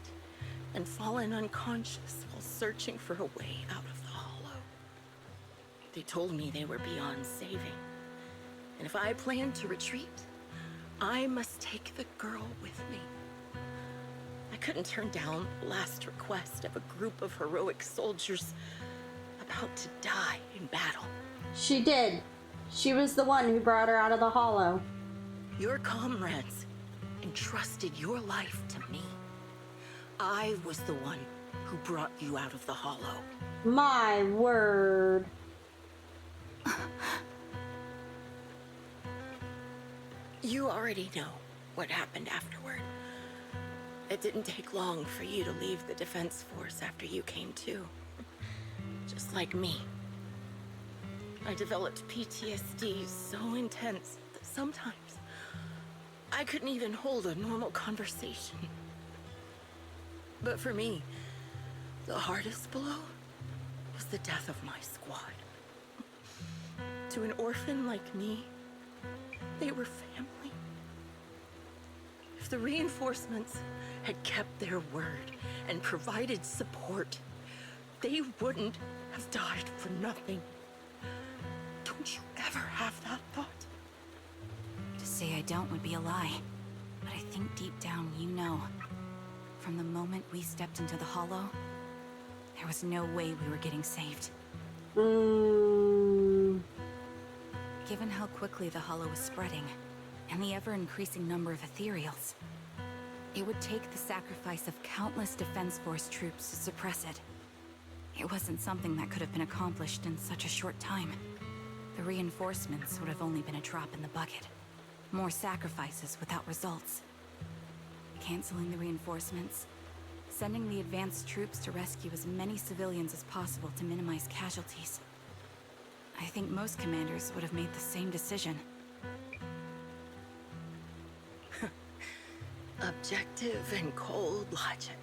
and fallen unconscious while searching for a way out of the hollow. They told me they were beyond saving, and if I planned to retreat, I must take the girl with me. I couldn't turn down the last request of a group of heroic soldiers about to die in battle. She did. She was the one who brought her out of the hollow. Your comrades entrusted your life to me. I was the one who brought you out of the hollow. My word. You already know what happened afterward. It didn't take long for you to leave the defense force after you came to. Just like me. I developed PTSD so intense that sometimes I couldn't even hold a normal conversation. But for me, the hardest blow was the death of my squad. To an orphan like me, they were family. If the reinforcements had kept their word and provided support, they wouldn't have died for nothing. Don't you ever have that thought? To say I don't would be a lie, but I think deep down you know. From the moment we stepped into the hollow, there was no way we were getting saved. Given how quickly the hollow was spreading, and the ever-increasing number of ethereals, it would take the sacrifice of countless Defense Force troops to suppress it. It wasn't something that could have been accomplished in such a short time. The reinforcements would have only been a drop in the bucket. More sacrifices without results. Canceling the reinforcements, sending the advanced troops to rescue as many civilians as possible to minimize casualties. I think most commanders would have made the same decision. Objective and cold logic.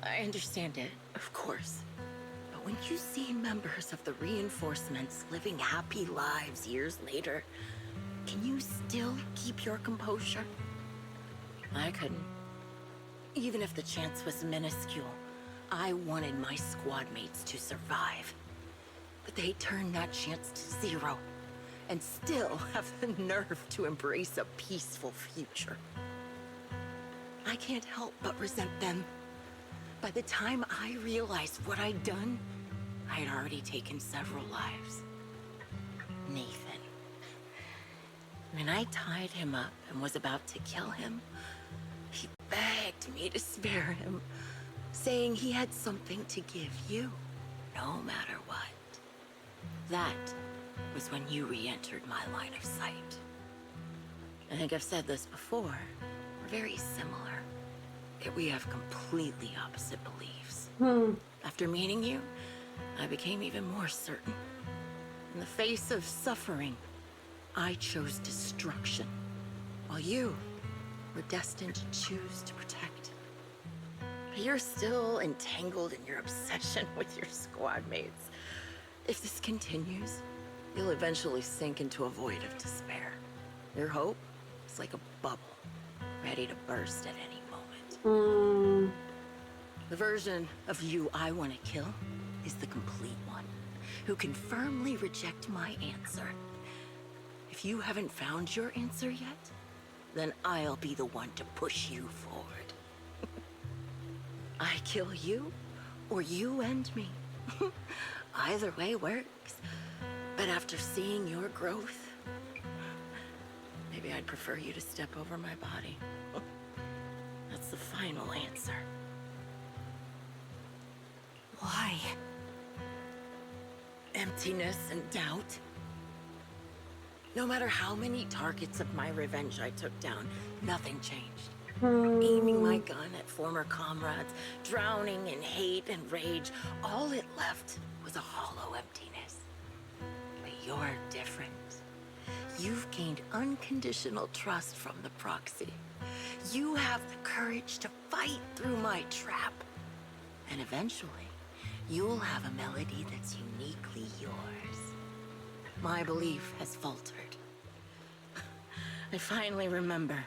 I understand it, of course. But when you see members of the reinforcements living happy lives years later, can you still keep your composure? I couldn't. Even if the chance was minuscule, I wanted my squad mates to survive. But they turned that chance to zero, and still have the nerve to embrace a peaceful future. I can't help but resent them. By the time I realized what I'd done, I had already taken several lives. Nathan. When I tied him up and was about to kill him, he begged me to spare him, saying he had something to give you, no matter what. That was when you re-entered my line of sight. I think I've said this before. We're very similar. Yet we have completely opposite beliefs. After meeting you, I became even more certain. In the face of suffering, I chose destruction, while you were destined to choose to protect. But you're still entangled in your obsession with your squad mates. If this continues, you'll eventually sink into a void of despair. Your hope is like a bubble, ready to burst at any moment. The version of you I want to kill is the complete one, who can firmly reject my answer. If you haven't found your answer yet, then I'll be the one to push you forward. I kill you, or you end me. Either way works. But after seeing your growth, maybe I'd prefer you to step over my body. That's the final answer. Why? Emptiness and doubt. No matter how many targets of my revenge I took down, nothing changed. Aiming my gun at former comrades, drowning in hate and rage, all it left was a hollow emptiness. But you're different. You've gained unconditional trust from the proxy. You have the courage to fight through my trap. And eventually, you'll have a melody that's uniquely yours. My belief has faltered. I finally remember.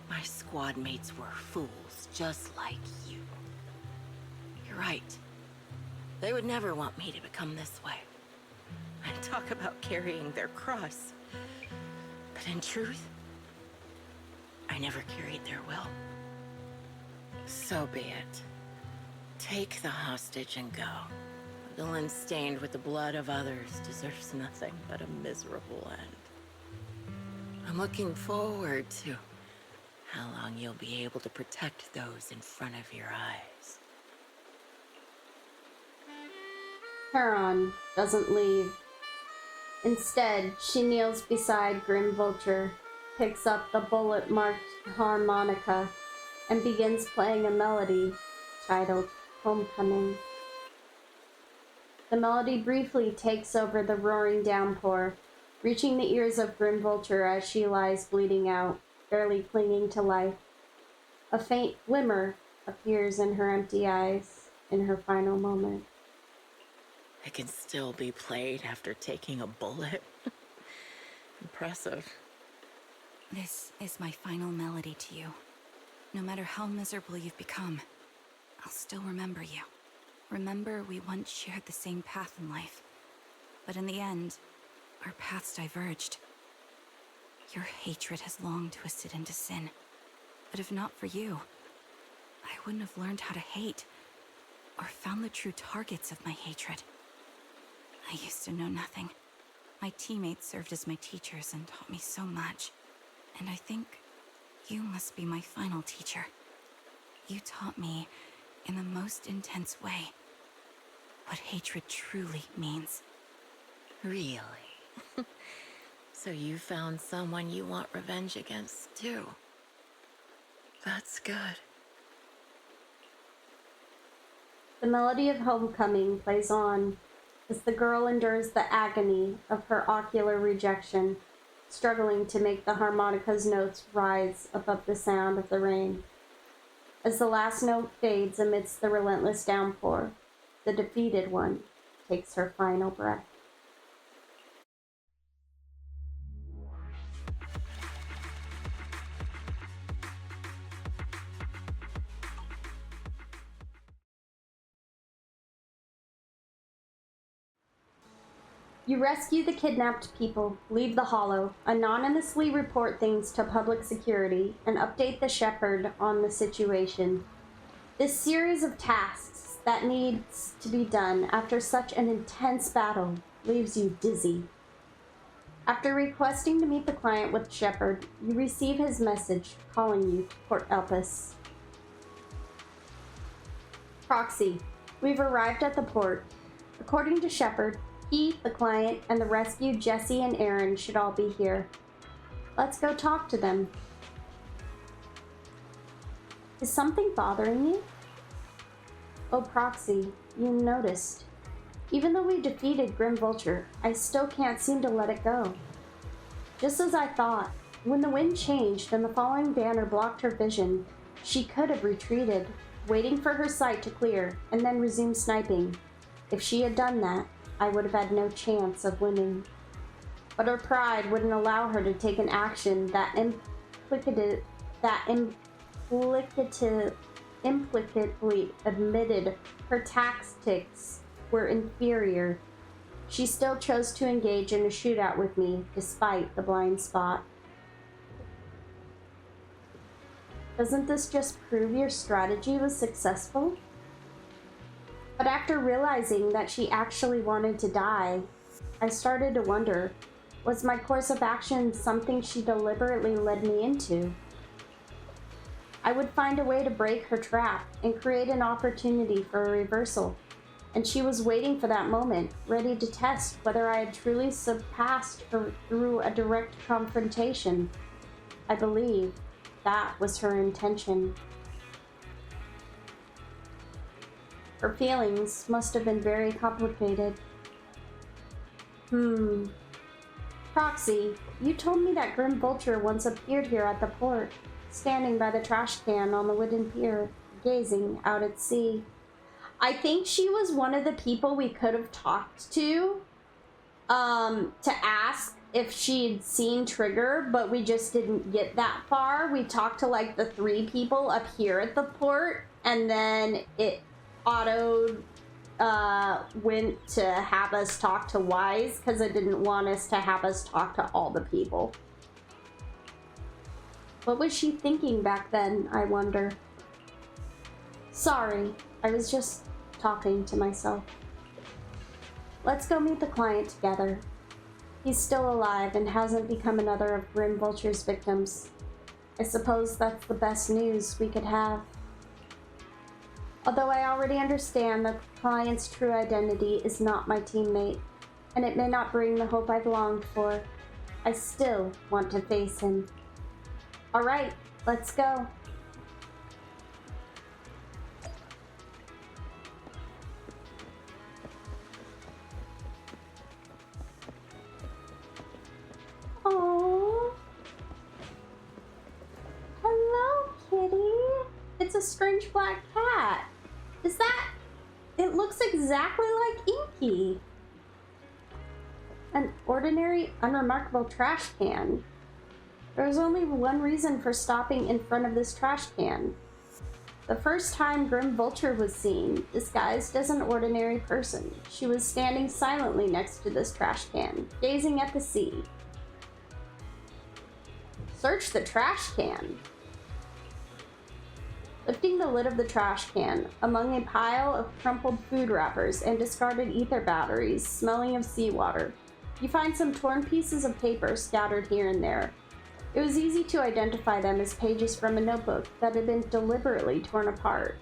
My squad mates were fools, just like you. You're right. They would never want me to become this way. And talk about carrying their cross. But in truth, I never carried their will. So be it. Take the hostage and go. A villain stained with the blood of others deserves nothing but a miserable end. I'm looking forward to how long you'll be able to protect those in front of your eyes. Heron doesn't leave. Instead, she kneels beside Grim Vulture, picks up the bullet-marked harmonica, and begins playing a melody titled Homecoming. The melody briefly takes over the roaring downpour, reaching the ears of Grim Vulture as she lies bleeding out, barely clinging to life. A faint glimmer appears in her empty eyes in her final moment. It can still be played after taking a bullet. Impressive. This is my final melody to you. No matter how miserable you've become, I'll still remember you. Remember we once shared the same path in life, but in the end, our paths diverged. Your hatred has long twisted into sin, but if not for you, wouldn't have learned how to hate, or found the true targets of my hatred. I used to know nothing. My teammates served as my teachers and taught me so much. And I think you must be my final teacher. You taught me, in the most intense way, what hatred truly means. Really? So you found someone you want revenge against, too. That's good. The melody of homecoming plays on as the girl endures the agony of her ocular rejection, struggling to make the harmonica's notes rise above the sound of the rain. As the last note fades amidst the relentless downpour, the defeated one takes her final breath. You rescue the kidnapped people, leave the Hollow, anonymously report things to public security, and update the Shepherd on the situation. This series of tasks that needs to be done after such an intense battle leaves you dizzy. After requesting to meet the client with Shepherd, you receive his message calling you to Port Elpis. Proxy, we've arrived at the port. According to Shepherd, he, the client, and the rescued Jesse and Aaron should all be here. Let's go talk to them. Is something bothering you? Oh, Proxy, you noticed. Even though we defeated Grim Vulture, I still can't seem to let it go. Just as I thought, when the wind changed and the falling banner blocked her vision, she could have retreated, waiting for her sight to clear, and then resume sniping. If she had done that, I would have had no chance of winning. But her pride wouldn't allow her to take an action that implicitly admitted her tactics were inferior. She still chose to engage in a shootout with me, despite the blind spot. Doesn't this just prove your strategy was successful? But after realizing that she actually wanted to die, I started to wonder, was my course of action something she deliberately led me into? I would find a way to break her trap and create an opportunity for a reversal, and she was waiting for that moment, ready to test whether I had truly surpassed her through a direct confrontation. I believe that was her intention. Her feelings must have been very complicated. Proxy, you told me that Grim Vulture once appeared here at the port, standing by the trash can on the wooden pier, gazing out at sea. I think she was one of the people we could have talked to ask if she'd seen Trigger, but we just didn't get that far. We talked to like the 3 people up here at the port, and then it went to have us talk to Wise because it didn't want us to have us talk to all the people. What was she thinking back then, I wonder? Sorry, I was just talking to myself. Let's go meet the client together. He's still alive and hasn't become another of Grim Vulture's victims. I suppose that's the best news we could have. Although I already understand that the client's true identity is not my teammate, and it may not bring the hope I've longed for, I still want to face him. Alright, let's go. Aww. Hello, kitty. It's a strange black cat. Is that... It looks exactly like Inky. An ordinary, unremarkable trash can. There's only one reason for stopping in front of this trash can. The first time Grim Vulture was seen, disguised as an ordinary person, she was standing silently next to this trash can, gazing at the sea. Search the trash can. Lifting the lid of the trash can, among a pile of crumpled food wrappers and discarded ether batteries smelling of seawater, you find some torn pieces of paper scattered here and there. It was easy to identify them as pages from a notebook that had been deliberately torn apart.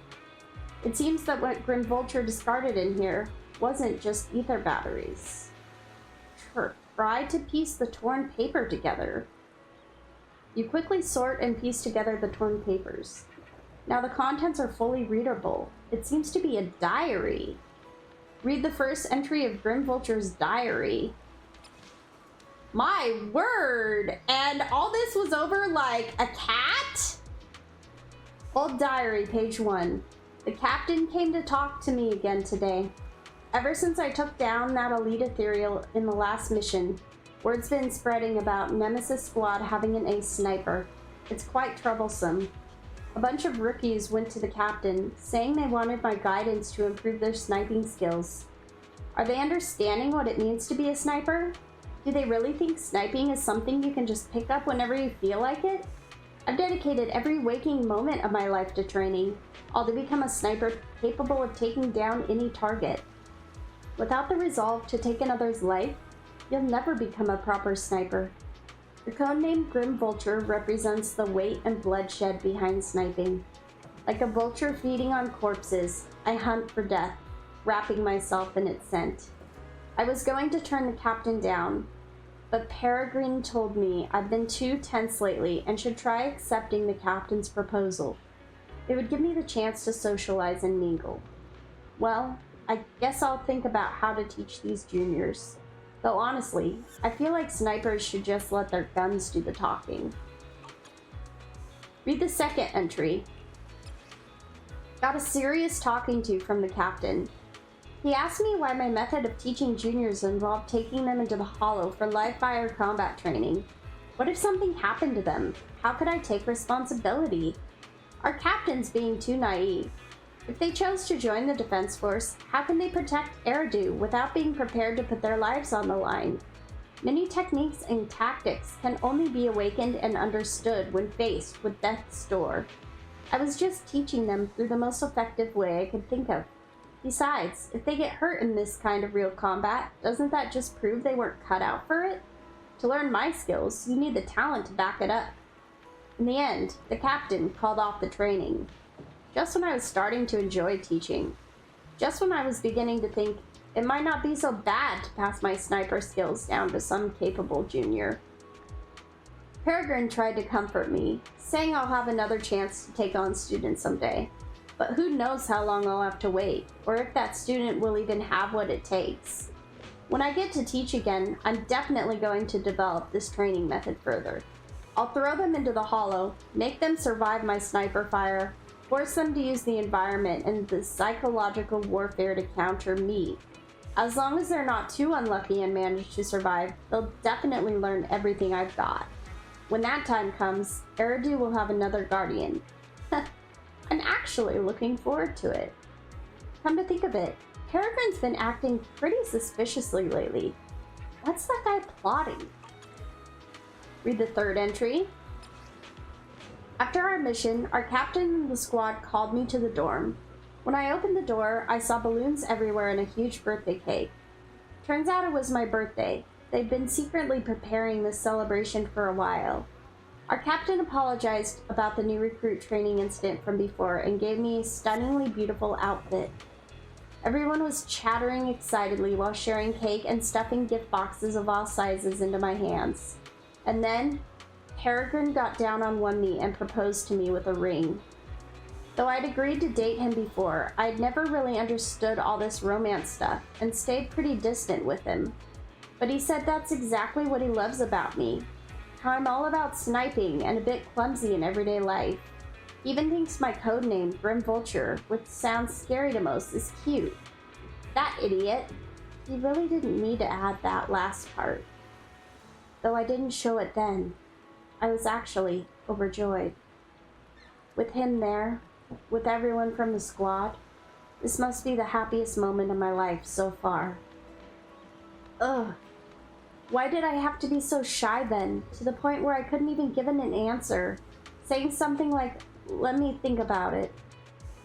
It seems that what Grim Vulture discarded in here wasn't just ether batteries. Try to piece the torn paper together. You quickly sort and piece together the torn papers. Now the contents are fully readable. It seems to be a diary. Read the first entry of Grim Vulture's diary. My word! And all this was over like a cat? Old diary, page 1. The captain came to talk to me again today. Ever since I took down that elite ethereal in the last mission, word's been spreading about Nemesis Squad having an ace sniper. It's quite troublesome. A bunch of rookies went to the captain, saying they wanted my guidance to improve their sniping skills. Are they understanding what it means to be a sniper? Do they really think sniping is something you can just pick up whenever you feel like it? I've dedicated every waking moment of my life to training, all to become a sniper capable of taking down any target. Without the resolve to take another's life, you'll never become a proper sniper. The codename Grim Vulture represents the weight and bloodshed behind sniping. Like a vulture feeding on corpses, I hunt for death, wrapping myself in its scent. I was going to turn the captain down, but Peregrine told me I've been too tense lately and should try accepting the captain's proposal. It would give me the chance to socialize and mingle. Well, I guess I'll think about how to teach these juniors. Though honestly, I feel like snipers should just let their guns do the talking. Read the second entry. Got a serious talking to from the captain. He asked me why my method of teaching juniors involved taking them into the hollow for live fire combat training. What if something happened to them? How could I take responsibility? Our captain's being too naive. If they chose to join the Defense Force, how can they protect Eridu without being prepared to put their lives on the line? Many techniques and tactics can only be awakened and understood when faced with death's door. I was just teaching them through the most effective way I could think of. Besides, if they get hurt in this kind of real combat, doesn't that just prove they weren't cut out for it? To learn my skills, you need the talent to back it up. In the end, the captain called off the training. Just when I was starting to enjoy teaching. Just when I was beginning to think it might not be so bad to pass my sniper skills down to some capable junior. Peregrine tried to comfort me, saying I'll have another chance to take on students someday. But who knows how long I'll have to wait, or if that student will even have what it takes. When I get to teach again, I'm definitely going to develop this training method further. I'll throw them into the hollow, make them survive my sniper fire, force them to use the environment and the psychological warfare to counter me. As long as they're not too unlucky and manage to survive, they'll definitely learn everything I've got. When that time comes, Eridu will have another guardian. I'm actually looking forward to it. Come to think of it, Peregrine's been acting pretty suspiciously lately. What's that guy plotting? Read the third entry. After our mission, our captain and the squad called me to the dorm. When I opened the door, I saw balloons everywhere and a huge birthday cake. Turns out it was my birthday. They'd been secretly preparing this celebration for a while. Our captain apologized about the new recruit training incident from before and gave me a stunningly beautiful outfit. Everyone was chattering excitedly while sharing cake and stuffing gift boxes of all sizes into my hands. And then, Peregrine got down on one knee and proposed to me with a ring. Though I'd agreed to date him before, I'd never really understood all this romance stuff and stayed pretty distant with him. But he said that's exactly what he loves about me. How I'm all about sniping and a bit clumsy in everyday life. He even thinks my codename, Grim Vulture, which sounds scary to most, is cute. That idiot. He really didn't need to add that last part. Though I didn't show it then. I was actually overjoyed. With him there, with everyone from the squad, this must be the happiest moment of my life so far. Ugh. Why did I have to be so shy then, to the point where I couldn't even give it an answer? Saying something like, let me think about it.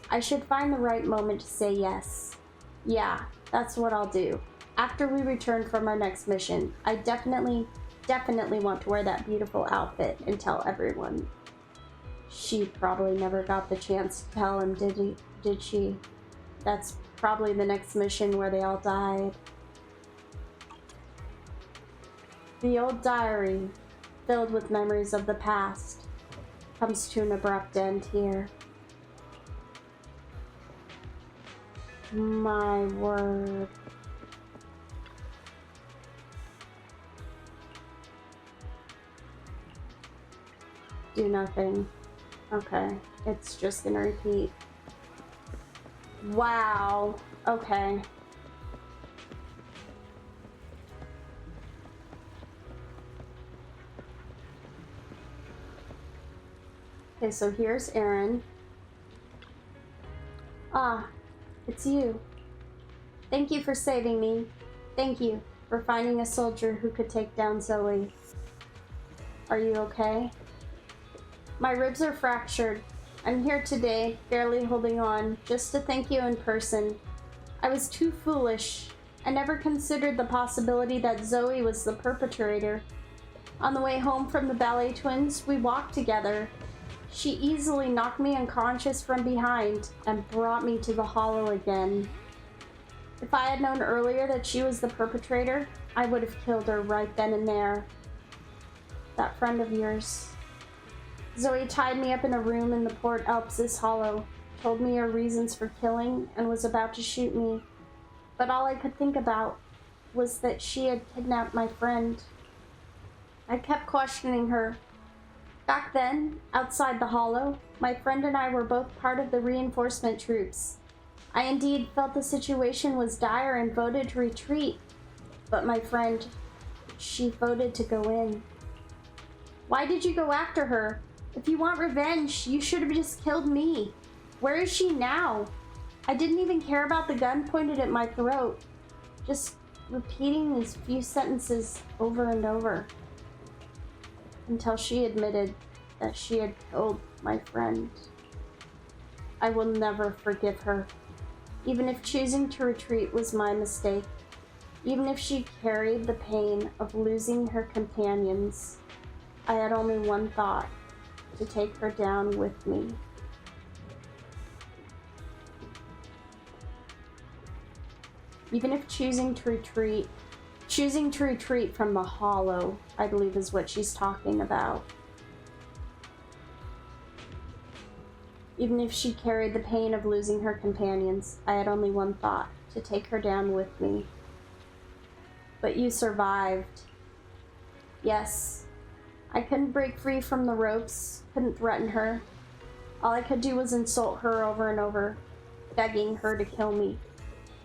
I should find the right moment to say yes. Yeah, that's what I'll do. After we return from our next mission, I definitely want to wear that beautiful outfit and tell everyone. She probably never got the chance to tell him, did she? That's probably the next mission where they all died. The old diary, filled with memories of the past, comes to an abrupt end here. My word. Do nothing. Okay, it's just gonna repeat. Wow. Okay. Okay, so here's Aaron. Ah, it's you. Thank you for saving me. Thank you for finding a soldier who could take down Zoe. Are you okay? My ribs are fractured. I'm here today, barely holding on, just to thank you in person. I was too foolish. I never considered the possibility that Zoe was the perpetrator. On the way home from the ballet twins, we walked together. She easily knocked me unconscious from behind and brought me to the hollow again. If I had known earlier that she was the perpetrator, I would have killed her right then and there. That friend of yours. Zoe tied me up in a room in the Port Alps's hollow, told me her reasons for killing, and was about to shoot me. But all I could think about was that she had kidnapped my friend. I kept questioning her. Back then, outside the hollow, my friend and I were both part of the reinforcement troops. I indeed felt the situation was dire and voted to retreat. But my friend, she voted to go in. Why did you go after her? If you want revenge, you should have just killed me. Where is she now? I didn't even care about the gun pointed at my throat. Just repeating these few sentences over and over. Until she admitted that she had killed my friend. I will never forgive her. Even if choosing to retreat was my mistake. Even if she carried the pain of losing her companions. I had only one thought. To take her down with me. Even if choosing to retreat from the hollow, I believe is what she's talking about. Even if she carried the pain of losing her companions, I had only one thought, to take her down with me. But you survived. Yes. I couldn't break free from the ropes, couldn't threaten her. All I could do was insult her over and over, begging her to kill me.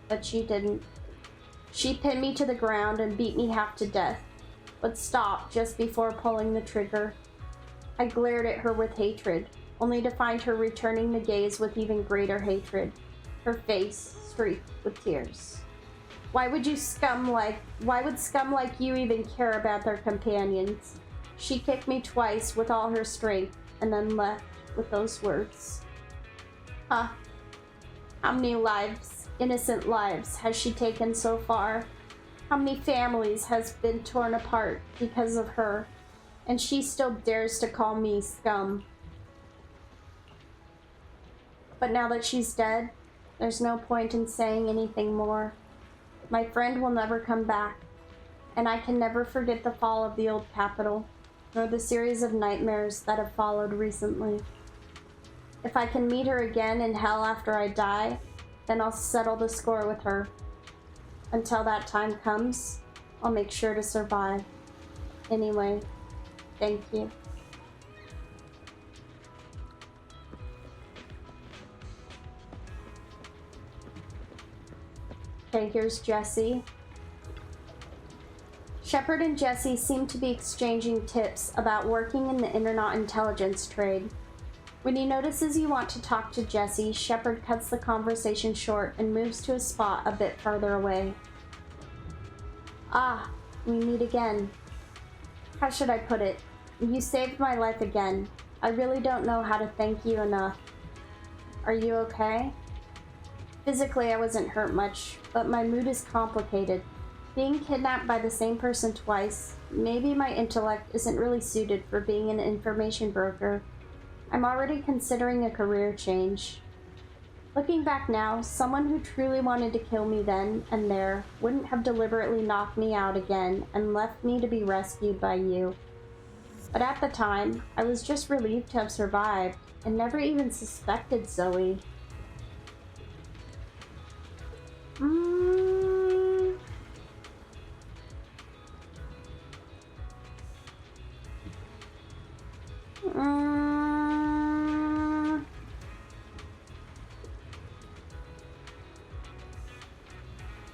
But she didn't. She pinned me to the ground and beat me half to death, but stopped just before pulling the trigger. I glared at her with hatred, only to find her returning the gaze with even greater hatred, her face streaked with tears. Why would scum like you even care about their companions? She kicked me twice with all her strength, and then left with those words. Huh. How many lives, innocent lives, has she taken so far? How many families has been torn apart because of her? And she still dares to call me scum. But now that she's dead, there's no point in saying anything more. My friend will never come back, and I can never forget the fall of the old capital, nor the series of nightmares that have followed recently. If I can meet her again in hell after I die, then I'll settle the score with her. Until that time comes, I'll make sure to survive. Anyway, thank you. Okay, here's Jesse. Shepard and Jesse seem to be exchanging tips about working in the Internet intelligence trade. When he notices you want to talk to Jesse, Shepard cuts the conversation short and moves to a spot a bit farther away. Ah, we meet again. How should I put it? You saved my life again. I really don't know how to thank you enough. Are you okay? Physically, I wasn't hurt much, but my mood is complicated. Being kidnapped by the same person twice, maybe my intellect isn't really suited for being an information broker. I'm already considering a career change. Looking back now, someone who truly wanted to kill me then and there wouldn't have deliberately knocked me out again and left me to be rescued by you. But at the time, I was just relieved to have survived and never even suspected Zoe.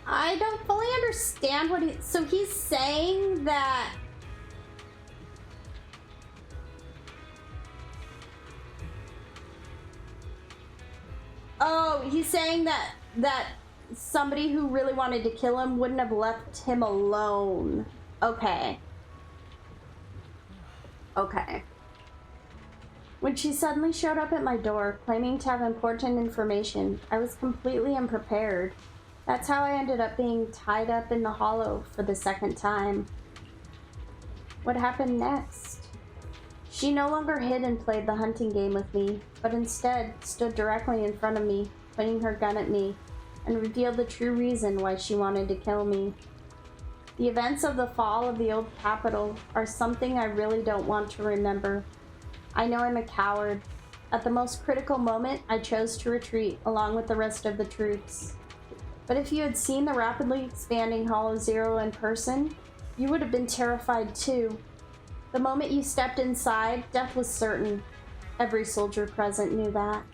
I don't fully understand what so he's saying that he's saying that somebody who really wanted to kill him wouldn't have left him alone. Okay. When she suddenly showed up at my door, claiming to have important information, I was completely unprepared. That's how I ended up being tied up in the hollow for the second time. What happened next? She no longer hid and played the hunting game with me, but instead stood directly in front of me, pointing her gun at me, and revealed the true reason why she wanted to kill me. The events of the fall of the old capital are something I really don't want to remember. I know I'm a coward. At the most critical moment, I chose to retreat along with the rest of the troops. But if you had seen the rapidly expanding Hollow Zero in person, you would have been terrified too. The moment you stepped inside, death was certain. Every soldier present knew that.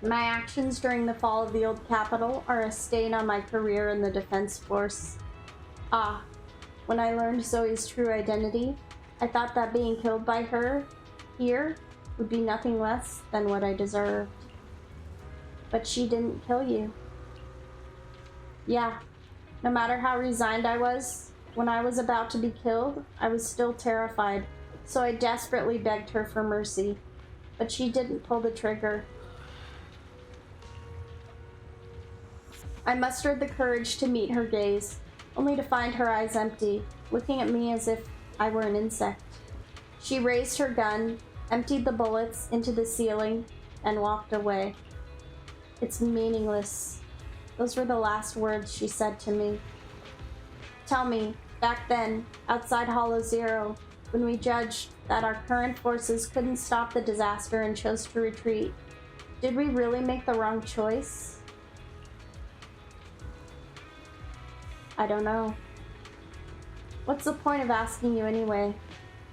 My actions during the fall of the old capital are a stain on my career in the Defense Force. When I learned Zoe's true identity, I thought that being killed by her here would be nothing less than what I deserved. But she didn't kill you. Yeah, no matter how resigned I was, when I was about to be killed, I was still terrified, so I desperately begged her for mercy. But she didn't pull the trigger. I mustered the courage to meet her gaze, only to find her eyes empty, looking at me as if I were an insect. She raised her gun, emptied the bullets into the ceiling, and walked away. It's meaningless. Those were the last words she said to me. Tell me, back then, outside Hollow Zero, when we judged that our current forces couldn't stop the disaster and chose to retreat, did we really make the wrong choice? I don't know. What's the point of asking you anyway?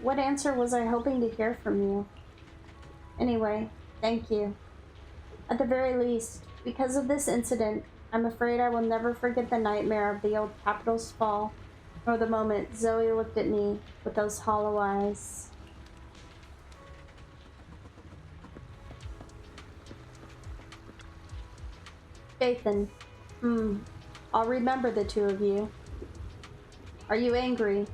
What answer was I hoping to hear from you? Anyway, thank you. At the very least, because of this incident, I'm afraid I will never forget the nightmare of the old capital's fall, nor the moment Zoe looked at me with those hollow eyes. Phaethon. I'll remember the two of you. Are you angry?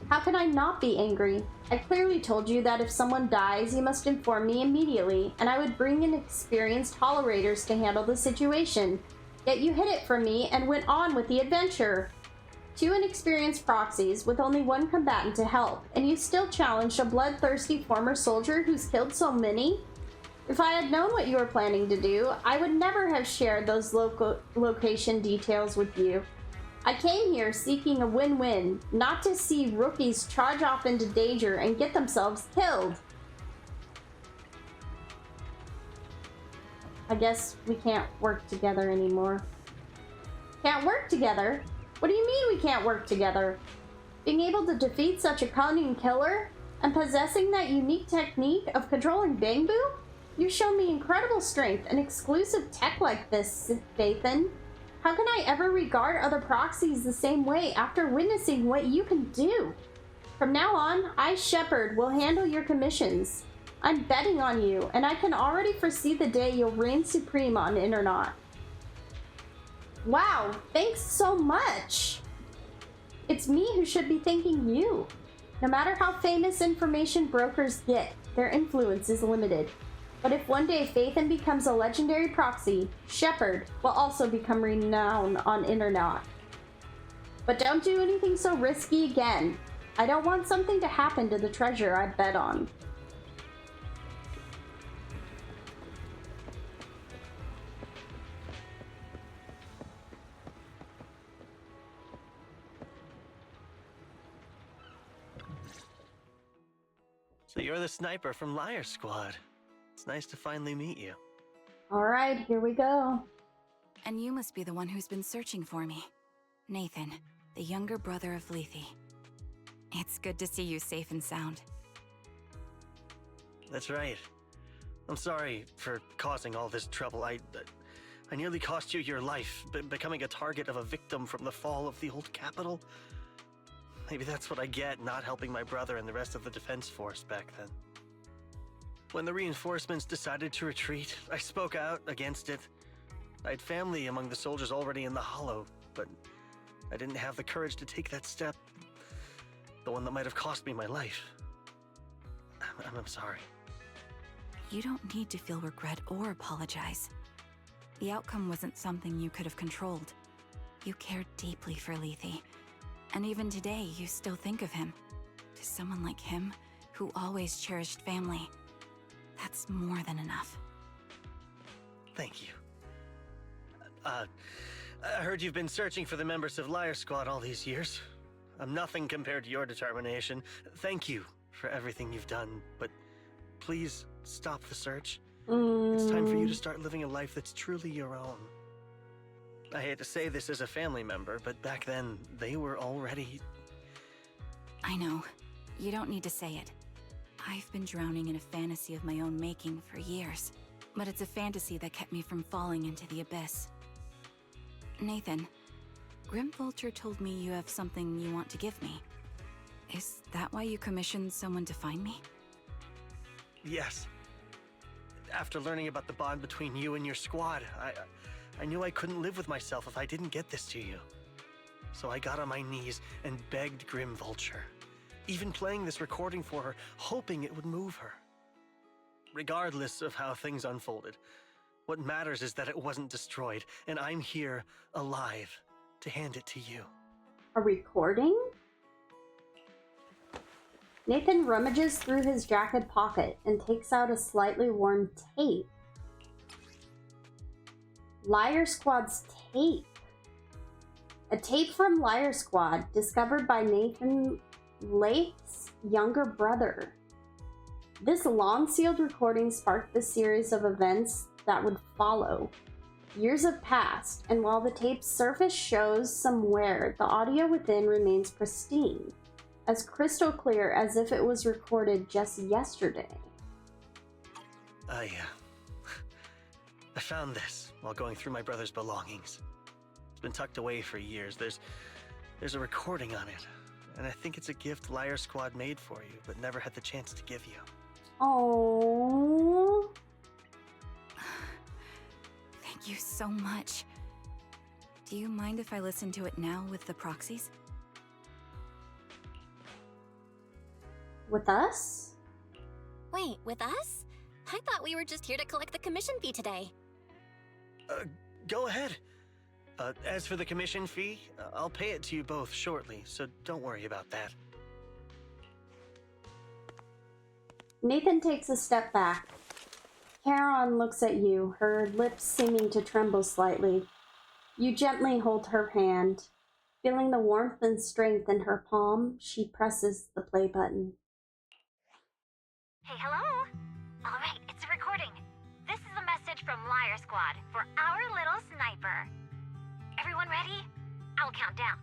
How can I not be angry? I clearly told you that if someone dies, you must inform me immediately, and I would bring in experienced Hollow Raiders to handle the situation. Yet you hid it from me and went on with the adventure. 2 inexperienced proxies with only 1 combatant to help, and you still challenged a bloodthirsty former soldier who's killed so many? If I had known what you were planning to do, I would never have shared those location details with you. I came here seeking a win-win, not to see rookies charge off into danger and get themselves killed. I guess we can't work together anymore. Can't work together? What do you mean we can't work together? Being able to defeat such a cunning killer and possessing that unique technique of controlling Bangbu? You've shown me incredible strength and exclusive tech like this, Phaethon. How can I ever regard other proxies the same way after witnessing what you can do? From now on, I, Shepard, will handle your commissions. I'm betting on you, and I can already foresee the day you'll reign supreme on Internaut. Wow, thanks so much! It's me who should be thanking you. No matter how famous information brokers get, their influence is limited. But if one day Phaethon becomes a legendary proxy, Shepard will also become renowned on internet. But don't do anything so risky again. I don't want something to happen to the treasure I bet on. So you're the sniper from Liar Squad. It's nice to finally meet you. All right, here we go. And you must be the one who's been searching for me. Nathan, the younger brother of Lethe. It's good to see you safe and sound. That's right. I'm sorry for causing all this trouble. I nearly cost you your life, becoming a target of a victim from the fall of the old capital. Maybe that's what I get not helping my brother and the rest of the defense force back then. When the reinforcements decided to retreat, I spoke out against it. I had family among the soldiers already in the Hollow, but I didn't have the courage to take that step. The one that might have cost me my life. I'm sorry. You don't need to feel regret or apologize. The outcome wasn't something you could have controlled. You cared deeply for Lethe, and even today you still think of him. To someone like him, who always cherished family, that's more than enough. Thank you. I heard you've been searching for the members of Liar Squad all these years. I'm nothing compared to your determination. Thank you for everything you've done, but please stop the search. It's time for you to start living a life that's truly your own. I hate to say this as a family member, but back then, they were already... I know. You don't need to say it. I've been drowning in a fantasy of my own making for years, but it's a fantasy that kept me from falling into the abyss. Nathan, Grim Vulture told me you have something you want to give me. Is that why you commissioned someone to find me? Yes. After learning about the bond between you and your squad, I knew I couldn't live with myself if I didn't get this to you. So I got on my knees and begged Grim Vulture, even playing this recording for her, hoping it would move her. Regardless of how things unfolded, what matters is that it wasn't destroyed, and I'm here, alive, to hand it to you. A recording? Nathan rummages through his jacket pocket and takes out a slightly worn tape. Liar Squad's tape. A tape from Liar Squad, discovered by Nathan Lake's younger brother. This long-sealed recording sparked the series of events that would follow. Years have passed, and while the tape's surface shows some wear, the audio within remains pristine, as crystal clear as if it was recorded just yesterday. I found this while going through my brother's belongings. It's been tucked away for years. There's a recording on it, and I think it's a gift Liar Squad made for you, but never had the chance to give you. Oh. Thank you so much. Do you mind if I listen to it now with the proxies? With us? Wait, with us? I thought we were just here to collect the commission fee today. Go ahead. As for the commission fee, I'll pay it to you both shortly, so don't worry about that. Nathan takes a step back. Charon looks at you, her lips seeming to tremble slightly. You gently hold her hand. Feeling the warmth and strength in her palm, she presses the play button. Hey, hello? All right, it's a recording. This is a message from Liar Squad for our little sniper. Everyone ready? I'll count down.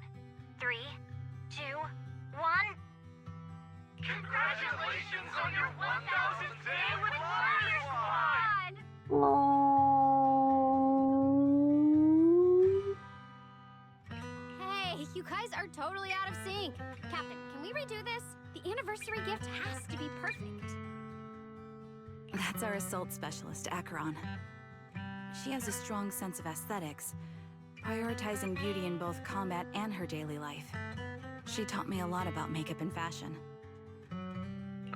3, 2, 1. Congratulations on your 1000th day with Liar Squad! Oh. Hey, you guys are totally out of sync. Captain, can we redo this? The anniversary gift has to be perfect. That's our assault specialist, Acheron. She has a strong sense of aesthetics, prioritizing beauty in both combat and her daily life. She taught me a lot about makeup and fashion.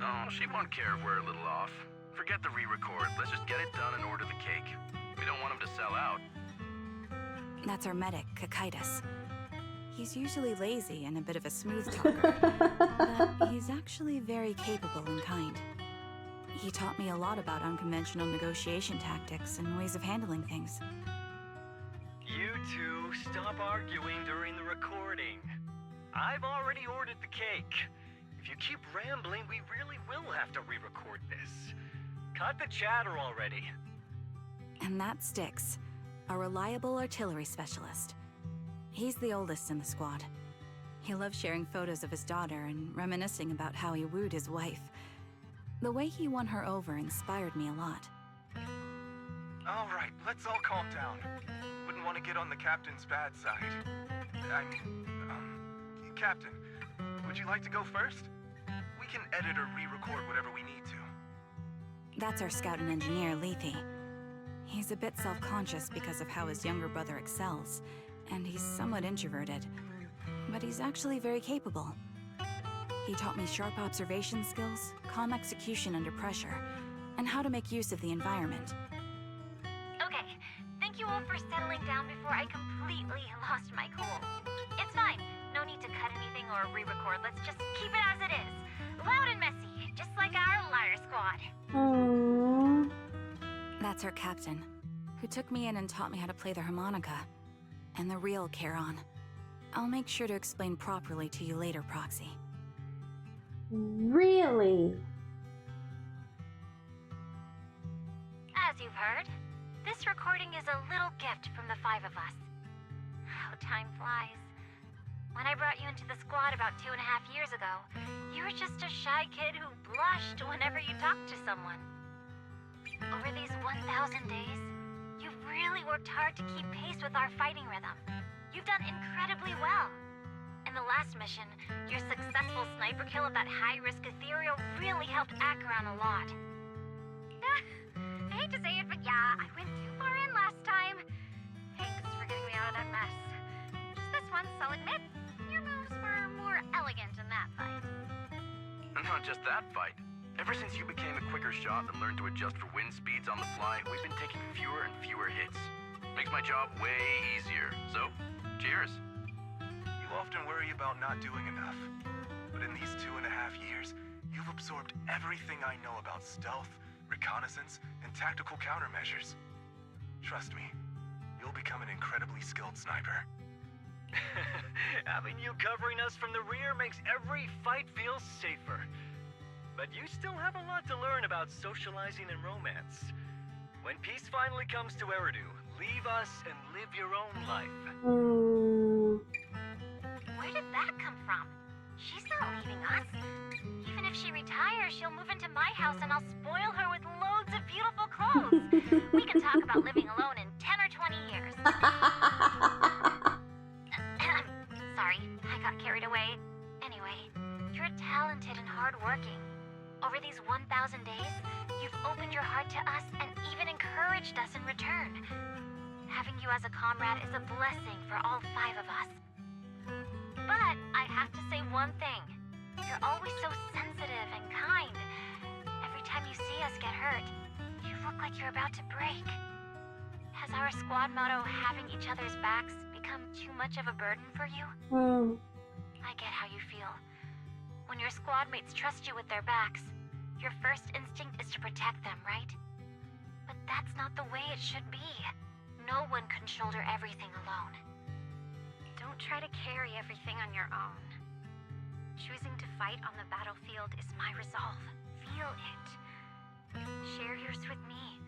Oh, she won't care if we're a little off. Forget the re-record. Let's just get it done and order the cake. We don't want him to sell out. That's our medic, Kakaitis. He's usually lazy and a bit of a smooth talker, but he's actually very capable and kind. He taught me a lot about unconventional negotiation tactics and ways of handling things. You two, stop arguing during the recording. I've already ordered the cake. If you keep rambling, we really will have to re-record this. Cut the chatter already. And that's Styx, a reliable artillery specialist. He's the oldest in the squad. He loves sharing photos of his daughter and reminiscing about how he wooed his wife. The way he won her over inspired me a lot. All right, let's all calm down. Wouldn't want to get on the captain's bad side. Captain, would you like to go first? We can edit or re-record whatever we need to. That's our scout and engineer, Lethe. He's a bit self-conscious because of how his younger brother excels, and he's somewhat introverted, but he's actually very capable. He taught me sharp observation skills, calm execution under pressure, and how to make use of the environment. Okay, thank you all for settling down before I completely lost my cool. It's fine. No need to cut anything or re-record. Let's just keep it as it is. Loud and messy, just like our liar squad. Aww. That's our captain, who took me in and taught me how to play the harmonica. And the real Charon. I'll make sure to explain properly to you later, Proxy. Really? As you've heard, this recording is a little gift from the 5 of us. How time flies. When I brought you into the squad about 2.5 years ago, you were just a shy kid who blushed whenever you talked to someone. Over these 1,000 days, you've really worked hard to keep pace with our fighting rhythm. You've done incredibly well. In the last mission, your successful sniper kill of that high-risk ethereal really helped Acheron a lot. I hate to say it, but yeah, I went too far in last time. Thanks for getting me out of that mess. Just this once, I'll admit, your moves were more elegant in that fight. Not just that fight. Ever since you became a quicker shot and learned to adjust for wind speeds on the fly, we've been taking fewer and fewer hits. Makes my job way easier. So, cheers. You often worry about not doing enough. But in these 2.5 years, you've absorbed everything I know about stealth, reconnaissance, and tactical countermeasures. Trust me, you'll become an incredibly skilled sniper. Having you covering us from the rear makes every fight feel safer. But you still have a lot to learn about socializing and romance. When peace finally comes to Eridu, leave us and live your own life. Where did that come from? She's not leaving us. Even if she retires, she'll move into my house and I'll spoil her with loads of beautiful clothes. We can talk about living alone in 10 or 20 years. Sorry, I got carried away. Anyway, you're talented and hardworking. Over these 1,000 days, you've opened your heart to us and even encouraged us in return. Having you as a comrade is a blessing for all 5 of us. But I have to say one thing. You're always so sensitive and kind. Every time you see us get hurt, you look like you're about to break. Has our squad motto, having each other's backs, become too much of a burden for you? I get how you feel. When your squad mates trust you with their backs, your first instinct is to protect them, right? But that's not the way it should be. No one can shoulder everything alone. Don't try to carry everything on your own. Choosing to fight on the battlefield is my resolve. Feel it. Share yours with me.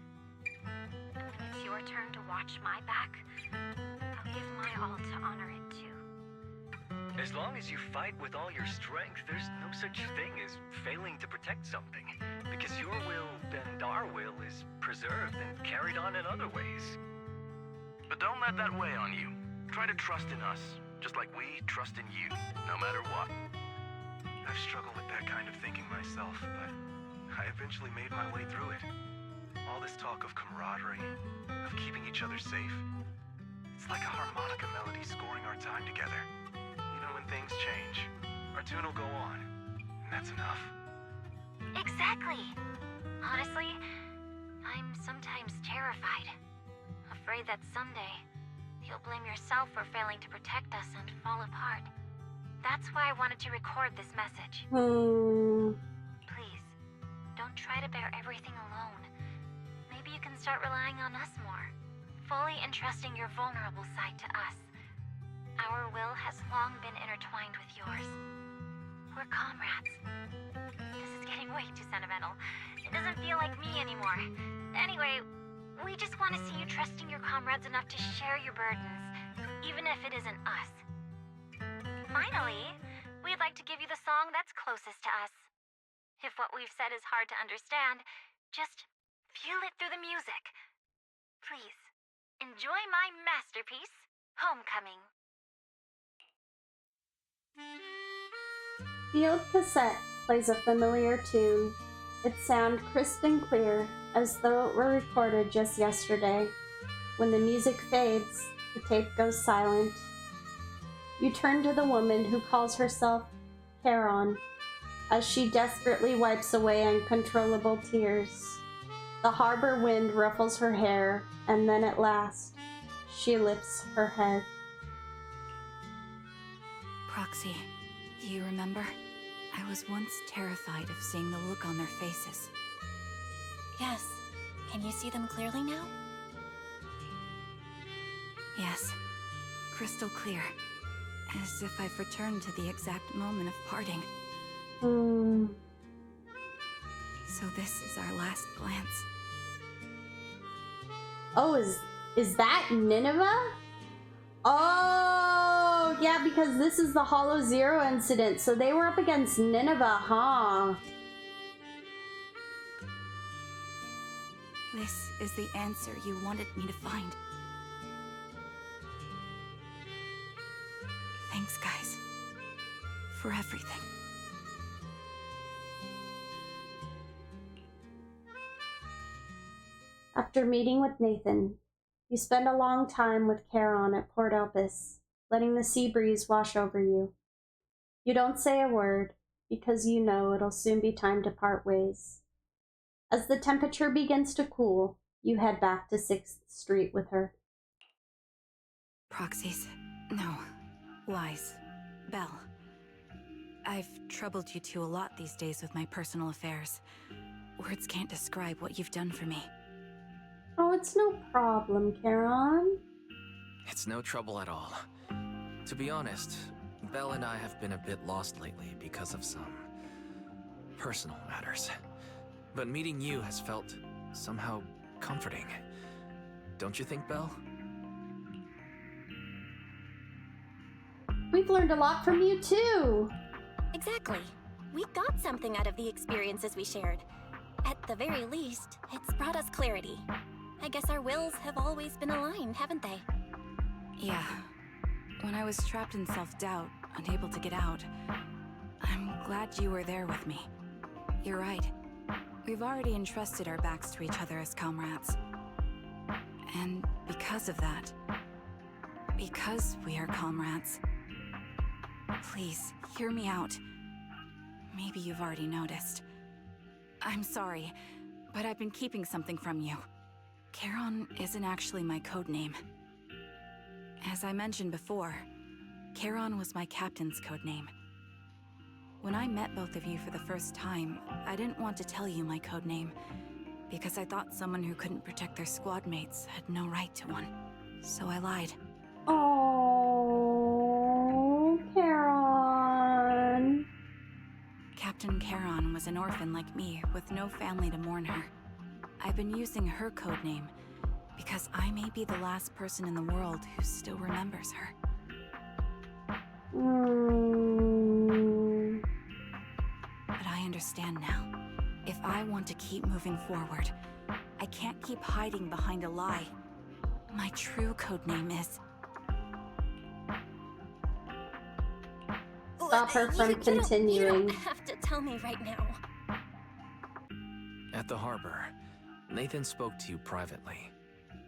And when it's your turn to watch my back, I'll give my all to honor it too. As long as you fight with all your strength, there's no such thing as failing to protect something. Because your will and our will is preserved and carried on in other ways. But don't let that weigh on you. Try to trust in us, just like we trust in you, no matter what. I've struggled with that kind of thinking myself, but I eventually made my way through it. All this talk of camaraderie, of keeping each other safe, it's like a harmonica melody scoring our time together. Even when things change, our tune will go on, and that's enough. Exactly. Honestly, I'm sometimes terrified. Afraid that someday, you'll blame yourself for failing to protect us and fall apart. That's why I wanted to record this message. Please, don't try to bear everything alone. Maybe you can start relying on us more, fully entrusting your vulnerable side to us. Our will has long been intertwined with yours. We're comrades. This is getting way too sentimental. It doesn't feel like me anymore. Anyway, we just want to see you trusting your comrades enough to share your burdens, even if it isn't us. Finally, we'd like to give you the song that's closest to us. If what we've said is hard to understand, just feel it through the music. Please, enjoy my masterpiece, Homecoming. The old cassette plays a familiar tune. Its sound crisp and clear, as though it were recorded just yesterday. When the music fades, the tape goes silent. You turn to the woman who calls herself Charon, as she desperately wipes away uncontrollable tears. The harbor wind ruffles her hair, and then at last, she lifts her head. Proxy, do you remember? I was once terrified of seeing the look on their faces. Yes. Can you see them clearly now? Yes. Crystal clear. As if I've returned to the exact moment of parting. So this is our last glance. Oh, is that Nineveh? Oh, yeah, because this is the Hollow Zero incident, so they were up against Nineveh, huh? This is the answer you wanted me to find. Thanks, guys. For everything. After meeting with Nathan, you spend a long time with Charon at Port Elpis, letting the sea breeze wash over you. You don't say a word, because you know it'll soon be time to part ways. As the temperature begins to cool, you head back to 6th Street with her. Proxies. No. Lies. Belle. I've troubled you two a lot these days with my personal affairs. Words can't describe what you've done for me. Oh, it's no problem, Charon. It's no trouble at all. To be honest, Belle and I have been a bit lost lately because of some personal matters. But meeting you has felt somehow comforting. Don't you think, Belle? We've learned a lot from you, too. Exactly. We got something out of the experiences we shared. At the very least, it's brought us clarity. I guess our wills have always been aligned, haven't they? Yeah. When I was trapped in self-doubt, unable to get out, I'm glad you were there with me. You're right. We've already entrusted our backs to each other as comrades. And because of that, because we are comrades, please, hear me out. Maybe you've already noticed. I'm sorry, but I've been keeping something from you. Charon isn't actually my code name. As I mentioned before, Charon was my captain's code name. When I met both of you for the first time, I didn't want to tell you my code name, because I thought someone who couldn't protect their squad mates had no right to one. So I lied. Oh, Charon. Captain Charon was an orphan like me, with no family to mourn her. I've been using her code name because I may be the last person in the world who still remembers her. But I understand now. If I want to keep moving forward, I can't keep hiding behind a lie. My true code name is... Stop her from continuing. You don't have to tell me right now. At the harbor, Nathan spoke to you privately.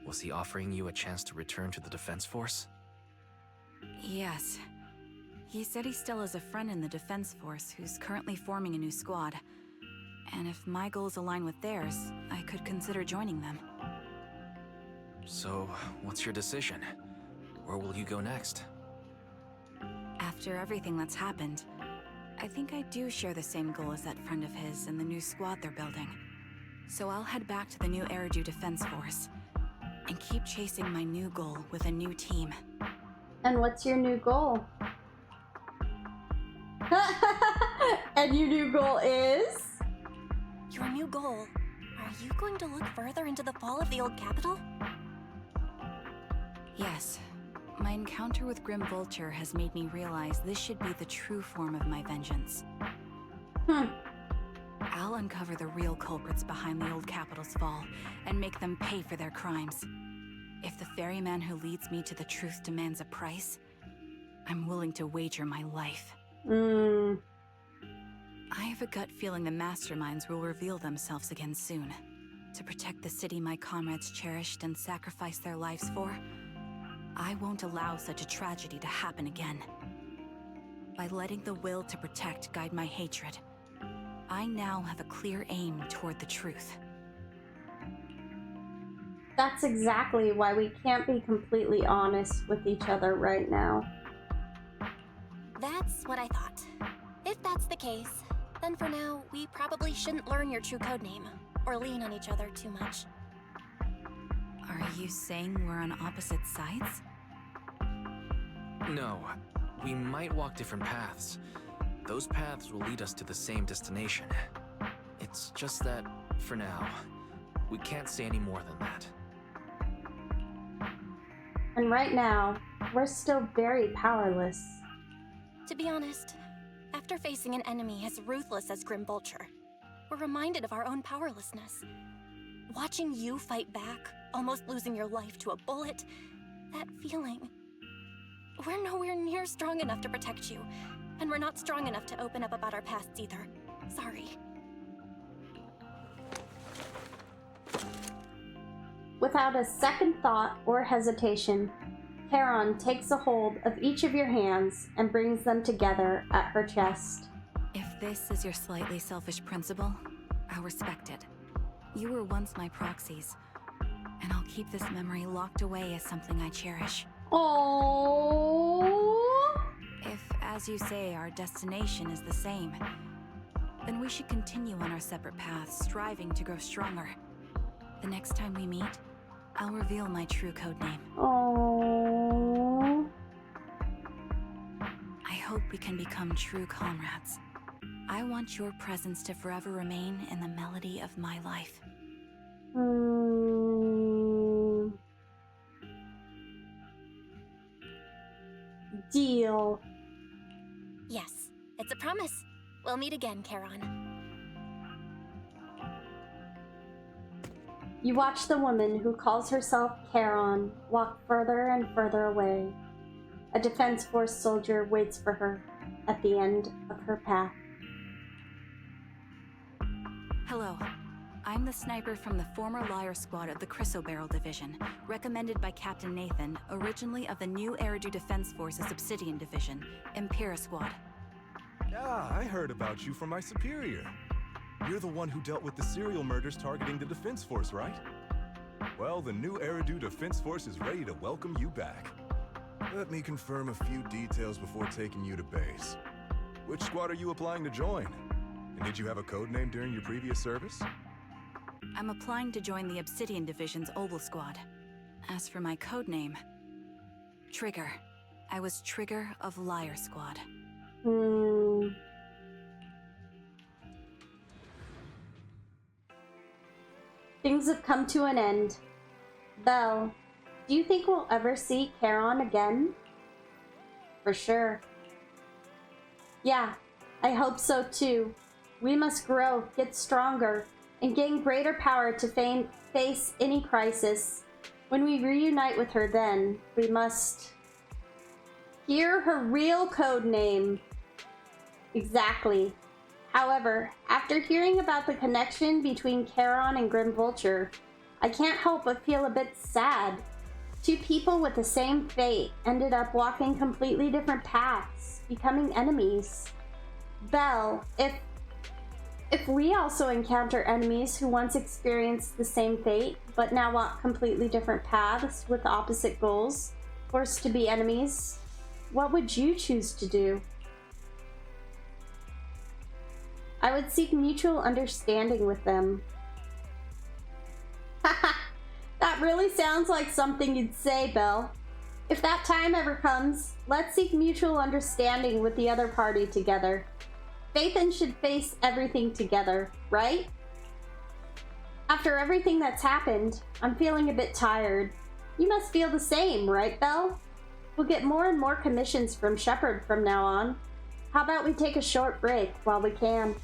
Was he offering you a chance to return to the Defense Force? Yes. He said he still has a friend in the Defense Force who's currently forming a new squad. And if my goals align with theirs, I could consider joining them. So, what's your decision? Where will you go next? After everything that's happened, I think I do share the same goal as that friend of his and the new squad they're building. So I'll head back to the new Eridu Defense Force and keep chasing my new goal with a new team. And what's your new goal? And your new goal is? Your new goal? Are you going to look further into the fall of the old capital? Yes. My encounter with Grim Vulture has made me realize this should be the true form of my vengeance. I'll uncover the real culprits behind the old capital's fall and make them pay for their crimes. If the ferryman who leads me to the truth demands a price, I'm willing to wager my life. I have a gut feeling the masterminds will reveal themselves again soon. To protect the city my comrades cherished and sacrificed their lives for, I won't allow such a tragedy to happen again. By letting the will to protect guide my hatred, I now have a clear aim toward the truth. That's exactly why we can't be completely honest with each other right now. That's what I thought. If that's the case, then for now, we probably shouldn't learn your true codename, or lean on each other too much. Are you saying we're on opposite sides? No, we might walk different paths. Those paths will lead us to the same destination. It's just that, for now, we can't say any more than that. And right now, we're still very powerless. To be honest, after facing an enemy as ruthless as Grim Vulture, we're reminded of our own powerlessness. Watching you fight back, almost losing your life to a bullet, that feeling. We're nowhere near strong enough to protect you, and we're not strong enough to open up about our pasts either. Sorry. Without a second thought or hesitation, Charon takes a hold of each of your hands and brings them together at her chest. If this is your slightly selfish principle, I'll respect it. You were once my proxies, and I'll keep this memory locked away as something I cherish. Oh. If, as you say, our destination is the same, then we should continue on our separate paths, striving to grow stronger. The next time we meet, I'll reveal my true codename. Oh. I hope we can become true comrades. I want your presence to forever remain in the melody of my life. Deal. Yes, it's a promise. We'll meet again, Charon. You watch the woman who calls herself Charon walk further and further away. A Defense Force soldier waits for her at the end of her path. Hello. I'm the sniper from the former Liar Squad of the Chrysoberyl Division, recommended by Captain Nathan, originally of the new Eridu Defense Force's Obsidian Division, Impera Squad. Yeah, I heard about you from my superior. You're the one who dealt with the serial murders targeting the Defense Force, right? Well, the new Eridu Defense Force is ready to welcome you back. Let me confirm a few details before taking you to base. Which squad are you applying to join? And did you have a codename during your previous service? I'm applying to join the Obsidian Division's Oval Squad. As for my codename, Trigger. I was Trigger of Liar Squad. Things have come to an end. Belle, do you think we'll ever see Charon again? For sure. Yeah, I hope so too. We must grow, get stronger, and gain greater power to face any crisis. When we reunite with her then, we must hear her real code name. Exactly. However, after hearing about the connection between Charon and Grim Vulture, I can't help but feel a bit sad. Two people with the same fate ended up walking completely different paths, becoming enemies. Belle, If we also encounter enemies who once experienced the same fate, but now walk completely different paths with opposite goals, forced to be enemies, what would you choose to do? I would seek mutual understanding with them. That really sounds like something you'd say, Belle. If that time ever comes, let's seek mutual understanding with the other party together. Faithin should face everything together, right? After everything that's happened, I'm feeling a bit tired. You must feel the same, right, Belle? We'll get more and more commissions from Shepard from now on. How about we take a short break while we can?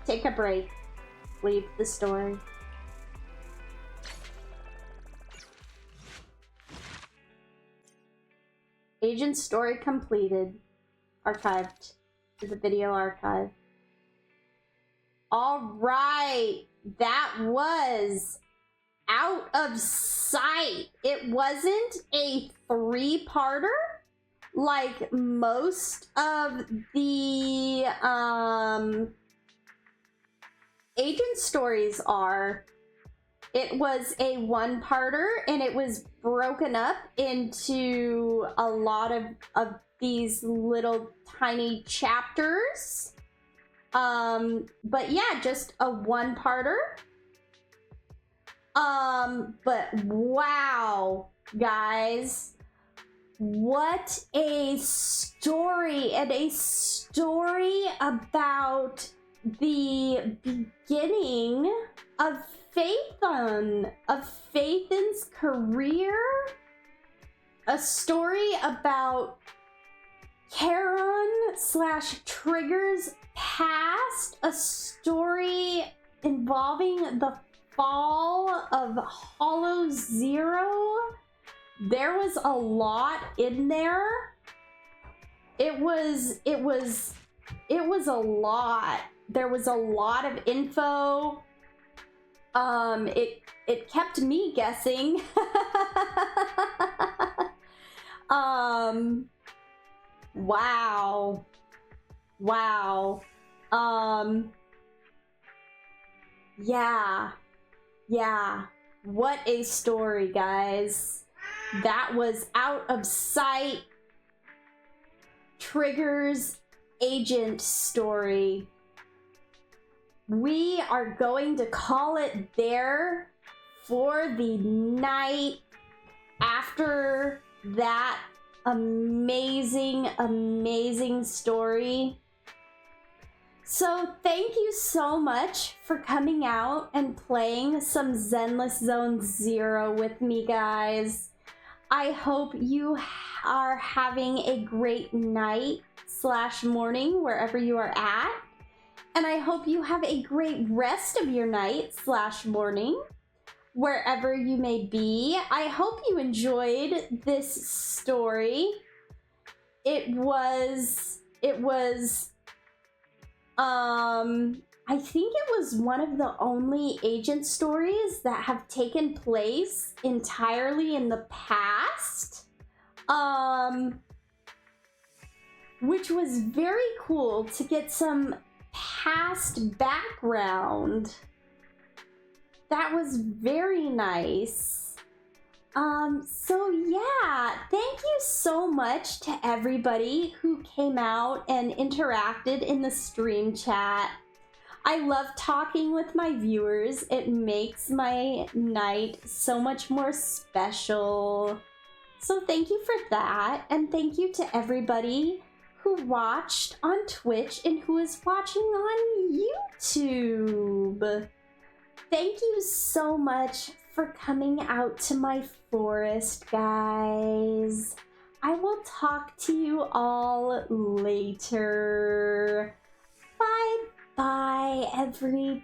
Take a break. Leave the story. Agent story completed. Archived to the video archive. Alright, that was Out of Sight. It wasn't a 3-parter like most of the agent stories are. It was a 1-parter, and it was broken up into a lot of these little tiny chapters. But yeah, just a 1-parter. But wow, guys, what a story, and a story about the beginning of Faithin's career, a story about Charon/Trigger's past, a story involving the fall of Hollow Zero. There was a lot in there. It was a lot. There was a lot of info. It kept me guessing. Wow. Yeah. What a story, guys. That was Out of Sight, Trigger's agent story. We are going to call it there for the night after that amazing story. So thank you so much for coming out and playing some Zenless Zone Zero with me, guys. I hope you are having a great night/morning wherever you are at. And I hope you have a great rest of your night/morning wherever you may be. I hope you enjoyed this story. It was I think it was one of the only agent stories that have taken place entirely in the past. Which was very cool to get some past background. That was very nice. So yeah, thank you so much to everybody who came out and interacted in the stream chat. I love talking with my viewers. It makes my night so much more special. So thank you for that, and thank you to everybody who watched on Twitch and who is watching on YouTube. Thank you so much for coming out to my forest, guys. I will talk to you all later. Bye-bye, everybody.